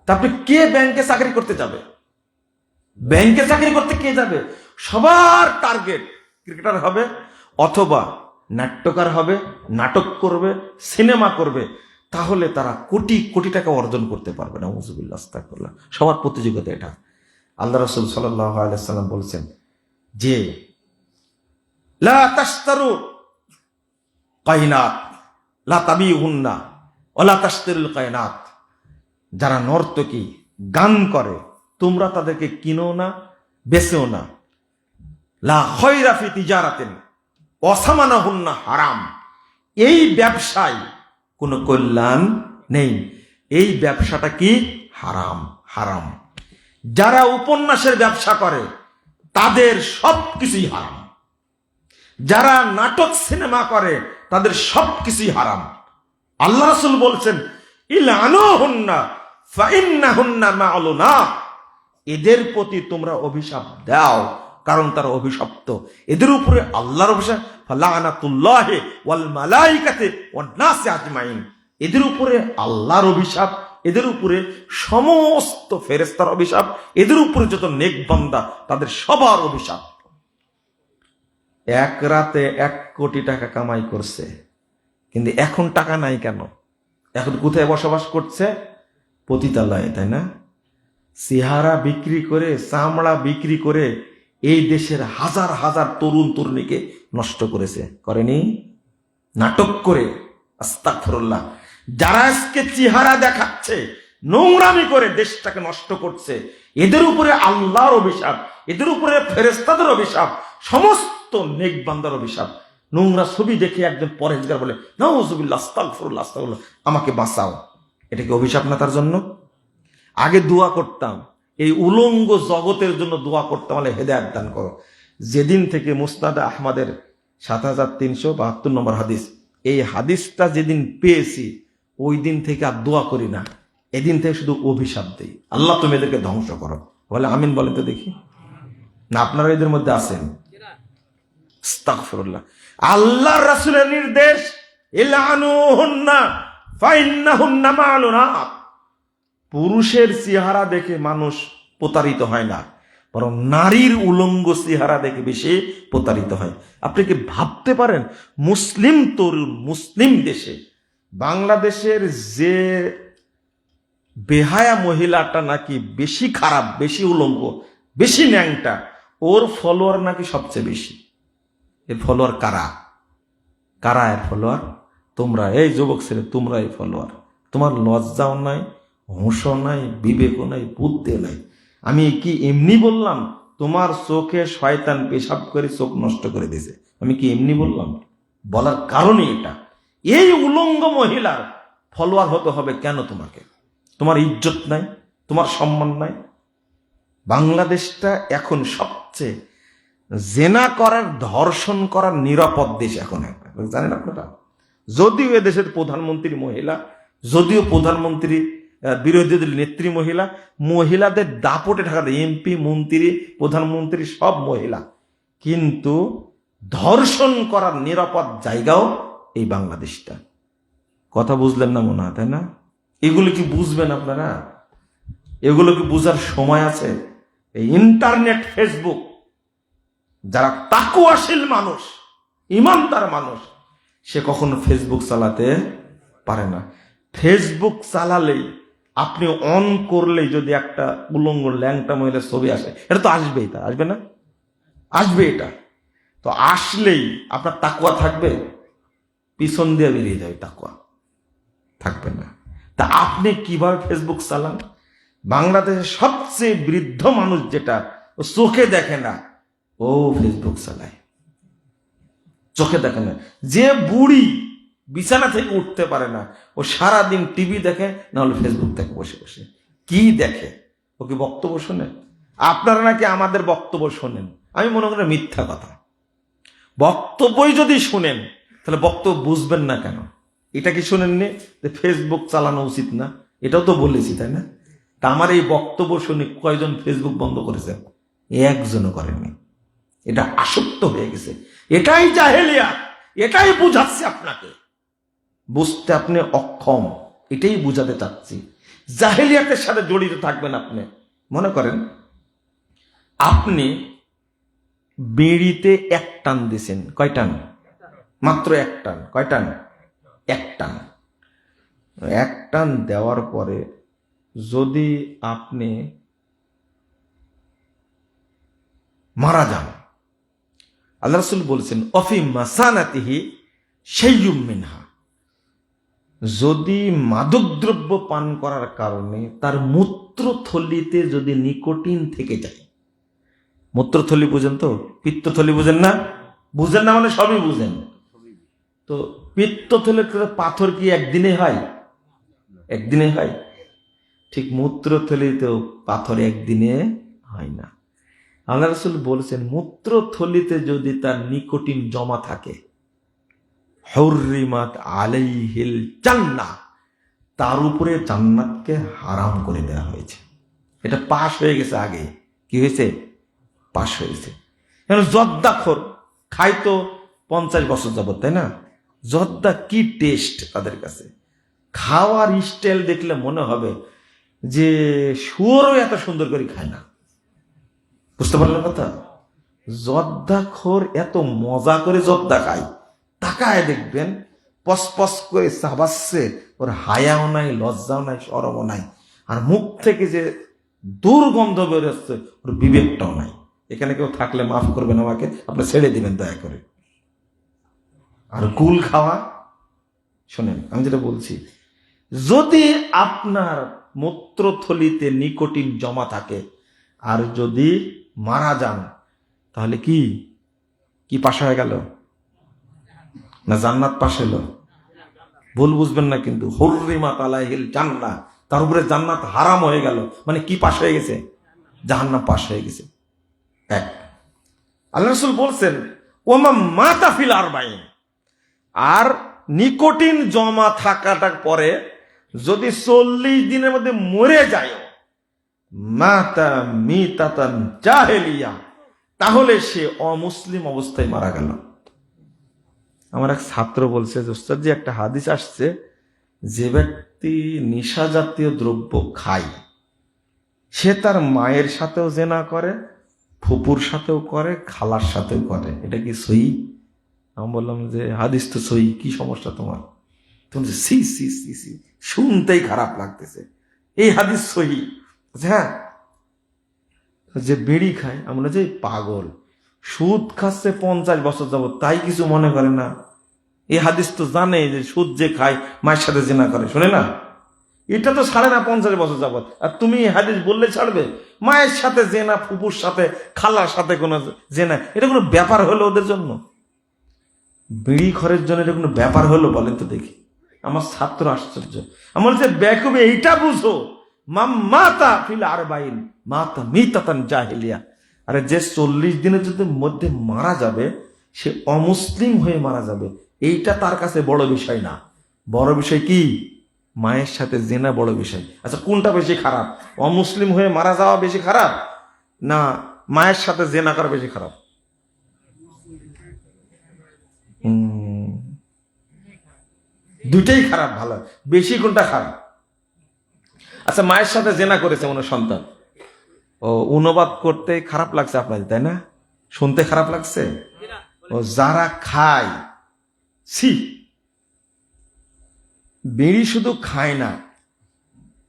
তা আপনি কে ব্যাংকে চাকরি করতে যাবে? ব্যাংকে চাকরি করতে কে যাবে? সবার টার্গেট ক্রিকেটার হবে, অথবা নাট্যকার হবে, নাটক করবে, সিনেমা করবে। তাহলে তারা কোটি কোটি টাকা অর্জন করতে পারবে না। নাউযুবিল্লাহ, আস্তাগফিরুল্লাহ। সবার প্রতিযোগিতা এটা। আল্লাহ রাসূল সাল্লাল্লাহু আলাইহি ওয়াসাল্লাম বলছেন যে লা তাশতারু কায়নাত লা তাবিউহুন্না ওয়ালা তাশতারুল কায়নাত। যারা নর্তকী, গান করে, তোমরা তাদেরকে কিনো না, বেচেও না। লা খায়রা ফি তিজারাতিন ওয়াসামানাহুন্না হারাম। এই ব্যবসায় কোনো কল্যাণ নেই। এই ব্যবসাটা কি? হারাম, হারাম। যারা উপন্যাসের ব্যবসা করে তাদের সবকিছুই হারাম। যারা নাটক সিনেমা করে তাদের সবকিছুই হারাম। আল্লাহ রাসূল বলছেন ইলআনুহুন্না ফাইন্নাহুন্না মা'লুনা। এদের প্রতি তোমরা অভিশাপ দাও, কারণ তারা অভিশপ্ত। এদের উপরে আল্লাহর অভিশাপ, ফালানাতুল্লাহি ওয়াল মালাইকাতি ওয়ান নাসি আজমাইন। এদের উপরে আল্লাহর অভিশাপ, এদের উপরে সমস্ত ফেরেশতার অভিশাপ, এদের উপরে যত নেক বান্দা তাদের সবার অভিশাপ। এক রাতে 1 কোটি টাকা কামাই করছে, কিন্তু এখন টাকা নাই কেন? এখন কোথায় বসবাস করছে? পতিতালয়ে, তাই না? চেহারা বিক্রি করে, চামড়া বিক্রি করে এই দেশের হাজার হাজার তরুণ তরুণীকে নষ্ট করেছে, করেনি? নাটক করে। আস্তাগফিরুল্লাহ। যারা আজকে চেহারা দেখাচ্ছে, নোংরামি করে দেশটাকে নষ্ট করছে, এদের উপরে আল্লাহর অভিশাপ, এদের উপরে ফেরেশতাদের অভিশাপ, সমস্ত নেক বান্দার অভিশাপ। নোংরা ছবি দেখে একজন পরহেজগার বলে নাউযুবিল্লাহ, আস্তাগফিরুল্লাহ, আস্তাগফিরুল্লাহ, আমাকে বাঁচাও। এটা কি অভিশাপ না তার জন্য? আগে দোয়া করতাম, এই উলঙ্গ জগতের জন্য দোয়া করতাম, আল্লাহ হেদায়েত দান করো। যেদিন থেকে মুসনাদ আহমদের 7372 নম্বর হাদিস, এই হাদিসটা যেদিন পেয়েছি, ওই দিন থেকে আর দোয়া করি না। এদিন থেকে শুধু অভিশাপ দেই, আল্লাহ তুমি এদেরকে ধ্বংস করো। বলে আমিন বলেন তো দেখি। না আপনারা এদের মধ্যে আছেন? আস্তাগফিরুল্লাহ। আল্লাহর রাসূলের নির্দেশ ইলআনুহুন্না ফাইন্নাহুন্না মালুনা। পুরুষের চেহারা দেখে মানুষ প্রতারিত হয় না, বরং নারীর উলঙ্গ চেহারা দেখে বেশি প্রতারিত হয়। আপনি কি ভাবতে পারেন মুসলিম তরুণ মুসলিম দেশে, বাংলাদেশের যে বেহায়া মহিলাটা নাকি বেশি খারাপ, বেশি উলঙ্গ, বেশি ন্যাংটা, ওর ফলোয়ার নাকি সবচেয়ে বেশি। এর ফলোয়ার কারা? কারা এর ফলোয়ার? তোমরা, এই যুবক ছেলে, তোমরা এই ফলোয়ার। তোমার লজ্জাও নাই, হুঁশও নাই, বিবেকও নাই, বুদ্ধিও নাই। আমি কি এমনি বললাম তোমার চোখে শয়তান পেশাব করে চোখ নষ্ট করে দিয়েছে? আমি কি এমনি বললাম? বলার কারণই এটা। এই উলঙ্গ মহিলার ফলোয়ার হতে হবে কেন তোমাকে? তোমার ইজ্জত নাই, তোমার সম্মান নাই। বাংলাদেশটা এখন সবচেয়ে জেনা করার, ধর্ষণ করার নিরাপদ দেশ এখন। জানেন আপনারা? যদিও এদেশের প্রধানমন্ত্রী মহিলা, যদিও প্রধানমন্ত্রী বিরোধী দলের নেত্রী মহিলা, মহিলাদের দাপটে ঢাকা, এমপি, মন্ত্রী, প্রধানমন্ত্রী সব মহিলা, কিন্তু ধর্ষণ করার নিরাপদ জায়গাও এই বাংলাদেশটা। কথা বুঝলেন না মনে হয়, তাই না? এগুলো কি বুঝবেন আপনারা? এগুলো কি বুঝার সময় আছে? এই ইন্টারনেট, ফেসবুক, যারা তাকওয়াশীল মানুষ, ইমানদার মানুষ, সে কখনো ফেসবুক চালাতে পারে না। ফেসবুক চালালেই, আপনি অন করলেই যদি একটা উলঙ্গ ল্যাংটা মহিলার ছবি আসে, এটা তো আসবেই, তা আসবে না? আসবে। এটা তো আসলেই আপনার তাকওয়া থাকবে? পিছন দিয়ে বেরিয়ে যাবে, তাকওয়া থাকবে না। তা আপনি কিভাবে ফেসবুক চালান? বাংলাদেশের সবচেয়ে বৃদ্ধ মানুষ যেটা, ও চোখে দেখে না, ও ফেসবুক চালায়, চোখে দেখে না। যে বুড়ি বিছানা থেকে উঠতে পারে না, ও সারাদিন টিভি দেখে, না হলে ফেসবুক দেখে বসে বসে। কি দেখে? ও কি বক্তব্য শোনে? আপনারা নাকি আমাদের বক্তব্য শোনেন, আমি মনে করি মিথ্যা কথা। বক্তব্যই যদি শুনেন, তাহলে বক্তব্য বুঝবেন না কেন? এটা কি শুনেননি যে ফেসবুক চালানো উচিত না? এটাও তো বলেছি, তাই না? তা আমার এই বক্তব্য শুনে কয়জন ফেসবুক বন্ধ করেছেন? একজনও করেননি। এটা আসক্ত হয়ে গেছে। এটাই জাহেলিয়াত। এটাই বুঝাচ্ছি আপনাকে, বুঝতে আপনি অক্ষম। এটাই বুঝাতে চাচ্ছি। জাহেলিয়াতের সাথে জড়িত থাকবেন আপনি। মনে করেন আপনি বিড়িতে এক টান দিছেন, কয় টান? মাত্র এক টান। কয় টান? এক টান। এক টান দেওয়ার পরে যদি আপনি মারা যান, আল্লাহ রাসূল বলছেন অফি মাসানাতিহি শাইয়ুম মিনহা, যদি মাদকদ্রব্য পান করার কারণে তার মূত্রথলিতে যদি নিকোটিন থেকে যায়। মূত্রথলি বুঝেন তো? পিত্তথলি বুঝেন না? বুঝেন না মানে সবই বুঝেন তো। পিত্তথলির পাথর কি একদিনে হয়? একদিনে হয়? ঠিক মূত্রথলিতেও পাথর একদিনে হয় না। আল্লাহ রাসূল বলছেন মূত্রথলিতে যদি তার নিকোটিন জমা থাকে, হুররিমাত আলাইহিল জান্নাহ, তার উপরে জান্নাতকে হারাম করে দেওয়া হয়েছে। এটা পাশ হয়ে গেছে আগে। কি হয়েছে? পাশ হয়েছে। জর্দাখোর খায় তো 50 বছর যাবত, তাই না? জর্দা কি টেস্ট তাদের কাছে। খাওয়ার স্টাইল দেখলে মনে হবে যে শুয়োরও এত সুন্দর করে খায় না। বুঝতে পারলেন কথা? জর্দাখোর এত মজা করে জর্দা খায়, তাকায় দেখবেন পস করে চাবাচ্ছে, ওর হায়াও নাই, লজ্জাও নাই, শরমও নাই, আর মুখ থেকে যে দুর্গন্ধ বেরোচ্ছে, ওর বিবেকটাও নাই। এখানে কেউ থাকলে মাফ করবেন আমাকে, আপনি ছেড়ে দিবেন দয়া করে। আর গুল খাওয়া, শোনেন আমি যেটা বলছি, যদি আপনার মূত্রথলিতে নিকোটিন জমা থাকে আর যদি মারা যান, তাহলে কি কি পাশ হয়ে গেল? না জান্নাত পাশ হলো? ভুল বুঝবেন না কিন্তু। হুররিমাত আলাইহিল জান্নাহ, তার উপরে জান্নাত হারাম হয়ে গেল, মানে কি পাশ হয়ে গেছে? জাহান্নাম পাশ হয়ে গেছে। এক, আল্লাহ রাসূল বলছেন ওমা মাতা ফিল আরবাইন, আর নিকোটিন জমা থাকাটার পরে যদি 40 দিনের মধ্যে মরে যায়, মাতা মিতাতান জাহেলিয়া, তাহলে সে অমুসলিম অবস্থায় মারা গেল। আমার এক ছাত্র বলছে যে উস্তাদ জি, একটা হাদিস আসছে যে ব্যক্তি নেশা জাতীয় দ্রব্য খায় সে তার মায়ের সাথেও জেনা করে, ফুপুর সাথেও করে, খালার সাথেও করে। এটা কি সহি? আমি বললাম যে হাদিস তো সহি, কি সমস্যা তোমার? তুমি সি সি সি সি, শুনতেই খারাপ লাগতেছে, এই হাদিস সহি। হ্যাঁ, যে বিড়ি খায়, আমরা যে পাগল, সুদ খাচ্ছে 50 বছর যাবত, তাই কিছু মনে করে না। এই হাদিস তো জানে যে সুদ যে খায় মায়ের সাথে জেনা করে, শোনে না? এটা তো ছাড়ে না 50 বছর যাবত, আর তুমি এই হাদিস বললে ছাড়বে? মায়ের সাথে জেনা, ফুপুর সাথে, খালার সাথে কোনো জেনা, এটা কোনো ব্যাপার হলো ওদের জন্য? বিড়ি খরের জন্য এটা কোনো ব্যাপার হলো বলেন তো দেখি? আমার ছাত্র আশ্চর্য। আমার যে ব্যাকুবে এইটা বুঝো, মাতা ফিল আরবাইন মাতা মিতাতান জাহিলিয়া। আরে যে 40 দিনের যদি মধ্যে মারা যাবে, সে অমুসলিম হয়ে মারা যাবে, এইটা তার কাছে বড় বিষয় না। বড় বিষয় কি? মায়ের সাথে জেনা বড় বিষয়। আচ্ছা, কোনটা বেশি খারাপ? অমুসলিম হয়ে মারা যাওয়া বেশি খারাপ, না মায়ের সাথে জেনা করা বেশি খারাপ? দুইটাই খারাপ। ভালো, বেশি কোনটা খারাপ? আচ্ছা, মায়ের সাথে জেনা করেছে মনে সন্তান, ও অনুবাদ করতে খারাপ লাগছে আপনাদের, তাই না? শুনতে খারাপ লাগছে? ও যারা খায়, ছি, বিড়ি শুধু খায় না,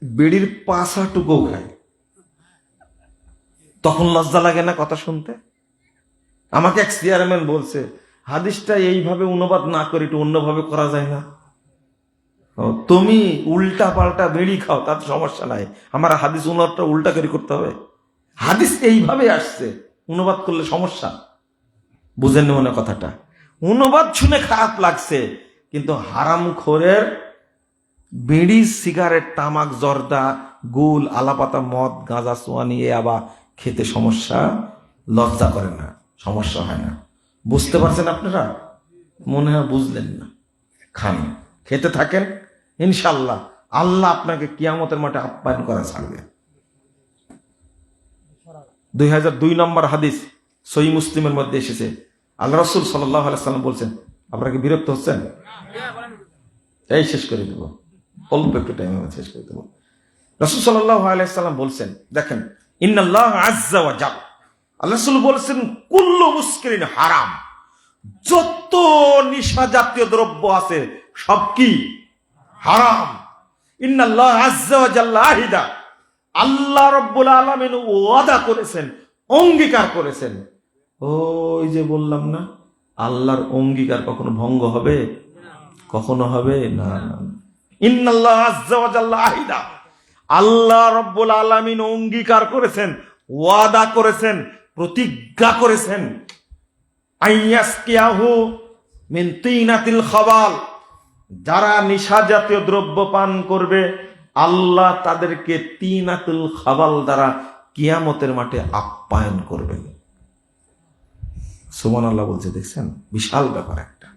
বিড়ির পাশাটুকু খায়, তখন লজ্জা লাগে না কথা শুনতে? আমাকে এক চেয়ারম্যান বলছে, হাদিসটা এইভাবে অনুবাদ না করে একটু অন্যভাবে করা যায় না? তুমি উল্টা পাল্টা বিড়ি খাও, তাতে সমস্যা নাই, আমার হাদিস অনুবাদটা উল্টা করে করতে হবে? হাদিস এইভাবে আসছে, অনুবাদ করলে সমস্যা? বুঝেন মনে কথাটা? অনুবাদ শুনে খারাপ লাগছে, কিন্তু হারাম খোরের বিড়ি, সিগারেট, তামাক, জর্দা, গুল, আলাপাতা, মদ, গাঁজা, সোয়ানি, এ আবার খেতে সমস্যা, লজ্জা করে না, সমস্যা হয় না। বুঝতে পারছেন আপনারা? মনে হয় বুঝলেন না। খান, খেতে থাকেন, ইনশাল্লাহ আল্লাহ আপনাকে কিয়ামতের মাঠে আপ্যায়ন করা ছাড়বে। 2002 নম্বর হাদিস সহিহ মুসলিমের মধ্যে এসেছে, আল্লাহ রাসূল সাল্লাল্লাহু আলাইহি ওয়াসাল্লাম বলছেন, আপনারা কি বিরক্ত হচ্ছেন? এই শেষ করে দেব, অল্প একটু টাইমে শেষ করে দেব। রাসূল সাল্লাল্লাহু আলাইহি ওয়াসাল্লাম বলছেন, দেখেন, ইন্নাল্লাহ আযজা ওয়া জাল, আল্লাহ রাসূল বলেছেন, কুল্লু মুসকিরিন হারাম, যত নিশা জাতীয় দ্রব্য আছে সব কি হারাম। ইন্নাল্লাহ আযজা ওয়া জাল্লা আহিদা, আল্লাহ রাব্বুল আলামিন ওয়াদা করেছেন, অঙ্গীকার করেছেন। ওই যে বললাম না, আল্লাহর অঙ্গীকার কখনো ভঙ্গ হবে? কখনো হবে না। ইন্নাল্লাহ আযজা ওয়া জাল্লা আহিদা, আল্লাহ রাব্বুল আলামিন অঙ্গীকার করেছেন, ওয়াদা করেছেন, প্রতিজ্ঞা করেছেন, আইয়াসকিয়াহু মিন তিনাতিল খাবাল, যারা নিশা জাতীয় দ্রব্য পান করবে আল্লাহ তাদেরকে তিনাতুল খাবাল দ্বারা কিয়ামতের মাঠে আপ্যায়ন করবেন। সুবহানাল্লাহ বলছে, দেখছেন বিশাল ব্যাপার একটা,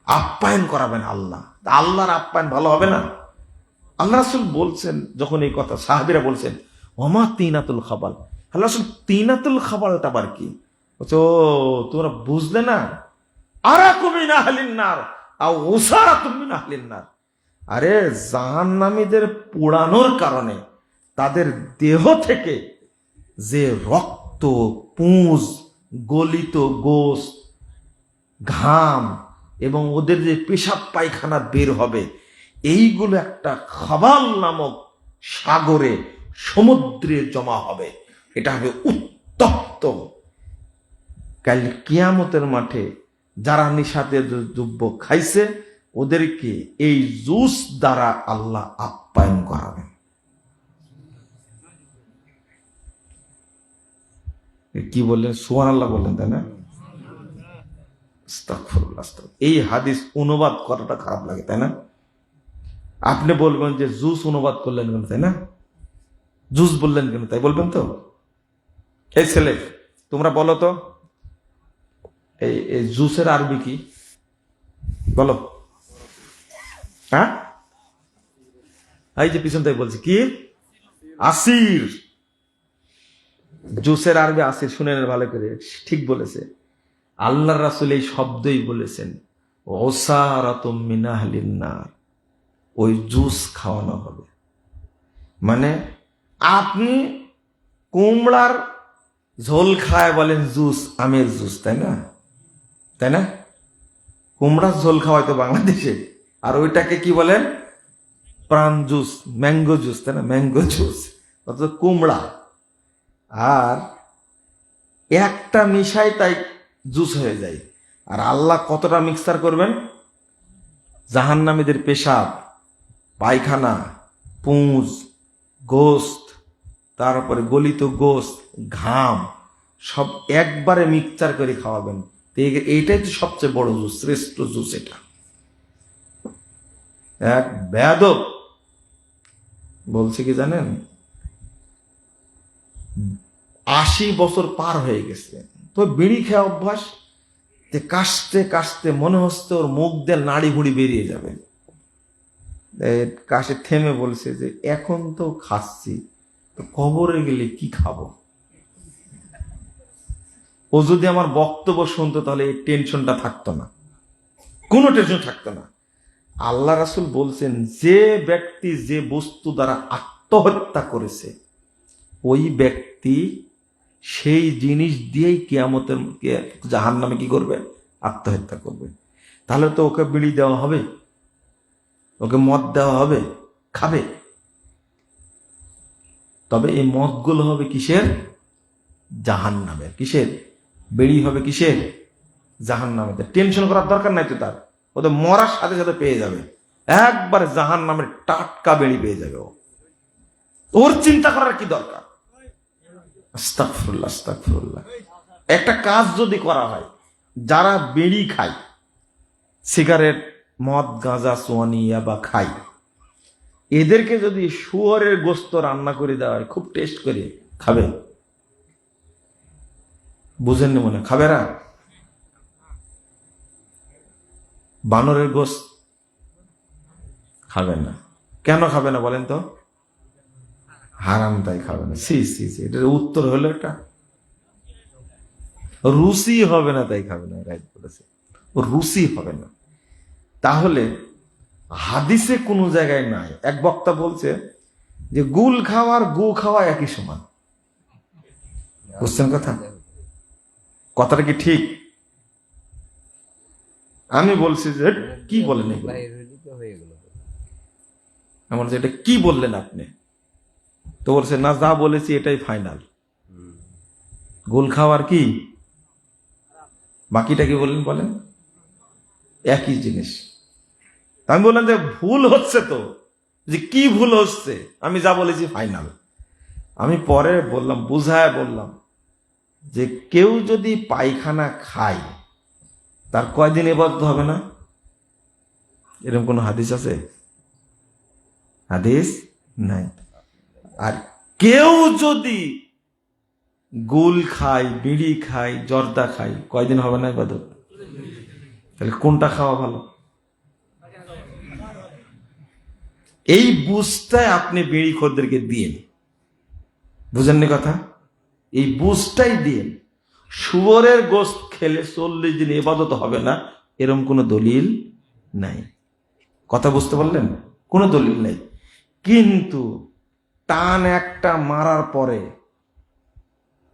আপ্যায়ন করাবেন আল্লাহ। আল্লাহর আপ্যায়ন ভালো হবে না? আল্লাহ রাসূল বলছেন যখন এই কথা, সাহাবীরা বলছেন, ওমা তিনাতুল খাবাল, আল্লাহ রাসূল তিনাতুল খাবালটা আবার কি? বলছে, ও তোমরা বুঝলে না, আরাকুম মিন আহলিন নার আও উসারাতুম মিন আহলিন নার, আরে জাহান্নামীদের পোড়ানোর কারণে তাদের দেহ থেকে যে রক্ত, পুঁজ, গলিত গোশত, ঘাম এবং ওদের যে পেশাব পায়খানা বের হবে, এইগুলো একটা খাবাল নামক সাগরে, সমুদ্রে জমা হবে। এটা হবে উত্তপ্ত। কাল কিয়ামতের মাঠে যারা নিশাতে দ্রব্য খাইছে ওদেরকে এই জুস দ্বারা আল্লাহ আপ্যায়ন করাবেন। কি বললেন? সুবহানাল্লাহ বললেন, তাই না? আস্তাগফিরুল্লাহ। এই হাদিস অনুবাদ করাটা খারাপ লাগে, তাই না? আপনি বলবেন যে জুস অনুবাদ করলেন কেন, তাই না? জুস বললেন কেন, তাই বলবেন তো? এই ছেলে, তোমরা বলো তো, এই জুসের আরবি কি বলো? হ্যাঁ, এই যে পিছন থেকে বলছি, কি? আসির। জুসের আরবি আসির। শুনে নেন ভালো করে, ঠিক বলেছে আল্লাহর রাসূল, এই শব্দই বলেছেন, ওসারাতুম মিন আহলিন নার, ওই জুস খাওয়ানো হবে। মানে আপনি কুমড়ার ঝোল খায় বলেন জুস, আমের জুস, তাই না? তাই না? কুমড়ার ঝোল খাওয়ায় তো বাংলাদেশে, আর ওইটাকে কি বলেন? প্রাণ জুস, ম্যাঙ্গো জুস, তাই না? ম্যাঙ্গো জুস অথচ কুমড়া। আর একটা মিশাই তাই জুস হয়ে যায়। আর আল্লাহ কতটা মিক্সার করবেন? জাহান্নামীদের পেশাব, পায়খানা, পুঁজ, গোস্ত, তারপরে গলিত গোস্ত, ঘাম সব একবারে মিক্সচার করে খাওয়াবেন। এইটাই তো সবচেয়ে বড় জুস, শ্রেষ্ঠ জুস এটা। এক বেয়াদব বলছে কি জানেন, 80 বছর পার হয়ে গেছে, তো বিড়ি খেয়ে অভ্যাস, কাশতে কাশতে মনে হচ্ছে ওর মুখ দিয়ে নাড়ি ভুড়ি বেরিয়ে যাবে। কাশে থেমে বলছে যে এখন তো খাচ্ছি, তো কবরে গেলে কি খাবো? ও যদি আমার বক্তব্য শুনতো তাহলে এই টেনশনটা থাকতো না, কোনো টেনশন থাকতো না। আল্লাহ রাসূল বলছেন, যে ব্যক্তি যে বস্তু দ্বারা আত্মহত্যা করেছে ওই ব্যক্তি সেই জিনিস দিয়েই কিয়ামতের জাহান্নামে কি করবে? আত্মহত্যা করবে। তাহলে তো ওকে বিড়ি দেওয়া হবে, ওকে মদ দেওয়া হবে, খাবে। তবে এই মদগুলো হবে কিসের? জাহান্নামের। কিসের? বিড়ি হবে কিসের? জাহান্নামের। টেনশন করার দরকার নাই তো তার, ওদের মরার সাথে সাথে পেয়ে যাবে, একবারে জাহান্নামের টাটকা বিড়ি পেয়ে যাবে ও। ওর চিন্তা করার কি দরকার? আস্তাগফিরুল্লাহ, আস্তাগফিরুল্লাহ। একটা কাজ যদি করা হয়, যারা বিড়ি খায়, সিগারেট, মদ, গাঁজা, সোয়ানি, ইয়াবা খায়, এদেরকে যদি শুয়োরের গোস্ত রান্না করে দেওয়া হয়, খুব টেস্ট করে, খাবে? বুঝেননি মনে? খাবে না? বানরের গোস্ত খাবে না। কেন খাবে না বলেন তো? হারাম, তাই খাবে না। সি সি সি, এটার উত্তর হলো এটা, রুচি হবে না তাই খাবে না। রাইট বলেছে, রুচি হবে না। তাহলে হাদিসে কোনো জায়গায় নাই। এক বক্তা বলছে যে গুল খাওয়া আর গু খাওয়া একই সমান। বুঝছেন কথা? কথাটা কি ঠিক? আমি বলছি যে কি বলেন এমন, যে এটা কি বললেন আপনি? তো বলছে না, যা বলেছি এটাই ফাইনাল। গুল খাওয়ার কি, বাকিটা কি বললেন বলেন? একই জিনিস। আমি বললাম যে ভুল হচ্ছে তো, যে কি ভুল হচ্ছে? আমি যা বলেছি ফাইনাল। আমি পরে বললাম, বুঝায় বললাম যে কেউ যদি পায়খানা খায় তার কয়দিন ইবাদত হবে না? এরকম কোন হাদিস আছে? হাদিস নাই। আর কেউ যদি গুল খায়, বিড়ি খায়, জর্দা খায়, কয়দিন হবে না ইবাদত? তাহলে কোনটা খাওয়া ভালো? এই বুঝটাই আপনি বিড়ি খোরদেরকে দিয়েন। বুঝেননি কথা? এই বুঝটাই দিয়েন। শুয়োরের গোস্ত খেলে 40 দিন ইবাদত হবে না, এরকম কোনো দলিল নাই। কথা বুঝতে পারলেন? কোনো দলিল নাই। কিন্তু টান একটা মারার পরে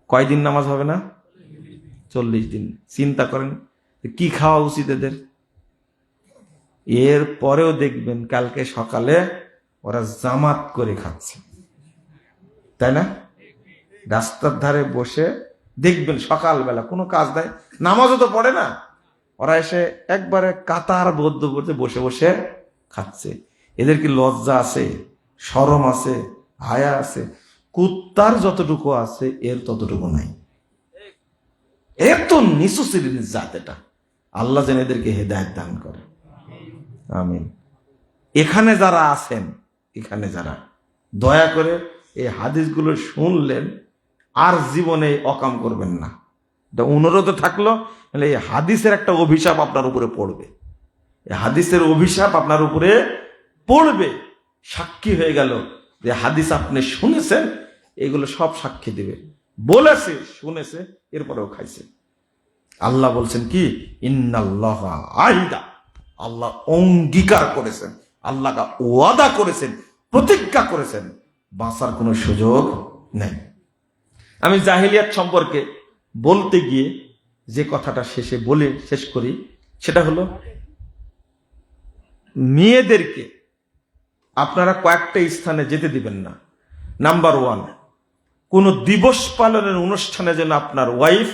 কয়দিন নামাজ হবে না? 40 দিন। চিন্তা করেন কি খাওয়া উচিত এদের। এর পরেও দেখবেন কালকে সকালে ওরা জামাত করে খাচ্ছে, তাই না? রাস্তার ধারে বসে দেখবেন সকালবেলা কোনো কাজ নাই, নামাজও তো পড়ে না, ওরা এসে একবারে কাতার বদ্ধ করতে বসে বসে খাচ্ছে। এদের কি লজ্জা আছে, শরম আছে, হায়া আছে? কুত্তার যতটুকু আছে এর ততটুকু নাই। এত নিচু শ্রেণীর জাত এটা। আল্লাহ যেন এদেরকে হেদায়েত দান করে, আমিন। এখানে যারা আছেন, এখানে যারা, দয়া করে এই হাদিসগুলো শুনলেন আর জীবনে অকাম করবেন না। এটা অনুরোধ থাকলো। এই হাদিসের একটা অভিশাপ আপনার উপরে পড়বে, এই হাদিসের অভিশাপ আপনার উপরে পড়বে। সাক্ষী হয়ে গেল যে হাদিস আপনি শুনেছেন, এগুলো সব সাক্ষী দিবে। বলেছে, শুনেছে, এরপরেও খাইছে। আল্লাহ বলছেন কি, ইন্নাল্লাহা আহিদা, আল্লাহ অঙ্গীকার করেছেন, আল্লাহ ওয়াদা করেছেন, প্রতিজ্ঞা করেছেন, বাঁচার কোনো সুযোগ নেই। আমি জাহিলিয়াত সম্পর্কে বলতে গিয়ে যে কথাটা বলে শেষ করি, সেটা হলো মেয়েদেরকে আপনারা কয়েকটা স্থানে যেতে দিবেন না। নাম্বার 1, কোন দিবস পালনের অনুষ্ঠানে যেন আপনার ওয়াইফ,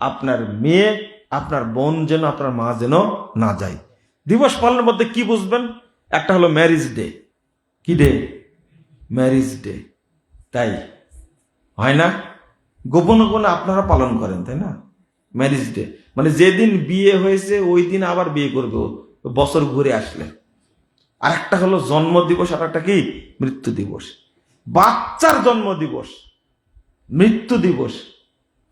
আপনার মেয়ে, আপনার বোন যেন, আপনার মা যেন না যায়। দিবস পালনের মধ্যে কি বুঝবেন? একটা হলো ম্যারিজ ডে। কি ডে? Marriage day. তাই হয় না? গোপন গোপনে আপনারা পালন করেন, তাই না? ম্যারিজ ডে মানে যেদিন বিয়ে হয়েছে ওই দিন আবার বিয়ে করবে বছর ঘুরে আসলে। আর একটা হলো জন্ম দিবস, আর একটা কি মৃত্যু দিবস। বাচ্চার জন্ম দিবস, মৃত্যু দিবস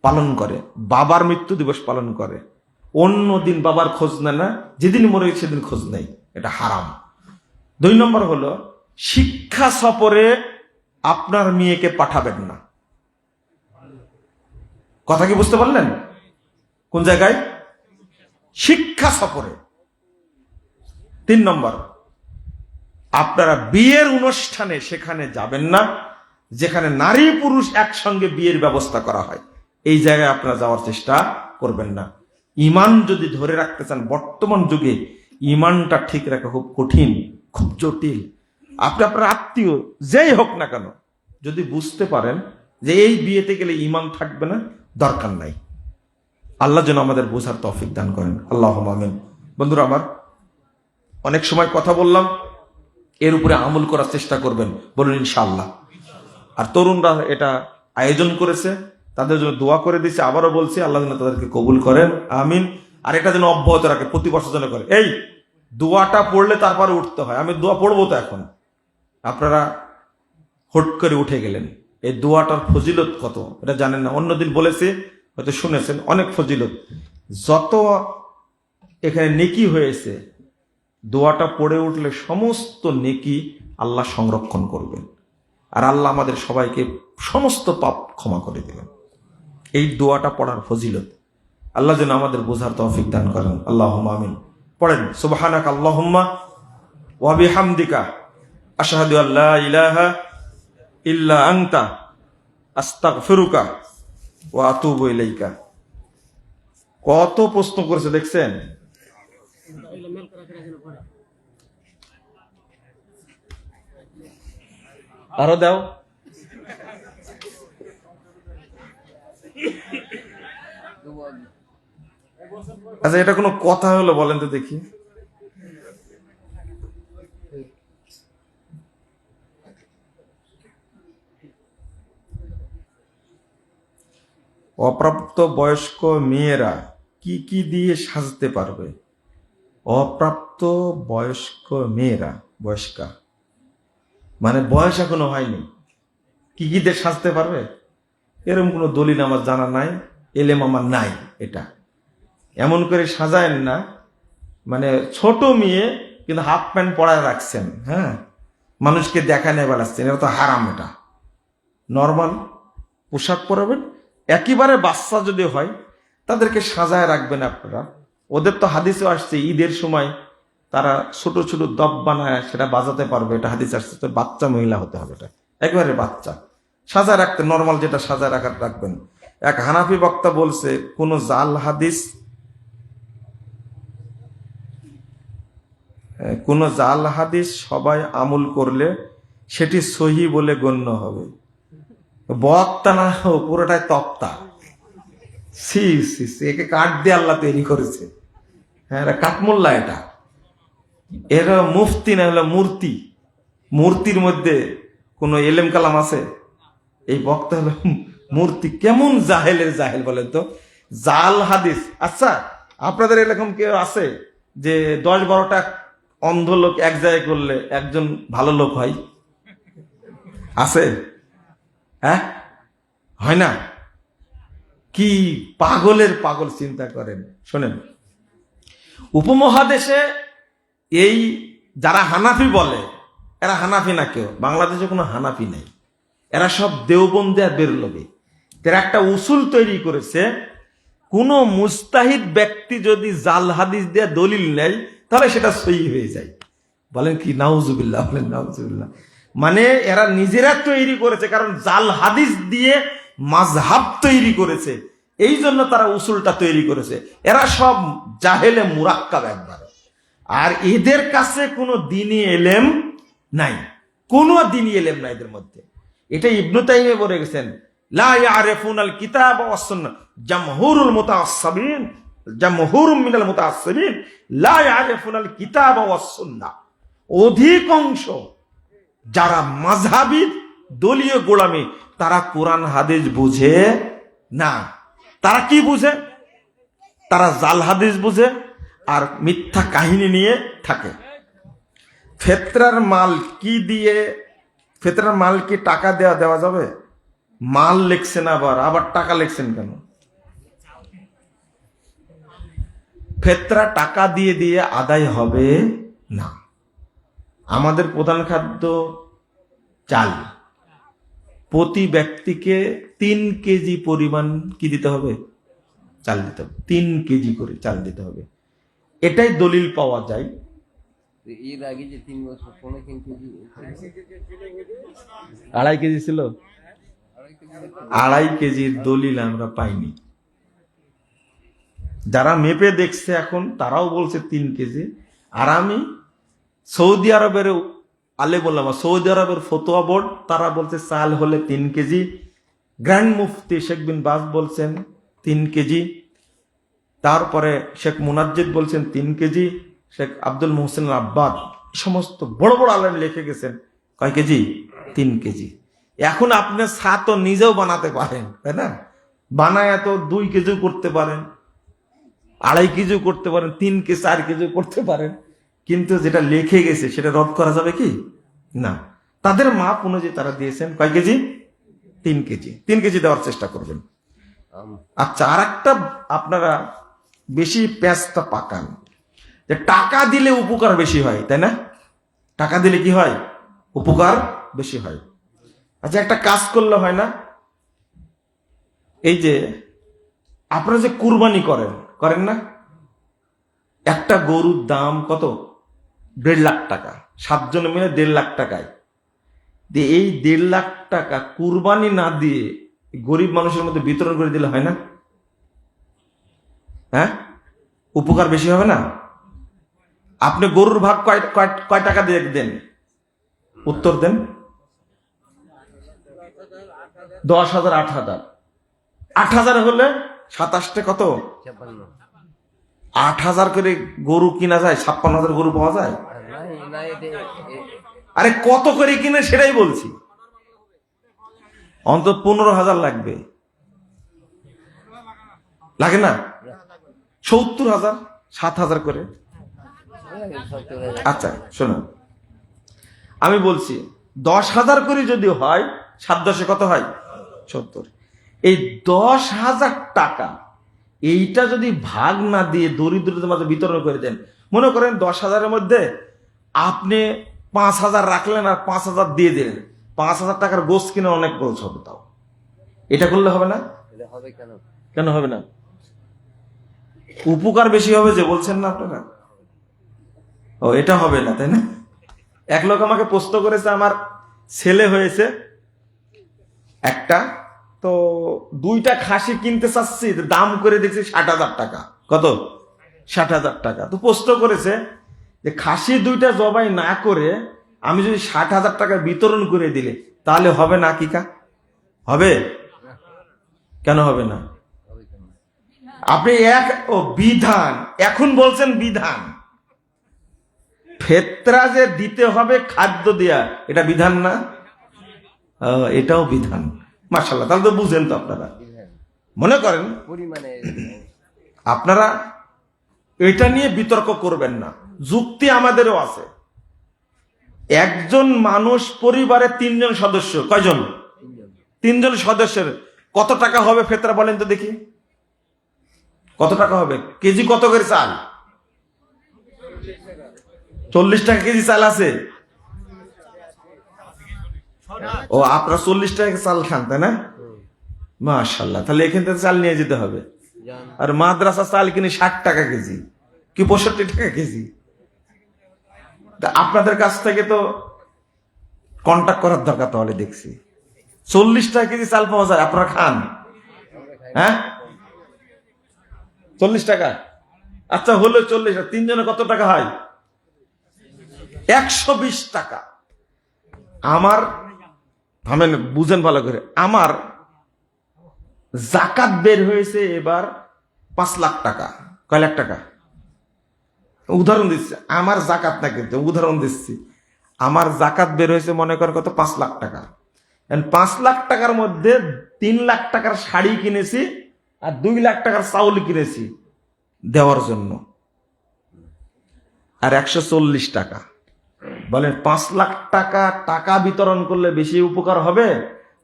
পালন করে, বাবার মৃত্যু দিবস পালন করে, অন্য দিন বাবার খোঁজ নেয় না, যেদিন মরে সেদিন খোঁজ নেই, এটা হারাম। 2 নম্বর হলো শিক্ষা সফরে আপনার মেয়েকে পাঠাবেন না। কথা কি বুঝতে পারলেন? কোন জায়গায়? শিক্ষা সফরে। 3 নম্বর, আপনারা বিয়ের অনুষ্ঠানে সেখানে যাবেন না যেখানে নারী পুরুষ একসঙ্গে বিয়ের ব্যবস্থা করা হয়। এই জায়গায় আপনারা যাওয়ার চেষ্টা করবেন না। ঈমান যদি ধরে রাখতে চান, বর্তমান যুগে ঈমানটা ঠিক রাখা খুব কঠিন, খুব জটিল। আপনি আপনার আত্মীয় যেই হোক না কেন, যদি বুঝতে পারেন যে এই বিয়েতে গেলে ঈমান থাকবে না, দরকার নাই। আল্লাহ যেন আমাদের বোঝার তৌফিক দান করেন, আল্লাহুম্মা আমিন। বন্ধুরা আমার, অনেক সময় কথা বললাম, এর উপরে আমল করার চেষ্টা করবেন, বলুন ইনশাআল্লাহ। আর তরুণরা এটা আয়োজন করেছে, তাদের জন্য দোয়া করে দিচ্ছে। আবারও বলছি, আল্লাহ যেন তাদেরকে কবুল করেন, আমিন। আর এটা যেন অব্যাহত রাখে, প্রতি বছর যেন করে। এই দোয়াটা পড়লে তারপরে উঠতে হয়। আমি দোয়া পড়বো তো এখন, আপনারা হুট করে উঠে গেলেন। এই দোয়াটার ফজিলত কত এটা জানেন না। অন্যদিন বলেছে, হয়তো শুনেছেন, অনেক ফজিলত। যত এখানে নেকি হয়েছে, দোয়াটা পড়ে উঠলে সমস্ত নেকি আল্লাহ সংরক্ষণ করবেন, আর আল্লাহ আমাদের সবাইকে সমস্ত পাপ ক্ষমা করে দেবেন। এই দোয়াটা পড়ার ফজিলত আল্লাহ যেন আমাদের বোঝার তৌফিক দান করেন, আল্লাহুম্মা আমিন। পড়েন, সুবহানাকা আল্লাহুম্মা ওয়া বিহামদিকা আশহাদু আল্লা ইলাহা ইল্লা আনতা আস্তাগফিরুকা ওয়া আতুবু ইলাইকা। কত প্রশ্ন করেছে দেখছেন? আরো দাও। আচ্ছা, এটা কোনো কথা হলো বলেন তো দেখি? অপ্রাপ্ত বয়স্ক মেয়েরা কি কি দিয়ে সাজতে পারবে? অপ্রাপ্ত বয়স্ক মেয়েরা, বয়স্কা মানে বয়স এখনো হয়নি, কি কি দিয়ে সাজতে পারবে? এরকম কোনো দলিল আমার জানা নাই, এলেম আমার নাই। এটা এমন করে সাজায়েন না, মানে ছোট মেয়ে কিন্তু হাফ প্যান্ট পরায় রাখছেন, হ্যাঁ, মানুষকে দেখানে বেড়াচ্ছেন, এটা তো হারাম। এটা নর্মাল পোশাক পরাবেন। একেবারে বাচ্চা যদি হয় তাদেরকে সাজায় রাখবেন আপনারা। ওদের তো হাদিসে আসছে, ঈদের সময় তারা ছোট ছোট দব বানায় সেটা বাজাতে পারবে, এটা হাদিস আসছে। তো বাচ্চা মহিলা হতে হবে, এটা একেবারে বাচ্চা। সাজায় রাখতে নর্মাল যেটা সাজায় রাখবেন। এক হানাফি বক্তা বলছে, কোন জাল হাদিস সবাই আমল করলে সেটি সহি বলে গণ্য হবে। বক্তা না, পুরোটাই তক্তা। সি সি সি, একে কাঠ দিয়ে আল্লাহ তৈরি করেছে। হ্যাঁ, এটা কাঠমোল্লা। এটা এরা মুফতি না হলে মূর্তি। মূর্তির মধ্যে কোনো এলেম কালাম আছে? এই বক্তা হলো মূর্তি। কেমন জাহেলের জাহেল বলেন তো, জাল হাদিস। আচ্ছা, আপনাদের এরকম কেউ আছে যে 10-12টা অন্ধ লোক এক জায়গায় করলে একজন ভালো লোক হয়? আছে? হ্যাঁ, হয় না? কি পাগলের পাগল চিন্তা করেন। শোনেন, উপমহাদেশে এই যারা হানাফি বলে, এরা হানাফি না, কেউ বাংলাদেশে কোনো হানাফি নেই, এরা সব দেওবন্দি আর বেরলবি। এরা একটা উসুল তৈরি করেছে, কোন মুস্তাহিদ ব্যক্তি যদি জাল হাদিস দিয়ে দলিল নেয় তাহলে সেটা সহি হয়ে যায়। বলেন কি নাউজুবিল্লাহ, বলেন নাউজুবিল্লাহ। মানে এরা নিজেরা তৈরি করেছে, কারণ জাল হাদিস দিয়ে মাযহাব তৈরি করেছে, এই জন্য তারা উসুলটা তৈরি করেছে। এরা সব জাহেলে মুরাক্কাব একবার। আর এদের কাছে কোনো দ্বীনি এলেম নাই, কোনো দ্বীনি এলেম নাই এদের মধ্যে। এটা ইবনু তাইমিয়া বলে গেছেন, লা ইয়ারিফুনাল কিতাব ওয়াস সুন্নাহ, জামহুরুল মুতাআসসিবিন, জামহুরুম মিনাল মুতাআসসিবিন লা ইয়ারিফুনাল কিতাব ওয়াস সুন্নাহ। অধিকাংশ যারা মাযহাবী দলীয় গোলামি, তারা কোরআন হাদিস বুঝে না। তারা কি বুঝে? তারা জাল হাদিস বুঝে আর মিথ্যা কাহিনী নিয়ে থাকে। ফেতরার মাল কি দিয়ে, ফেতরার মাল কি টাকা দেওয়া যাবে? মাল লিখছেন, আবার টাকা লিখছেন কেন? ফেতরা টাকা দিয়ে দিয়ে আদায় হবে না। আমাদের প্রধান খাদ্য চাল, প্রতি ব্যক্তিকে 3 কেজি পরিমাণ কি দিতে হবে? চাল দিতে হবে। 3 কেজি করে চাল দিতে হবে, এটাই দলিল পাওয়া যায়। এর আগে যে 3 বছর 3.5 কেজি 2.5 কেজি ছিল, 2.5 কেজির দলিল আমরা পাইনি। যারা মেপে দেখছে এখন তারাও বলছে 3 কেজি। আর আমি সৌদি আরবের আলে বললাম, সৌদি আরবের ফতোয়া বোর্ড তারা বলছে চাল হলে 3 কেজি। গ্র্যান্ড মুফতি শেখ বিন বাজ বলছেন 3 কেজি। তারপরে শেখ মুনাজ্জিদ বলছেন 3 কেজি। শেখ আব্দুল মোহসেন আব্বাদ, সমস্ত বড় বড় আলেম লিখে গেছেন কয় কেজি? 3 কেজি। এখন আপনি ছাতো নিজেও বানাতে পারেন, তাই না? বানায় তো 2 কেজিও করতে পারেন, 2.5 কেজিও করতে পারেন, 3 কেজি 4 কেজিও করতে পারেন, কিন্তু যেটা লিখে গেছে সেটা রদ করা যাবে কি না? তাদের মাপ অনুযায়ী তারা দিয়েছেন কয় কেজি? 3 কেজি। 3 কেজি দেওয়ার চেষ্টা করবেন। আচ্ছা, আর একটা আপনারা বেশি পেঁচটা পাকান যে টাকা দিলে উপকার বেশি হয়, তাই না? টাকা দিলে কি হয়? উপকার বেশি হয়। আচ্ছা, একটা কাজ করলে হয় না? এই যে আপনারা যে কুরবানি করেন না, একটা গরুর দাম কত? 1.5 লাখ টাকা। 7 জন মিলে 1.5 লাখ টাকায় দিয়ে, এই 1.5 লাখ টাকা কুরবানি না দিয়ে গরিব মানুষের মধ্যে বিতরণ করে দিলে হয় না? হ্যাঁ, উপকার বেশি হবে না? আপনি গরুর ভাগ কয় টাকা দিয়ে দেন? উত্তর দেন। 10,000, 8,000। 8,000 হলে 27 কত? 8,000 করে গরু কিনা যায়, 56,000 গরু পাওয়া যায়। আরে কত করে কিনে সেটাই বলছি। অন্তত 15,000 লাগবে, লাগে না? 70,000, 7,000 করে। আচ্ছা শোনো, আমি বলছি 10,000 করে যদি হয়, 7 10 কত হয়? 70। এই 10,000 টাকা এইটা যদি ভাগ না দিয়ে দরিদ্রদের মাঝে বিতরণ করে দেন, মনে করেন 10,000-এর মধ্যে আপনি 5,000 রাখলেন আর 5,000 দিয়ে দিলেন, 5,000 টাকার গোস্ত কিনে অনেক গোছ হবে। তাও এটা করলে হবে না? কেন হবে না? উপকার বেশি হবে যে বলছেন না আপনারা। ও, এটা হবে না, তাই না? এক লোক আমাকে প্রশ্ন করেছে, আমার ছেলে হয়েছে একটা, তো 2টা খাসি কিনতে চাচ্ছি, দাম করে দেখছি 60,000 টাকা। কত? 60,000 টাকা। তো প্রশ্ন করেছে যে খাসি 2টা জবাই না করে আমি যদি 60,000 টাকা বিতরণ করে দিলে তাহলে হবে না? কি কা হবে? কেন হবে না? আপনি বিধান এখন বলছেন, বিধান ফেতরা যে দিতে হবে খাদ্য দেয়া, এটা বিধান না? এটাও বিধান। মাশাআল্লাহ, তাহলে তো বুঝেন তো আপনারা। মনে করেন আপনারা এটা নিয়ে বিতর্ক করবেন না, যুক্তি আমাদেরও আছে। একজন মানুষ পরিবারে 3 জন সদস্য, কয়জন? 3 জন সদস্যের কত টাকা হবে ফেতরা বলেন তো দেখি? কত টাকা হবে? কেজি কত করে চাল? 40 টাকা কেজি চাল আছে। ও, আপনারা 40 টাকা চাল খান, তাই না? মাশাআল্লাহ, তাহলে এখান থেকে চাল নিয়ে যেতে হবে। আর মাদ্রাসা চাল কিনে 60 টাকা কেজি, কি 65 টাকা কেজি? তা আপনাদের কাছ থেকে তো কন্টাক্ট করার দরকার, তাহলে দেখছি 40 টাকা কেজি চাল পাওয়া যায়, আপনারা খান? হ্যাঁ, 40 টাকা। আচ্ছা হলো 40, তিনজনে কত টাকা হয়? 120 টাকা। আমার থামেন, বুঝেন ভালো করে, আমার জাকাত বের হয়েছে এবার 5 লাখ টাকা। কয় লাখ টাকা? উদাহরণ দিচ্ছি, আমার জাকাত না কিন্তু উদাহরণ দিচ্ছি। আমার জাকাত বের হয়েছে মনে করেন কত, 5 লাখ টাকা। 5 লাখ টাকার মধ্যে 3 লাখ টাকার শাড়ি কিনেছি আর 2 লাখ টাকার চাউল কিনেছি দেওয়ার জন্য, আর 140 টাকা। বলেন 5 লাখ টাকা টাকা বিতরণ করলে বেশি উপকার হবে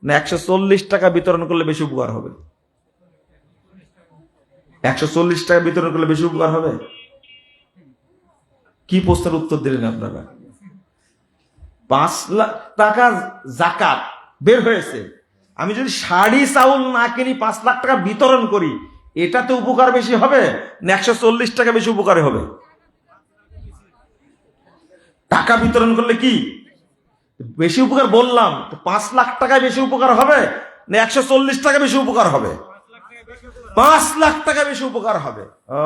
না 140 টাকা বিতরণ করলে বেশি উপকার হবে? 140 টাকা বিতরণ করলে বেশি উপকার হবে। কি প্রশ্নের উত্তর দিলেন আপনারা? 5 লাখ টাকা জাকাত বের হয়েছে, আমি যদি শাড়ি চাউল না কিনি 5 লাখ টাকা বিতরণ করি, এটাতে উপকার বেশি হবে না 140 টাকা বেশি উপকার হবে? টাকা বিতরণ করলে কি বেশি উপকার বললাম? তো 5 লাখ টাকায় বেশি উপকার হবে না 140 টাকা বেশি উপকার হবে? 5 লাখ টাকা বেশি উপকার হবে। ও,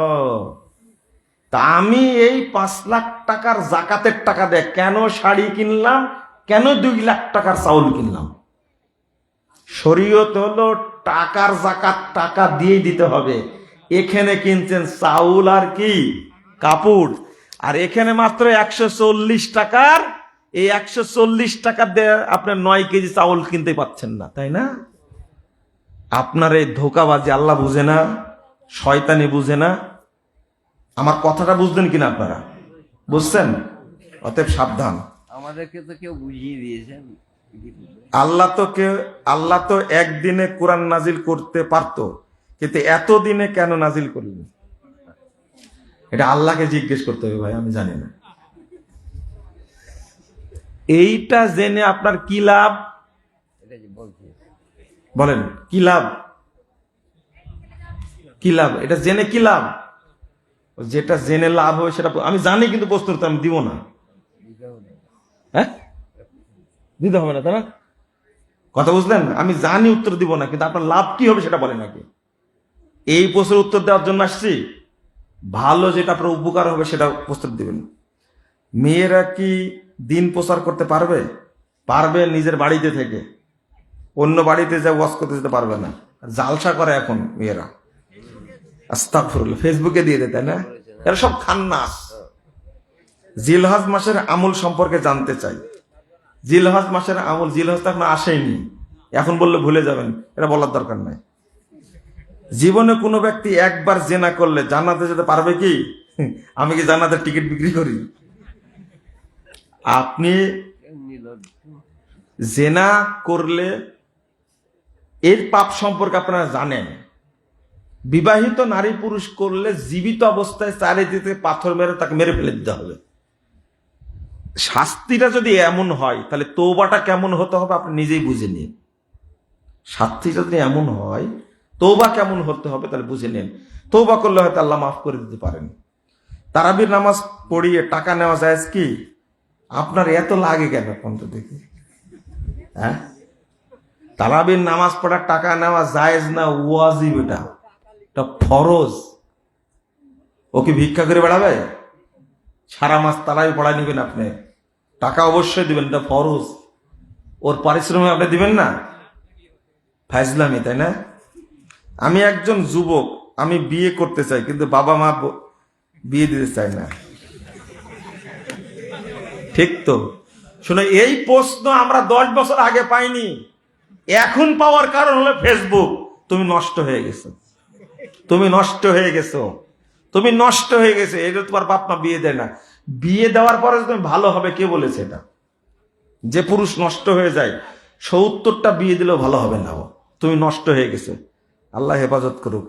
তা আমি এই 5 লাখ টাকার জাকাতের টাকা দিয়ে কেন শাড়ি কিনলাম, কেন 2 লাখ টাকার চাউল কিনলাম? শরীয়ত হলো টাকার জাকাত টাকা দিয়ে দিতে হবে। এখানে কিনছেন চাউল আর কি কাপড়, আর এখানে মাত্র 140 টাকার, এই 140 টাকা দিয়ে আপনার 9 কেজি চাউল কিনতে পাচ্ছেন না, তাই না? আপনার এই ধোকাবাজি আল্লাহ বুঝে না, শয়তানি বুঝে না। আমার কথাটা বুঝলেন কিনা আপনারা? বুঝছেন? অতএব সাবধান। আমাদেরকে তো কেউ বুঝিয়ে দিয়েছেন। আল্লাহ তো একদিনে কোরআন নাজিল করতে পারতো, কিন্তু এত দিনে কেন নাজিল করলেন? এটা আল্লাহকে জিজ্ঞেস করতে হবে, ভাই আমি জানি না। এইটা জেনে আপনার কি লাভ? এটা যে বলছি, বলেন কি লাভ? কি লাভ এটা জেনে? কি লাভ? যেটা জেনে লাভ হবে সেটা আমি জানি, কিন্তু প্রশ্ন তো আমি দিব না। হ্যাঁ, দিতে হবে না, তাই না? কথা বুঝলেন? আমি জানি উত্তর দিব না, কিন্তু আপনার লাভ কি হবে সেটা বলেন নাকি? এই প্রশ্নের উত্তর দেওয়ার জন্য আসছি। ভালো যেটা আপনার উপকার হবে সেটা প্রস্তুত দিবেন। মেয়েরা কি দিন প্রচার করতে পারবে? পারবে নিজের বাড়িতে থেকে, অন্য বাড়িতে যা ওয়াজ করতে যেতে পারবে না। জালসা করে এখন মেয়েরা, আস্তাগফিরুল্লাহ, ফেসবুকে দিয়ে দেয়, তাই না? এরা সব খান্নাস। জিলহজ মাসের আমল সম্পর্কে জানতে চাই। জিলহজ মাসের আমল, জিলহজ তো এখন আসেনি, এখন বললে ভুলে যাবেন, এটা বলার দরকার নাই। জীবনে কোনো ব্যক্তি একবার জেনা করলে জান্নাতে যেতে পারবে কি? আমি কি জান্নাতের টিকিট বিক্রি করি? আপনি জেনা করলে এর পাপ সম্পর্কে আপনারা জানেন। বিবাহিত নারী পুরুষ করলে জীবিত অবস্থায় চারিদিকে পাথর মেরে তাকে মেরে ফেলে দিতে হবে। শাস্তিটা যদি এমন হয় তাহলে তওবাটা কেমন হতে হবে আপনি নিজেই বুঝে নিন। শাস্তিটা যদি এমন হয় তওবা কেমন হতে হবে তাহলে বুঝে নিন। তওবা করলে হয়তো আল্লাহ মাফ করে দিতে পারেন। তারাবির নামাজ পড়িয়ে টাকা নেওয়া যায় কি? আপনার এত লাগে কেন পর্যন্ত দেখি? হ্যাঁ, তারাবির নামাজ পড়ার টাকা নেওয়া জায়েজ না ওয়াজিব? এটা ফরজ। ও কি ভিক্ষা করে বেড়াবে? সারা মাস তারাবি পড়ায় নিবেন আপনি, টাকা অবশ্যই দিবেন, এটা ফরজ। ওর পারিশ্রমিক আপনি দিবেন না? ফাইজলামি, তাই না? আমি একজন যুবক, আমি বিয়ে করতে চাই, কিন্তু বাবা মা বিয়ে দিতে চায় না, ঠিক তো? শুনে, এই প্রশ্ন আমরা 10 বছর আগে পাইনি, এখন পাওয়ার কারণ হলো ফেসবুক। তুমি নষ্ট হয়ে গেছো, তুমি নষ্ট হয়ে গেছো, তুমি নষ্ট হয়ে গেছে। এটা তোমার বাপ মা বিয়ে দেয় না। বিয়ে দেওয়ার পরে তুমি ভালো হবে কে বলেছে? এটা যে পুরুষ নষ্ট হয়ে যায় 70টা বিয়ে দিলেও ভালো হবে না, তুমি নষ্ট হয়ে গেছে। আল্লাহ হেফাজত করুক।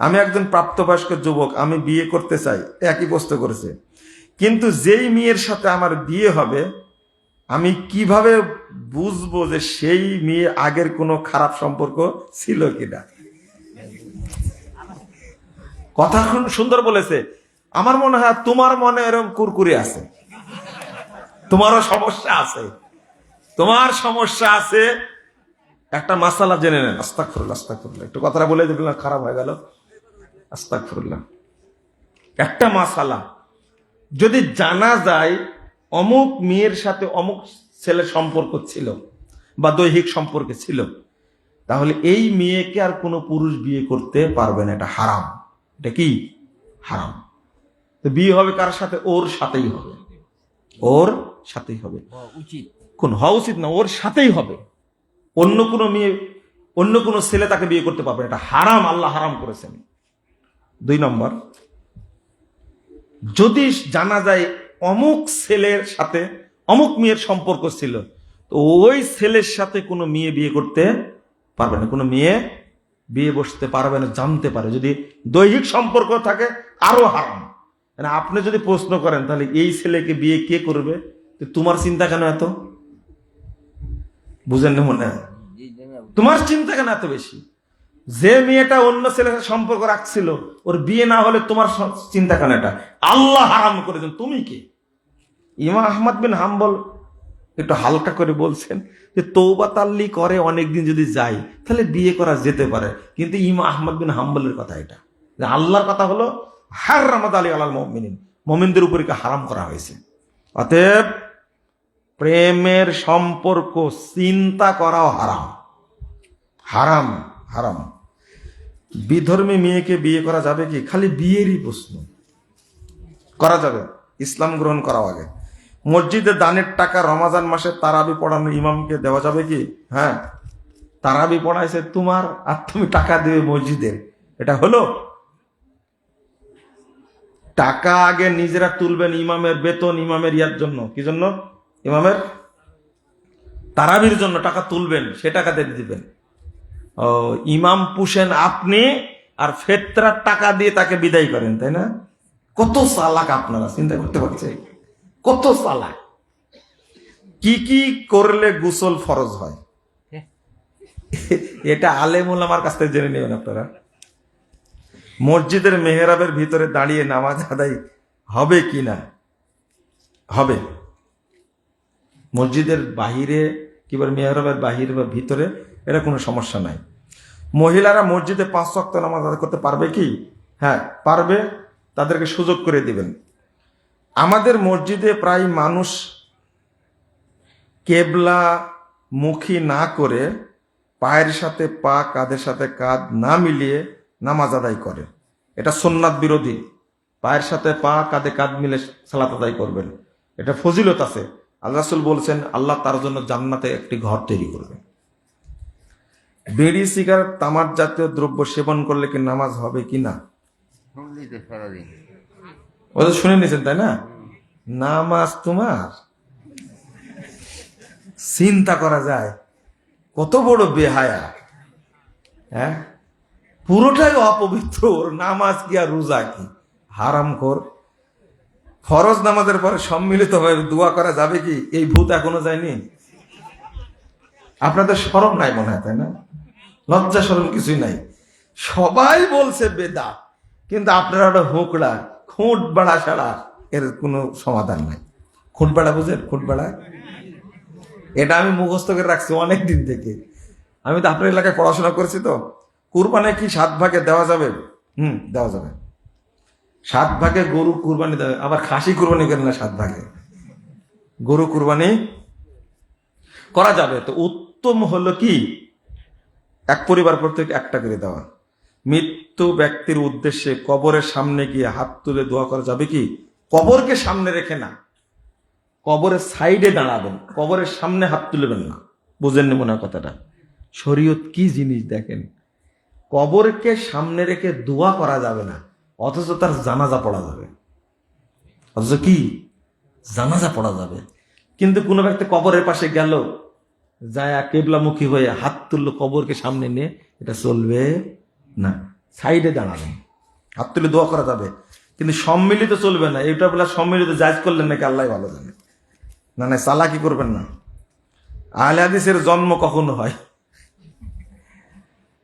আমি একজন প্রাপ্তবয়স্ক যুবক, আমি বিয়ে করতে চাই, একই প্রশ্ন করেছে, কিন্তু যেই মেয়ের সাথে আমার বিয়ে হবে আমি কিভাবে বুঝবো যে সেই মেয়ে আগের কোনো খারাপ সম্পর্ক ছিল কিনা? কথা সুন্দর বলেছে। আমার মনে হয় তোমার মনে এরকম কুরকুরি আছে, তোমারও সমস্যা আছে, তোমার সমস্যা আছে। একটা মাসালা জেনে নেন। আস্তাগফিরুল্লাহ, আস্তাগফিরুল্লাহ। একটু কথাটা বলে দিলাম, খারাপ হয়ে গেল। আস্তাগফিরুল্লাহ। একটা মাসালা যদি জানা যায় অমুক মেয়ের সাথে অমুক ছেলের সম্পর্ক ছিল বা দৈহিক সম্পর্কে ছিল, তাহলে এই মেয়েকে আর কোনো পুরুষ বিয়ে করতে পারবে না। এটা হারাম। এটা কি? হারাম। তো বিয়ে হবে কার সাথে? ওর সাথেই হবে, ওর সাথেই হবে। উচিত কোন হওয়া উচিত না, ওর সাথেই হবে। অন্য কোনো মেয়ে, অন্য কোনো ছেলে তাকে বিয়ে করতে পারবে না। এটা হারাম, আল্লাহ হারাম করেছেন। 2 নম্বর, যদি জানা যায় অমুক ছেলের সাথে অমুক মেয়ের সম্পর্ক ছিল, তো ওই ছেলের সাথে কোনো মেয়ে বিয়ে করতে পারবে না, কোনো মেয়ে বিয়ে বসতে পারবে না। জানতে পারে যদি দৈহিক সম্পর্ক থাকে, আরো হারাম। মানে আপনি যদি প্রশ্ন করেন তাহলে এই ছেলেকে বিয়ে কে করবে, তো তোমার চিন্তা কেন এত? বুঝেন না মনে হয়? তোমার চিন্তা কেন এত বেশি? যে মেয়েটা অন্য ছেলের সাথে সম্পর্ক রাখছিল, ওর বিয়ে না হলে তোমার চিন্তা কেন? এটা আল্লাহ হারাম করেছেন, তুমি কে? ইমাম আহমদ বিন হাম্বল একটু হালকা করে বলছেন যে তৌবা তাল্লি করে অনেকদিন যদি যায় তাহলে বিয়ে করা যেতে পারে, কিন্তু ইমাম আহমদ বিন হাম্বলের কথা এটা, যে আল্লাহর কথা হলো হারামাত আলী আলাল মুমিনিন, মুমিনদের উপরে হারাম করা হয়েছে। অতএব প্রেমের সম্পর্ক চিন্তা করাও হারাম, হারাম, হারাম। বিধর্মী মেয়েকে বিয়ে করা যাবে কি? খালি বিয়েরই প্রশ্ন। করা যাবে, ইসলাম গ্রহণ করা আগে। মসজিদে দানের টাকা রমাজান মাসে তারাবি পড়ানো ইমামকে দেওয়া যাবে কি? হ্যাঁ, তারাবি পড়াইছে তোমার, আর তুমি টাকা দেবে মসজিদের, এটা হলো? টাকা আগে নিজেরা তুলবেন, ইমামের বেতন, ইমামের ইয়ার জন্য। কি জন্য? ইমামের তারাবির জন্য টাকা তুলবেন, সে টাকা দিয়ে দিবেন। ও, ইমাম পুষেন আপনি, আর ফেতরার টাকা দিয়ে তাকে বিদায় করেন, তাই না? কত চালাক আপনারা, চিন্তা করতে পারছেন? কত চালাক! কি কি করলে গোসল ফরজ হয়, এটা আলেম ওলামার কাছ থেকে জেনে নেবেন আপনারা। মসজিদের মেহরাবের ভিতরে দাঁড়িয়ে নামাজ আদায় হবে কি না? হবে। মসজিদের বাহিরে কিংবা মেহরাবের বাহিরে বা ভিতরে, এটা কোনো সমস্যা নাই। মহিলারা মসজিদে 5 ওয়াক্ত নামাজ আদায় করতে পারবে কি? হ্যাঁ, পারবে। তাদেরকে সুযোগ করে দিবেন। আমাদের মসজিদে প্রায় মানুষ কেবলা মুখী না করে পায়ের সাথে পা, কাঁধের সাথে কাঁধ না মিলিয়ে নামাজ আদায় করে। এটা সুন্নাত বিরোধী। পায়ের সাথে পা, কাঁধে কাঁধ মিলে সালাত আদায় করবেন, এটা ফজিলত আছে। আল্লাহ রাসূল বলছেন আল্লাহ তার জন্য জান্নাতে একটি ঘর তৈরি করবে। বিড়ি, সিগারেট, তামাক জাতীয় দ্রব্য সেবন করলে কি নামাজ হবে কি না? ও তো শুনে নিয়েছেন, তাই না? নামাজ তোমার, চিন্তা করা যায় কত বড় বেহায়া। হ্যাঁ, পুরোটাই অপবিত্র। নামাজ কি আর রোজা কি? হারামখোর। ফরজ নামাজের পরে সম্মিলিত হয়ে দোয়া করা যাবে কি? এই ভূত এখনো যায়নি। আপনাদের শরম নাই মনে হয়, তাই না? লজ্জা শরম কিছুই নাই। সবাই বলছে বেদাত, কিন্তু আপনারা ওটা হোকড়া, খুঁট বাড়া ছাড়া এর কোনো সমাধান নাই। খুঁট বাড়া বুঝেন? খুঁট বাড়া, এটা আমি মুখস্থ করে রাখছি অনেক দিন থেকে। আমি তো আপনার এলাকায় পড়াশোনা করেছি। তো কুরবানি কি 7 ভাগে দেওয়া যাবে? দেওয়া যাবে। 7 ভাগে গরু কুরবানি দেবে। আবার খাসি কুরবানি করেন না 7 ভাগে, গরু কুরবানি করা যাবে। তো উত্তম হলো কি, এক পরিবার প্রত্যেক একটা করে দেওয়া। মৃত্যু ব্যক্তির উদ্দেশ্যে কবরের সামনে গিয়ে হাত তুলে দোয়া করা যাবে কি? কবরকে সামনে রেখে না, কবরের সাইডে দাঁড়াবেন, কবরের সামনে হাত তুলবেন না। বুঝেননি মনে হয় কথাটা? শরীয়ত কি জিনিস দেখেন। কবরকে সামনে রেখে দোয়া করা যাবে না, অথচ তার জানাজা পড়া যাবে। অথচ কি? জানাজা পড়া যাবে। কিন্তু কোনো ব্যক্তি কবরের পাশে গেল, যায় কেবলামুখী হয়ে হাত তুললো কবরকে সামনে নিয়ে, এটা চলবে না। সাইডে দাঁড়াবেন, হাত তুলে দোয়া করা যাবে, কিন্তু সম্মিলিত চলবে না। এটা বলে সম্মিলিত জায়েজ করলেন নাকি আল্লাহ ভালো জানে। না না, চালাকি করবেন না। আহলে হাদিসের জন্ম কখন হয়?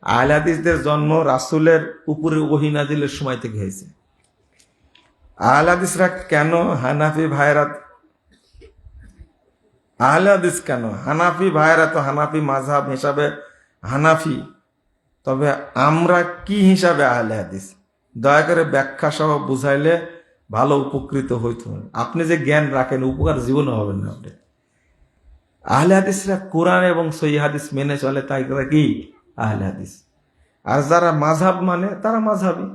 আহলে হাদিসদের জন্ম রাসূলের উপরে ওহী নাজিলের সময় থেকে হয়েছে। আহলে হাদিসরা কেন, হানাফি ভাইরা আহলে হাদিস কেন? হানাফি ভাইরা তো হানাফি মাযহাব হিসাবে হানাফি, তবে আমরা কি হিসাবে আহলে হাদিস? দয়া করে ব্যাখ্যা সহ বুঝাইলে ভালো উপকৃত হইতো। আপনি যে জ্ঞান রাখেন উপকার জীবনে হবেন না আপনি। আহলে হাদিসরা কোরআন এবং সহিহ হাদিস মেনে চলে, তাই তারা কি আহলে হাদিস। আর যারা মাযহাব মানে তারা মাযহাবী।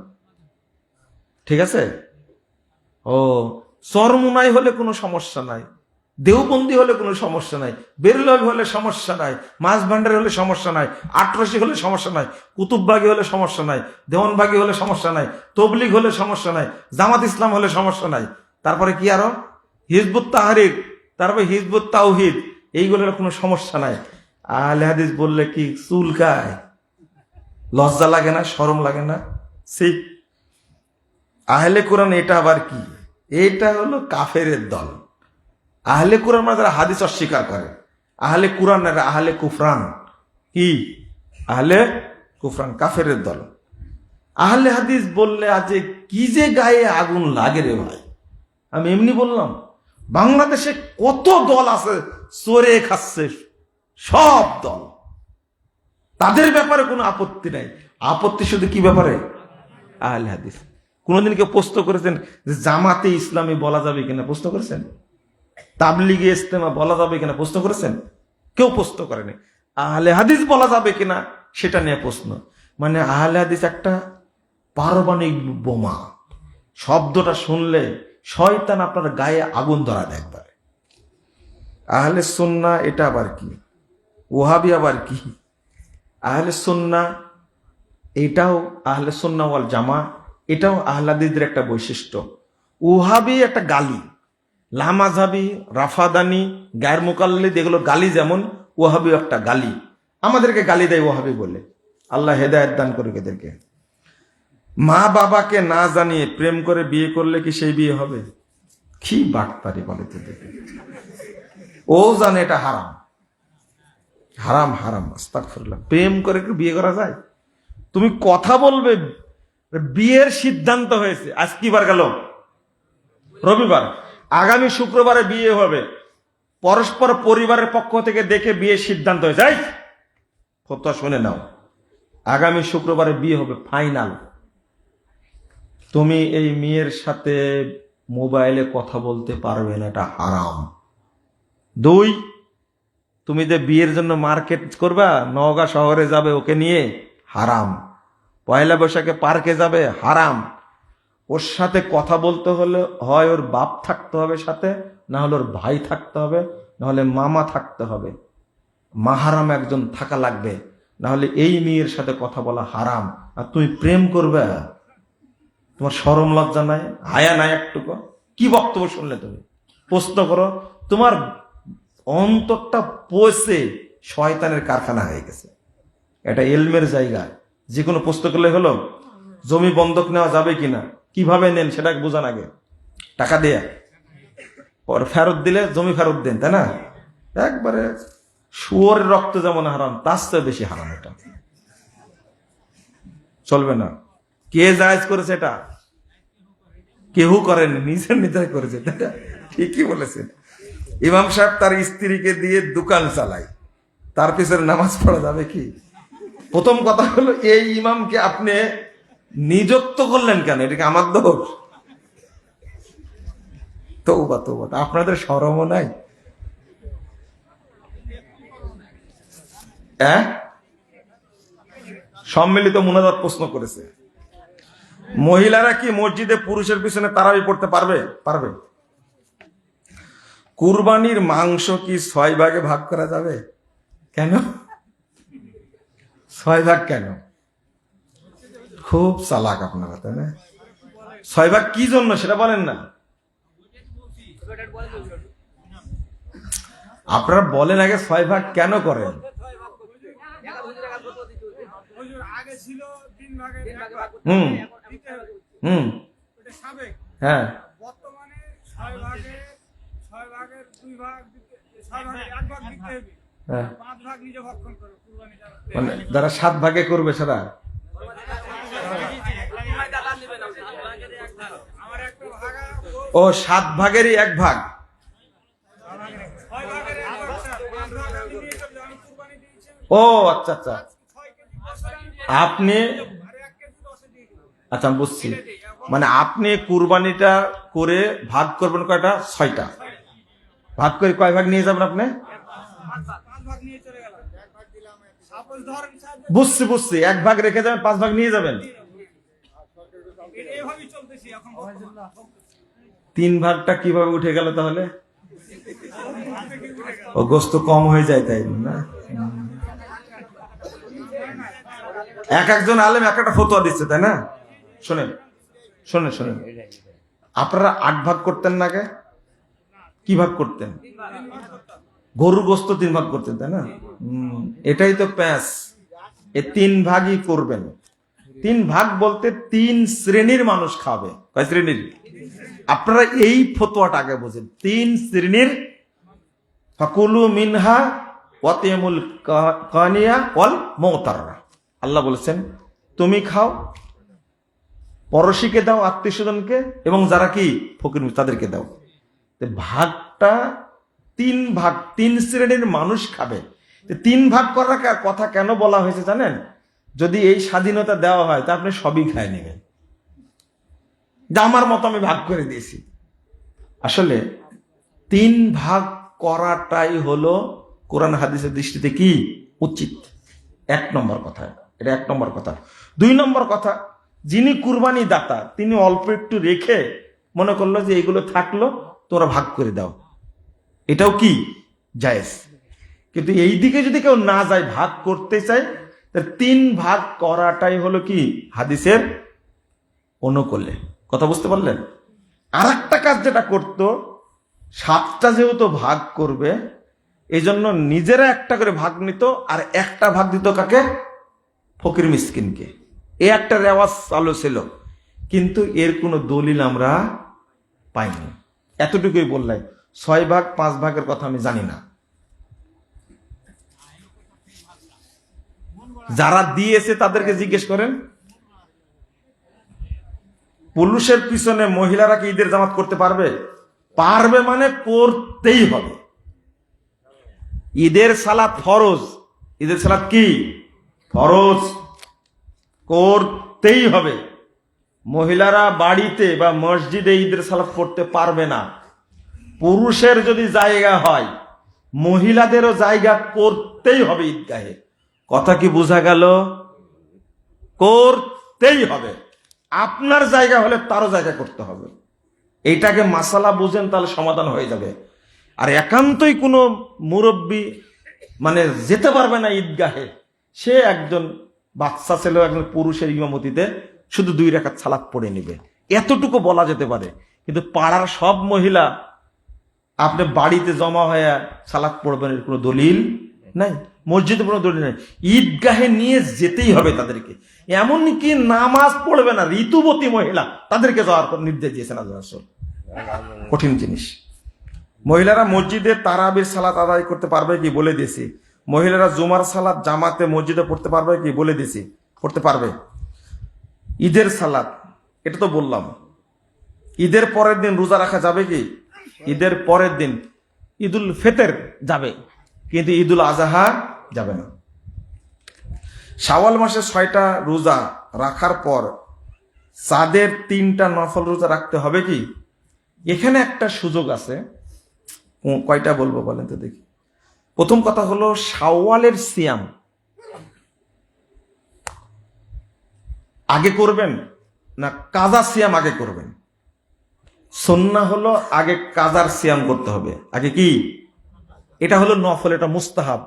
ঠিক আছে? ও চরমুনাই হলে কোনো সমস্যা নাই, দেওবন্দি হলে কোনো সমস্যা নাই, বেরলভী হলে সমস্যা নাই, মাছ ভান্ডারি হলে সমস্যা নাই, আটরশি হলে সমস্যা নাই, কুতুববাগী হলে সমস্যা নাই, দেওয়ানবাগী হলে সমস্যা নাই, তবলিগ হলে সমস্যা নাই, জামাত ইসলাম হলে সমস্যা নাই। তারপরে কি আরো হিজবুত তাহরির, তারপরে হিজবুত তাওহিদ, এইগুলোর কোনো সমস্যা নাই। আহলে হাদিস বললে কি চুলকায়? লজ্জা লাগে না? শরম লাগে না? সেই আহলে কোরআন এটা আবার কি? এটা হলো কাফেরের দল। আহলে কোরআন মানে যারা হাদিস অস্বীকার করে। আহলে কোরআন আর আহলে কুফরান কি? আহলে কুফরান কাফেরের দল। আহলে হাদিস বললে আজ কি যে গায়ে আগুন লাগে রে ভাই। আমি এমনি বললাম, বাংলাদেশে কত দল আছে চোরে খাচ্ছে, সব দল, তাদের ব্যাপারে কোনো আপত্তি নাই। আপত্তি শুধু কি ব্যাপারে? আহলে হাদিস। কোনদিন কেউ প্রশ্ন করেছেন যে জামাতে ইসলামী বলা যাবে কিনা? প্রশ্ন করেছেন? তাবলিগে ইস্তেমা বলা যাবে কিনা? প্রশ্ন করেছেন? কেউ প্রশ্ন করেনি। আহলে হাদিস বলা যাবে কিনা সেটা নিয়ে প্রশ্ন। মানে আহলে হাদিস একটা পারমাণবিক বোমা। শব্দটা শুনলে শয়তান আপনার গায়ে আগুন ধরা দেয় একবারে। আহলে সুন্নাহ এটা আবার কি? ওহাবি আবার কি? আহলে সুন্নাহ এটাও আহলে সুন্নাহ ওয়াল জামা, এটাও আহলে হাদিসের একটা বৈশিষ্ট্য। ওহাবি একটা গালি, লামাজাবি, রাফাদানি, গায়ের মুকাল্লিদ এগুলো গালি, যেমন ওহাবি একটা গালি। আমাদেরকে গালি দেয় ওহাবি বলে। আল্লাহ হেদায়েত দান করুক এদেরকে। মা বাবাকে না জানিয়ে প্রেম করে বিয়ে করলে কি সেই বিয়ে হবে? কি বাটপারি বলে তো দেখে। ও জানে এটা হারাম, হারাম হারাম, আস্তাগফিরুল্লাহ। প্রেম করে কি বিয়ে করা যায়? তুমি কথা বলবে, বিয়ের সিদ্ধান্ত হয়েছে। আজ কি বার গেল? রবিবার। আগামী শুক্রবারে বিয়ে হবে। পরস্পর পরিবারের পক্ষ থেকে দেখে বিয়ের সিদ্ধান্ত হয়েছে। এই ফতোয়া শুনে নাও, আগামী শুক্রবারে বিয়ে হবে ফাইনাল। তুমি এই মেয়ের সাথে মোবাইলে কথা বলতে পারবে না, এটা হারাম। 2, তুমি যে বিয়ের জন্য মার্কেট করবা, নওগাঁ শহরে যাবে ওকে নিয়ে, হারাম। পয়লা বৈশাখে পার্কে যাবে, হারাম। ওর সাথে কথা বলতে হলে হয় ওর বাপ থাকতে হবে সাথে, না হলে ওর ভাই থাকতে হবে, না হলে মামা থাকতে হবে। মাহারাম একজন থাকা লাগবে, না হলে এই মেয়ের সাথে কথা বলা হারাম। আর তুমি প্রেম করবে? তোমার শরম লজ্জা নাই, হায়া নাই একটুকু? কি বক্তব্য শুনলে তুমি? প্রশ্ন করো। তোমার অন্তরটা পচে শয়তানের কারখানা হয়ে গেছে। এটা এলমের জায়গা। যে কোনো প্রশ্ন করলে হলো জমি বন্ধক নেওয়া যাবে কিনা, কিভাবে নেন সেটা বোঝান আগে, টাকা দিয়ে পর ফেরত দিলে জমি ফেরত দেন, তাই না? একবারে শুয়োরের রক্ত যেমন হারাম, তার চেয়ে বেশি হারাম। এটা চলবে না। কে জায়েজ করেছে? এটা কেউ করেনি, নিজের নিজেই করেছে। ঠিকই বলেছেন। ইমাম সাহেব তার স্ত্রীকে দিয়ে দোকান চালায়, তার পিছনে নামাজ পড়া যাবে কি? প্রথম কথা হলো, এই ইমামকে আপনি নিযুক্ত করলেন কেন? এটাকে আমার দোষ? তৌবা তৌবা, আপনাদের শরমও নাই? সম্মিলিত মুনাজাত প্রশ্ন করেছে, মহিলারা কি মসজিদে পুরুষের পিছনে তারাবি পড়তে পারবে? পারবে। কুরবানির মাংস কি 6 ভাগে ভাগ করা যাবে? কেন 6 ভাগ কেন? খুব চালাক আপনারা, তাই না? 6 ভাগ কি জন্য সেটা বলেন না। আপনারা বলেন আগে 6 ভাগ কেন করেন? হ্যাঁ, মানে যারা 7 ভাগে করবে সেটা ও 7 ভাগেরই 1 ভাগ। ও আচ্ছা আচ্ছা, আপনি, আচ্ছা আমি বুঝছি, মানে আপনি কুরবানিটা করে ভাগ করবেন কয়টা? 6টা। ভাগ করে কয় ভাগ নিয়ে যাবেন আপনি? বুঝছি বুঝছি, 1 ভাগ রেখে যাবেন, 5 ভাগ নিয়ে যাবেন। 3 ভাগটা কিভাবে উঠে গেল তাহলে? ও গোস্ত কম হয়ে যায় তাই না? একজন আলেম একটা ফতোয়া দিচ্ছে তাই না? শোনেন শোনেন শোনেন, আপনারা 8 ভাগ করতেন না আগে? কি ভাগ করতেন? গরুর গোস্ত 3 ভাগ করতেন তাই না? এটাই তো প্যাঁচ। 3 ভাগই করবেন। 3 ভাগ বলতে 3 শ্রেণীর মানুষ খাবে। কয় শ্রেণীর? আপনারা এই ফতোয়াটা আগে বোঝেন। 3 শ্রেণীর, ফাকুলু মিনহা ওয়াতিমুল কানিয়া ওয়াল মুতাররা। আল্লাহ বলেছেন তুমি খাও, পড়শিকে দাও, আত্মীয় স্বজনকে, এবং যারা কি ফকির তাদেরকে দাও। ভাগটা 3 ভাগ, 3 শ্রেণীর মানুষ খাবে। 3 ভাগ করার কথা কেন বলা হয়েছে জানেন? যদি এই স্বাধীনতা দেওয়া হয় তা আপনি সবই খায় নেবেন, যা আমার মতো আমি ভাগ করে দিয়েছি। আসলে 3 ভাগ করাটাই হলো কোরআন হাদিসের দৃষ্টিতে কি উচিত। 1 নম্বর কথা, এটা 1 নম্বর কথা। 2 নম্বর কথা, যিনি কুরবানি দাতা তিনি অল্প একটু রেখে মনে করলো যে এগুলো থাকলো, তোরা ভাগ করে দাও, এটাও কি জায়েজ। কিন্তু এই দিকে যদি কেউ না যায়, ভাগ করতে চায়, তার 3 ভাগ করাটাই হলো কি হাদিসের অনুকূলে। কথা বুঝতে পারলেন? আর একটা কাজ যেটা করতো, 7টা যেহেতু ভাগ করবে এই জন্য নিজেরা একটা করে ভাগ নিত, আর একটা ভাগ দিত কাকে? ফকির মিসকিনকে। এই একটা রেওয়াজ চালু ছিল, কিন্তু এর কোনো দলিল আমরা পাইনি। এতটুকুই বললাই। 6 ভাগ 5 ভাগের কথা আমি জানি না। যারা দিয়েছে তাদেরকে জিজ্ঞেস করেন। পুরুষের পিছনে মহিলারা কি ঈদের জামাত করতে পারবে? পারবে, মানে করতেই হবে। ঈদের সালাত ফরজ। ঈদের সালাত কি ফরজ, করতেই হবে। মহিলারা বাড়িতে বা মসজিদে ঈদের সালাত পড়তে পারবে না। পুরুষের যদি জায়গা হয়, মহিলাদেরও জায়গা করতেই হবে ঈদগাহে। কথা কি বোঝা গেল? করতেই হবে। আপনার জায়গা হলে তারও জায়গা করতে হবে। এইটাকে মাসালা বুঝেন, তাহলে সমাধান হয়ে যাবে। আর একান্তই কোনো মুরব্বী মানে যেতে পারবে না ঈদগাহে, সে একজন বাচ্চা ছেলে একজন পুরুষের ইমামতিতে শুধু 2 রাকাত সালাত পড়ে নিবে, এতটুকু বলা যেতে পারে। কিন্তু পাড়ার সব মহিলা আপনি বাড়িতে জমা হয়ে সালাত পড়বেন এর কোনো দলিল নাই, মসজিদে কোনো দলিল নাই। ঈদগাহে নিয়ে যেতেই হবে তাদেরকে। এমনকি নামাজ পড়বে না ঋতুবতী মহিলা, তাদেরকে যাওয়ার নির্দেশ দিয়েছেন আল্লাহ রাসূল। কঠিন জিনিস। মহিলারা মসজিদে তারাবির সালাত আদায় করতে পারবে কি? বলে দিয়েছি। মহিলারা জুমার সালাত জামাতে মসজিদে পড়তে পারবে কি? বলে দিয়েছি, পড়তে পারবে। ঈদের সালাত এটা তো বললাম। ঈদের পরের দিন রোজা রাখা যাবে কি? ঈদের পরের দিন ঈদুল ফিতর যাবে, কিন্তু ঈদুল আজহা যাবে না। শাওয়াল মাসে 6টা রোজা রাখার পর চাঁদের 3টা নফল রোজা রাখতে হবে কি? এখানে একটা সুযোগ আছে। কয়টা বলবো বলেন তো দেখি। প্রথম কথা হলো শাওয়ালের সিয়াম আগে করবেন না কাজা সিয়াম আগে করবেন? সুন্নাহ হলো আগে কাজার সিয়াম করতে হবে। আগে কি? এটা হলো নফল, এটা মুস্তাহাব,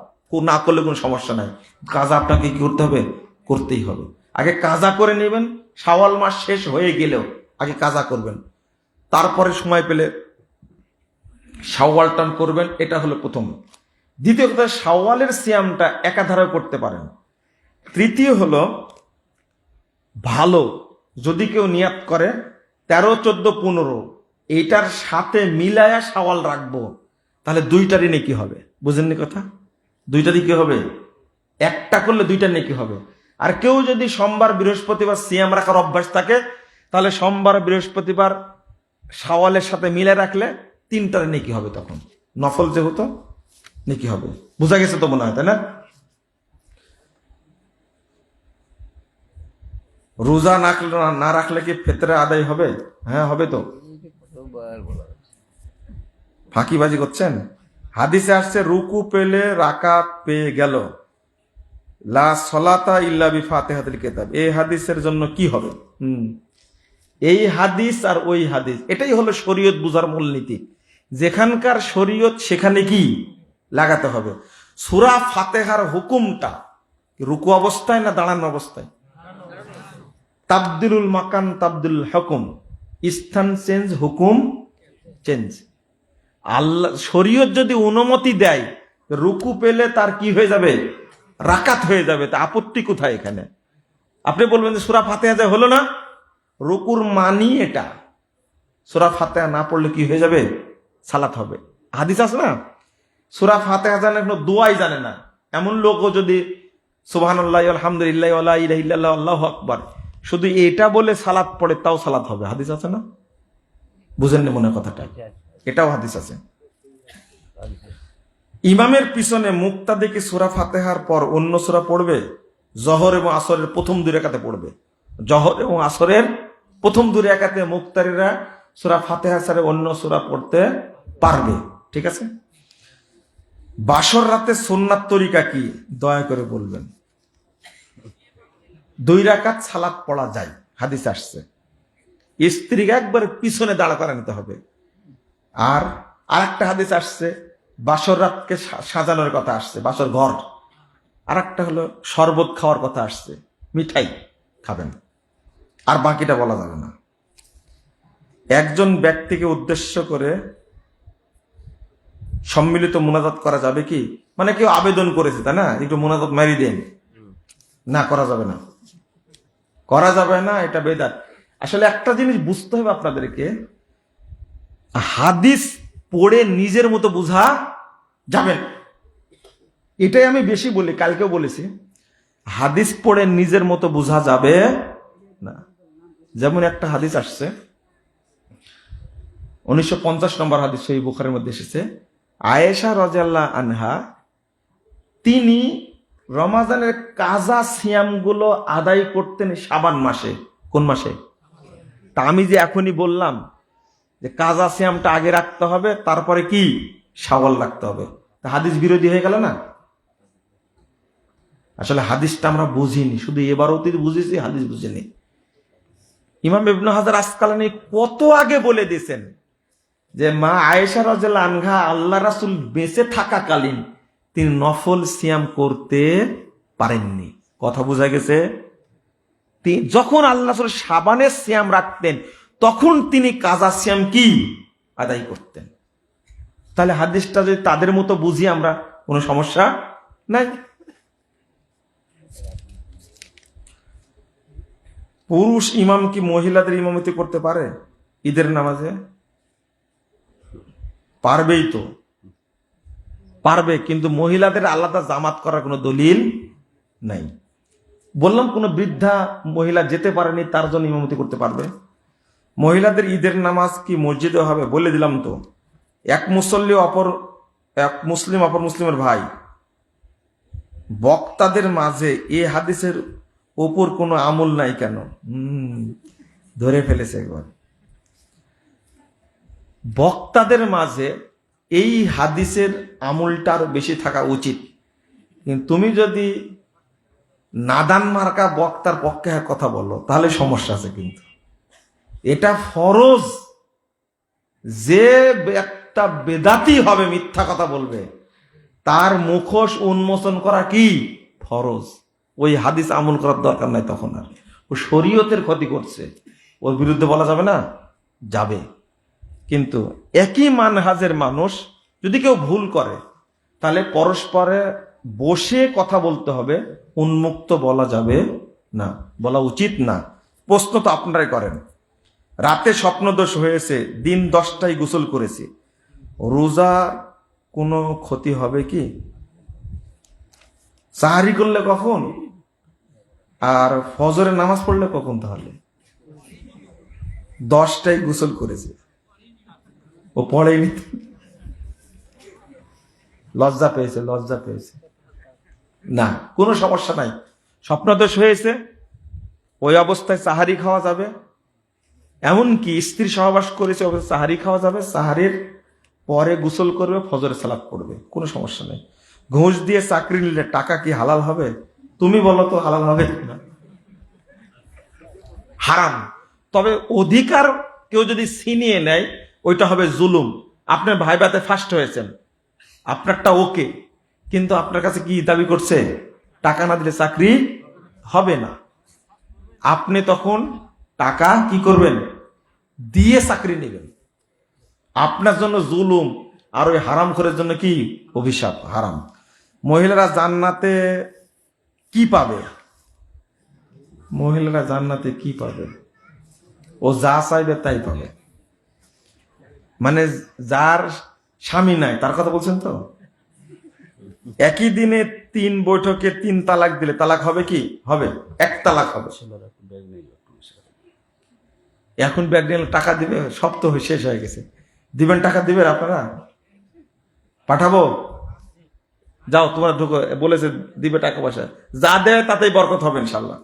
না করলে কোনো সমস্যা নাই। কাজা আপনাকে কি করতে হবে? করতেই হবে। আগে কাজা করে নেবেন, শাওয়াল মাস শেষ হয়ে গেলেও আগে কাজা করবেন, তারপরে সময় পেলে শাওয়াল টান করবেন। এটা হলো প্রথম। দ্বিতীয় কথা, শাওয়ালের সিয়ামটা একাধারে করতে পারেন। তৃতীয় হলো ভালো যদি কেউ নিয়াত করে 13, 14, 15 এইটার সাথে মিলায়া শাওয়াল রাখবো, তাহলে 2টারই নেকি হবে। বুঝেননি কথা? 2টারই কি হবে? একটা করলে 2টার নেকি হবে। আর কেউ যদি সোমবার বৃহস্পতিবার সিয়াম রাখার অভ্যাস থাকে, তাহলে সোমবার বৃহস্পতিবার শাওয়ালের সাথে মিলে রাখলে 3টার নেকি হবে। তখন নফল যেহেতু নেকি হবে। বোঝা গেছে তো মনে হয়, তাই না? রোজা না রাখলে কি ফিতরা আদায় হবে? হ্যাঁ হবে তো। এই যে কতবার বলা হচ্ছে। ফাঁকিবাজি করছেন। হাদিসে আসছে রুকু পেলে রাকাত পেয়ে গেল, লা সলাতা ইল্লা বিফাতিহাতিল কিতাব। এই হাদিসের জন্য কি হবে? এই হাদিস আর ওই হাদিস, এটাই হলো শরীয়ত বুঝার মূলনীতি। যেখানকার শরীয়ত সেখানে কি লাগাতে হবে। সূরা ফাতিহার হুকুমটা রুকু অবস্থায় না দাঁড়ানো অবস্থায়? তাবদিলুল মাকান তাবদিল হুকুম, স্থান চেঞ্জ হুকুম চেঞ্জ। আল্লাহ শরীয়ত যদি অনুমতি দেয় রুকু পেলে তার কি হয়ে যাবে? রাকাত হয়ে যাবে। তা আপত্তি কোথায় এখানে? আপনি বলবেন যে সূরা ফাতিহা যা হলো না, রুকুর মানি এটা। সূরা ফাতিহা না পড়লে কি হয়ে যাবে? সালাত হবে। হাদিস আছে না, সূরা ফাতিহা জানে কোনো দোয়াই জানে না এমন লোকও যদি সুবহানাল্লাহি আলহামদুলিল্লাহ ওয়ালা ইলাহা ইল্লাল্লাহ আল্লাহু আকবার শুধু এটা বলে সালাত পড়ে, তাও সালাত হবে। হাদিস আছে না? বুঝেননি মনে কথাটা? এটাও হাদিস আছে। ইমামের পিছনে মুক্তাদিকে সূরা ফাতিহার পর অন্য সূরা পড়বে। জহর এবং আসরের প্রথম দুই রাকাতে পড়বে। জহর এবং আসরের প্রথম দুই রাকাতে মুক্তারিরা সূরা ফাতিহা ছাড়া অন্য সূরা পড়তে পারবে। ঠিক আছে। বাসর রাতে সুন্নাত তরিকা কি দয়া করে বলবেন? 2 রাকাত সালাত পড়া যায়, হাদিস আসছে। স্ত্রীকে একবার পিছনে দাঁড়া করে নিতে হবে। আর আরেকটা হাদিস আসছে বাসর রাতকে সাজানোর কথা আসছে, বাসর ঘর। আর একটা হলো শরবত খাওয়ার কথা আসছে, মিঠাই খাবেন। আর বাকিটা বলা যাবে না। একজন ব্যক্তিকে উদ্দেশ্য করে সম্মিলিত মুনাজাত করা যাবে কি? মানে কেউ আবেদন করেছে তাই না, একটু মুনাজাত মারি দেন, না করা যাবে না, করা যাবে না, এটা বেদাত। আসলে একটা জিনিস বুঝতে হবে আপনাদেরকে, হাদিস পড়ে নিজের মতো বুঝা যাবে না। এটাই আমি বেশি বলি, কালকেও বলেছি, হাদিস পড়ে নিজের মতো বুঝা যাবে না। যেমন একটা হাদিস আসছে 1950 নম্বর হাদিস, সেই বুখারীর মধ্যে এসেছে, আয়েশা রাদিয়াল্লাহু আনহা তিনি রমাজানের কাজা সিয়ামগুলো আদায় করতেন শাবান মাসে। কোন মাসে? তা আমি যে এখনই বললাম যে কাজা সিয়ামটা আগে রাখতে হবে, তারপরে কি শাওয়াল রাখতে হবে, তা হাদিস বিরোধী হয়ে গেল না? আসলে হাদিসটা আমরা বুঝিনি, শুধু এবারও বুঝেছি, হাদিস বুঝিনি। ইমাম ইবনে হাজার আসকালানী কত আগে বলে দিয়েছেন যে মা আয়েশা রাদিয়াল্লাহু আনহা আল্লাহ রাসূল বেঁচে থাকাকালীন তিনি নফল সিয়াম করতে পারেননি। কথা বোঝা গেছে? যখন আল্লাহ রাসূল শাবানের সিয়াম রাখতেন তখন তিনি কাজা সিয়াম কি আদায় করতেন। তাহলে হাদিসটা যদি তাদের মতো বুঝি আমরা, কোনো সমস্যা নাই। পুরুষ ইমাম কি মহিলাদের ইমামতি করতে পারে ঈদের নামাজে? পারবেই তো, পারবে, কিন্তু মহিলাদের আলাদা জামাত করার কোনো দলিল নাই। বললাম কোন বৃদ্ধা মহিলা যেতে পারেনি, তার জন্য ইমামতি করতে পারবে। মহিলাদের ঈদের নামাজ কি মসজিদে হবে? বলে দিলাম তো, এক মুসলিম অপর মুসলিমের ভাই, বক্তাদের মাঝে এ হাদিসের ওপর কোনো আমল নাই কেন? ধরে ফেলেছে একবার। বক্তাদের মাঝে এই হাদিসের আমলটা আরো বেশি থাকা উচিত। কিন্তু তুমি যদি নাদান মার্কা বক্তার পক্ষে কথা বলো তাহলে সমস্যা আছে। কিন্তু এটা ফরজ, যে একটা বেদাতি হবে মিথ্যা কথা বলবে তার মুখোশ উন্মোচন করা কি ফরজ। ওই হাদিস আমল করার দরকার নাই তখন। আর ও শরীয়তের ক্ষতি করছে, ওর বিরুদ্ধে বলা যাবে না? যাবে। কিন্তু একই মানহাজের মানুষ যদি কেউ ভুল করে তাহলে পরস্পরে বসে কথা বলতে হবে, উন্মুক্ত বলা যাবে না, বলা উচিত না। প্রশ্ন তো আপনারাই করেন, রাতে স্বপ্নদোষ হয়েছে, দিন 10টায় গোসল করেছি, রোজা কোনো ক্ষতি হবে কি? সাহারি করলে কখন আর ফজরের নামাজ পড়লে কখন? তাহলে 10টায় গোসল করেছে, ও পড়েনি, লজ্জা পেয়েছে, লজ্জা পেয়েছে না, কোনো সমস্যা নাই। স্বপ্নদোষ হয়েছে, ওই অবস্থায় সাহারি খাওয়া যাবে, এমনকি স্ত্রী সহবাস করেছে অবস্থায় সাহারি খাওয়া যাবে, সাহারির পরে গোসল করবে, ফজরের সালাত পড়বে, কোনো সমস্যা নেই। ঘুষ দিয়ে চাকরি নিলে টাকা কি হালাল হবে? তুমি বলো তো হালাল হবে না? হারাম। তবে অধিকার কেউ যদি ছিনিয়ে নেয় ওইটা হবে জুলুম। আপনার ভাইবাতে ফার্স্ট হয়েছেন, আপনারটা ওকে, কিন্তু আপনার কাছে কি দাবি করছে? টাকা না দিলে চাকরি হবে না। আপনি তখন টাকা কি করবেন? দিয়ে চাকরি নেবেন। আপনার জন্য জুলুম, আর ওই হারামখোরের জন্য কি অভিশাপ, হারাম। মহিলারা জান্নাতে কি পাবে? মহিলারা জান্নাতে কি পাবে? ও যা চাইবে তাই পাবে। মানে যার স্বামী নাই তার কথা বলছেন তো? একই দিনে 3 বৈঠকে 3 তালাক দিলে তালাক হবে কি? হবে, 1 তালাক হবে। এখন ব্যাগ নিয়ে টাকা দিবে, সব তো শেষ হয়ে গেছে। দিবেন, টাকা দিবেন আপনারা? পাঠাবো? যাও তোমরা ঢুকো, বলেছে দিবে টাকা পয়সা, যা দেয় তাতেই বরকত হবে ইনশাল্লাহ।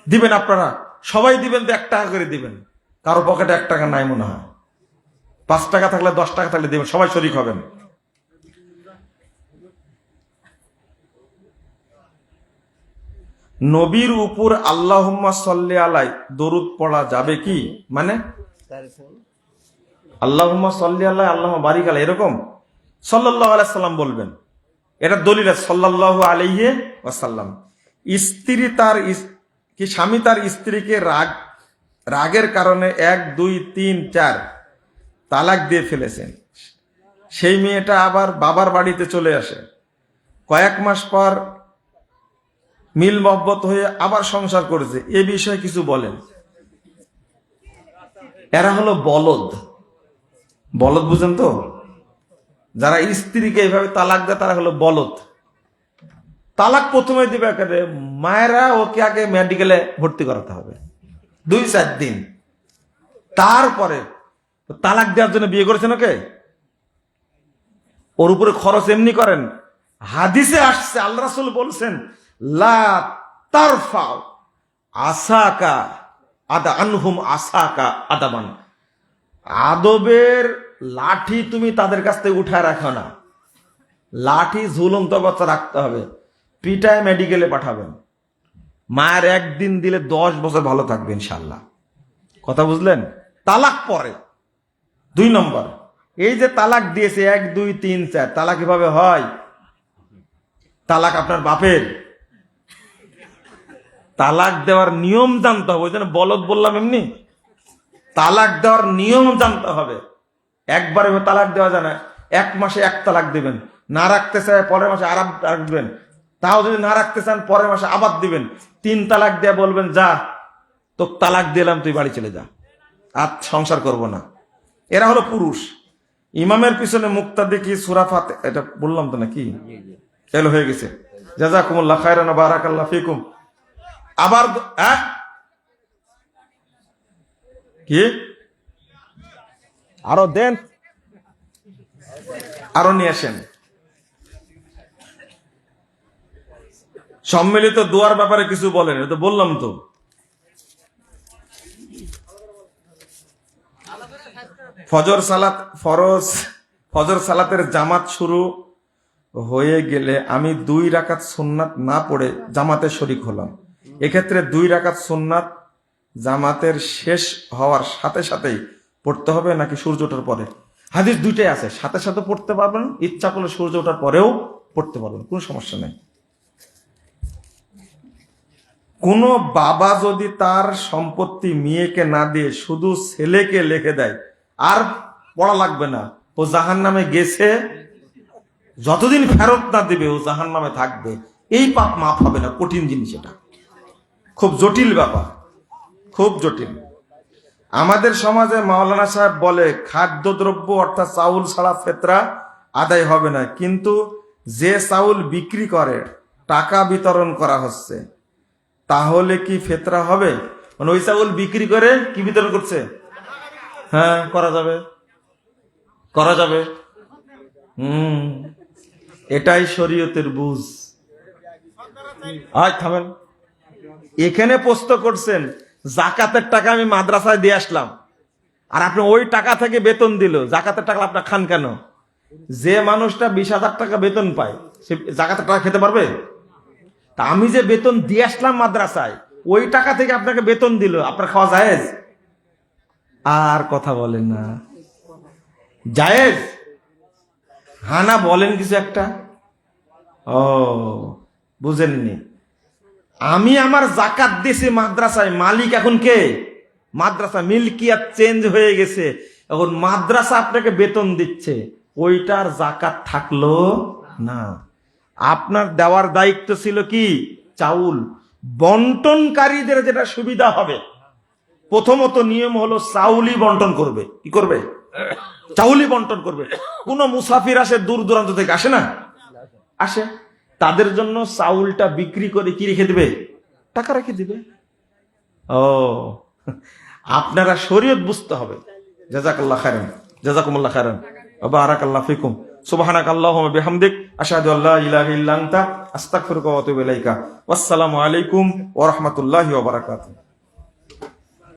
দিবেন আপনারা, সবাই দিবেন, তো 1 টাকা করে দিবেন। কারো পকেটে 1 টাকা নাই মনে হয়, 5 টাকা থাকলে 10 টাকা থাকলে দিবেন, সবাই শরীক হবেন। নবীর উপর আল্লাহুম্মা সাল্লি আলাই দরুদ পড়া যাবে কি? মানে আল্লাহুম্মা সাল্লি আলাই, আল্লাহুম্মা বারিক আলাই, এরকম সাল্লাল্লাহু আলাইহি সাল্লাম বলবেন। এটা দলিল আছে, সাল্লাল্লাহু আলাইহি ওয়াসাল্লাম। স্ত্রী তার কি স্বামী তার স্ত্রীকে রাগের কারণে 1 2 3 4 তালাক দিয়ে ফেলেছেন, সেই মেয়েটা আবার বাবার বাড়িতে চলে আসে, কয়েক মাস পর মিল মহব্বত হয়ে আবার সংসার করেছে, এ বিষয়ে কিছু বলেন। এরা হলো বলদ। বলদ বুঝেন তো? যারা স্ত্রীকে এইভাবে তালাক দেয় তারা হলো বলদ। তালাক প্রথমে দিবে একেবারে, মায়েরা ওকে আগে মেডিকেলে ভর্তি করাতে হবে 2-4 দিন, তারপরে তালাক দেওয়ার জন্য বিয়ে করেছেন ওকে, ওর উপরে খরচ এমনি করেন। হাদিসে আসছে, আল্লাহ রাসূল বলছেন, লা তারফাও আসাকা আদা আনহুম আসাকা আদাবান, আদবের লাঠি তুমি তাদের কাছ থেকে উঠায় রাখো না। লাঠি ঝুলন্ত অবস্থা রাখতে হবে, পিটায় মেডিকেলে পাঠাবেন। মায়ের 1 দিন দিলে 10 বছর ভালো থাকবে ইনশাল্লাহ। কথা বুঝলেন? তালাক পরে 2 নম্বর, এই যে তালাক দিয়েছে 1 2 3 4, তালাক কিভাবে হয়? তালাক আপনার বাপের। তালাক দেওয়ার নিয়ম জানতে হবে, ওই জন্য বলদ বললাম এমনি। তালাক দেওয়ার নিয়ম জানতে হবে। একবারে তালাক দেওয়া যায় না। 1 মাসে 1 তালাক দিবেন, না রাখতে চায় পরের মাসে আর রাখবেন, তাও যদি না রাখতে চান পরের মাসে আবার দিবেন। 3 তালাক দিয়ে বলবেন, যা তো তালাক দিলাম, তুই বাড়ি চলে যা, আর সংসার করব না। এরা হলো পুরুষ। ইমামের পিছনে মুক্তাদি কি সূরা ফাতিহা, এটা বললাম তো নাকি? এলো হয়ে গেছে। জাযাকুমুল্লাহ খায়রান ওয়া বারাকাল্লাহু ফিকুম। আবার কি আরো দেন, আরো নিয়ে আসেন। সম্মিলিত দোয়ার ব্যাপারে কিছু বলেন, এটা তো বললাম তো। ফজর সালাতের জামাত শুরু হয়ে গেলে আমি 2 রাকাত সুন্নাত না পড়ে জামাতে শরিক হলাম, এক্ষেত্রে 2 রাকাত সুন্নাত জামাতের শেষ হওয়ার সাথে সাথেই পড়তে হবে নাকি সূর্য ওঠার পরে? হাদিস 2টাই আছে, সাথে সাথে পড়তে পারবেন, ইচ্ছা করলে সূর্য ওঠার পরেও পড়তে পারবেন, কোনো সমস্যা নেই। কোন বাবা যদি তার সম্পত্তি মেয়েকে না দিয়ে শুধু ছেলেকে লিখে দেয়, আর পড়া লাগবে না, ও জাহান্নামে গেছে, যতদিন ফেরত না দিবে ও জাহান্নামে থাকবে, এই পাপ মাফ হবে না। কঠিন জিনিস, এটা খুব জটিল ব্যাপার, খুব জটিল। আমাদের সমাজে মাওলানা সাহেব বলে খাদ্যদ্রব্য অর্থাৎ চাউল ছাড়া ফিতরা আদায় হবে না, কিন্তু যে চাউল বিক্রি করে টাকা বিতরণ করা হচ্ছে, তাহলে কি ফিতরা হবে? মানে ওই চাউল বিক্রি করে কি বিতরণ করছে? হ্যাঁ, করা যাবে, করা যাবে। এটাই শরীয়তের বুঝ। আজ থামেন, এখানে প্রশ্ন করছেন জাকাতের টাকা আমি মাদ্রাসায় দিয়ে আসলাম, আর আপনি ওই টাকা থেকে বেতন দিল, জাকাতের টাকা আপনার খান কেন? যে মানুষটা 20,000 টাকা বেতন পায় সে জাকাতের টাকা খেতে পারবে? তা আমি যে বেতন দিয়ে আসলাম মাদ্রাসায়, ওই টাকা থেকে আপনাকে বেতন দিল, আপনার খাওয়া জায়েজ? আর কথা বলেন না, জায়েজ? হানা বলেন কিছু একটা। ও বুঝেননি, আমি আমার জাকাত দিছি মাদ্রাসায়, মালিক এখন কে? মাদ্রাসা। মিল্কিয়াত চেঞ্জ হয়ে গেছে, এখন মাদ্রাসা আপনাকে বেতন দিচ্ছে, ওইটার জাকাত থাকলো না। আপনার দেওয়ার দায়িত্ব ছিল কি? চাউল। বন্টনকারীদের যেটা সুবিধা হবে, প্রথমত নিয়ম হলো চাউলই বন্টন করবে। কি করবে? চাউলই বন্টন করবে। কোন মুসাফির আসে দূর দূরান্ত থেকে, আসে না? আসে। তাদের জন্য চাউলটা বিক্রি করে কি রেখে দিবে? টাকা রেখে দিবে। ও, আপনারা শরীয়ত বুঝতে হবে। জাযাকাল্লাহ খাইরান, জাযাকুমুল্লাহ খাইরান, ওয়া বারাকাল্লাহু ফিকুম। সুবহানাকাল্লাহুম্মা বিহামদিক, আশহাদু আল্লা ইলাহা ইল্লা আনতা, আস্তাগফিরুকা ওয়া আতুবু ইলাইকা। ওয়াসসালামু আলাইকুম ওয়া রাহমাতুল্লাহি ওয়া বারাকাতুহু।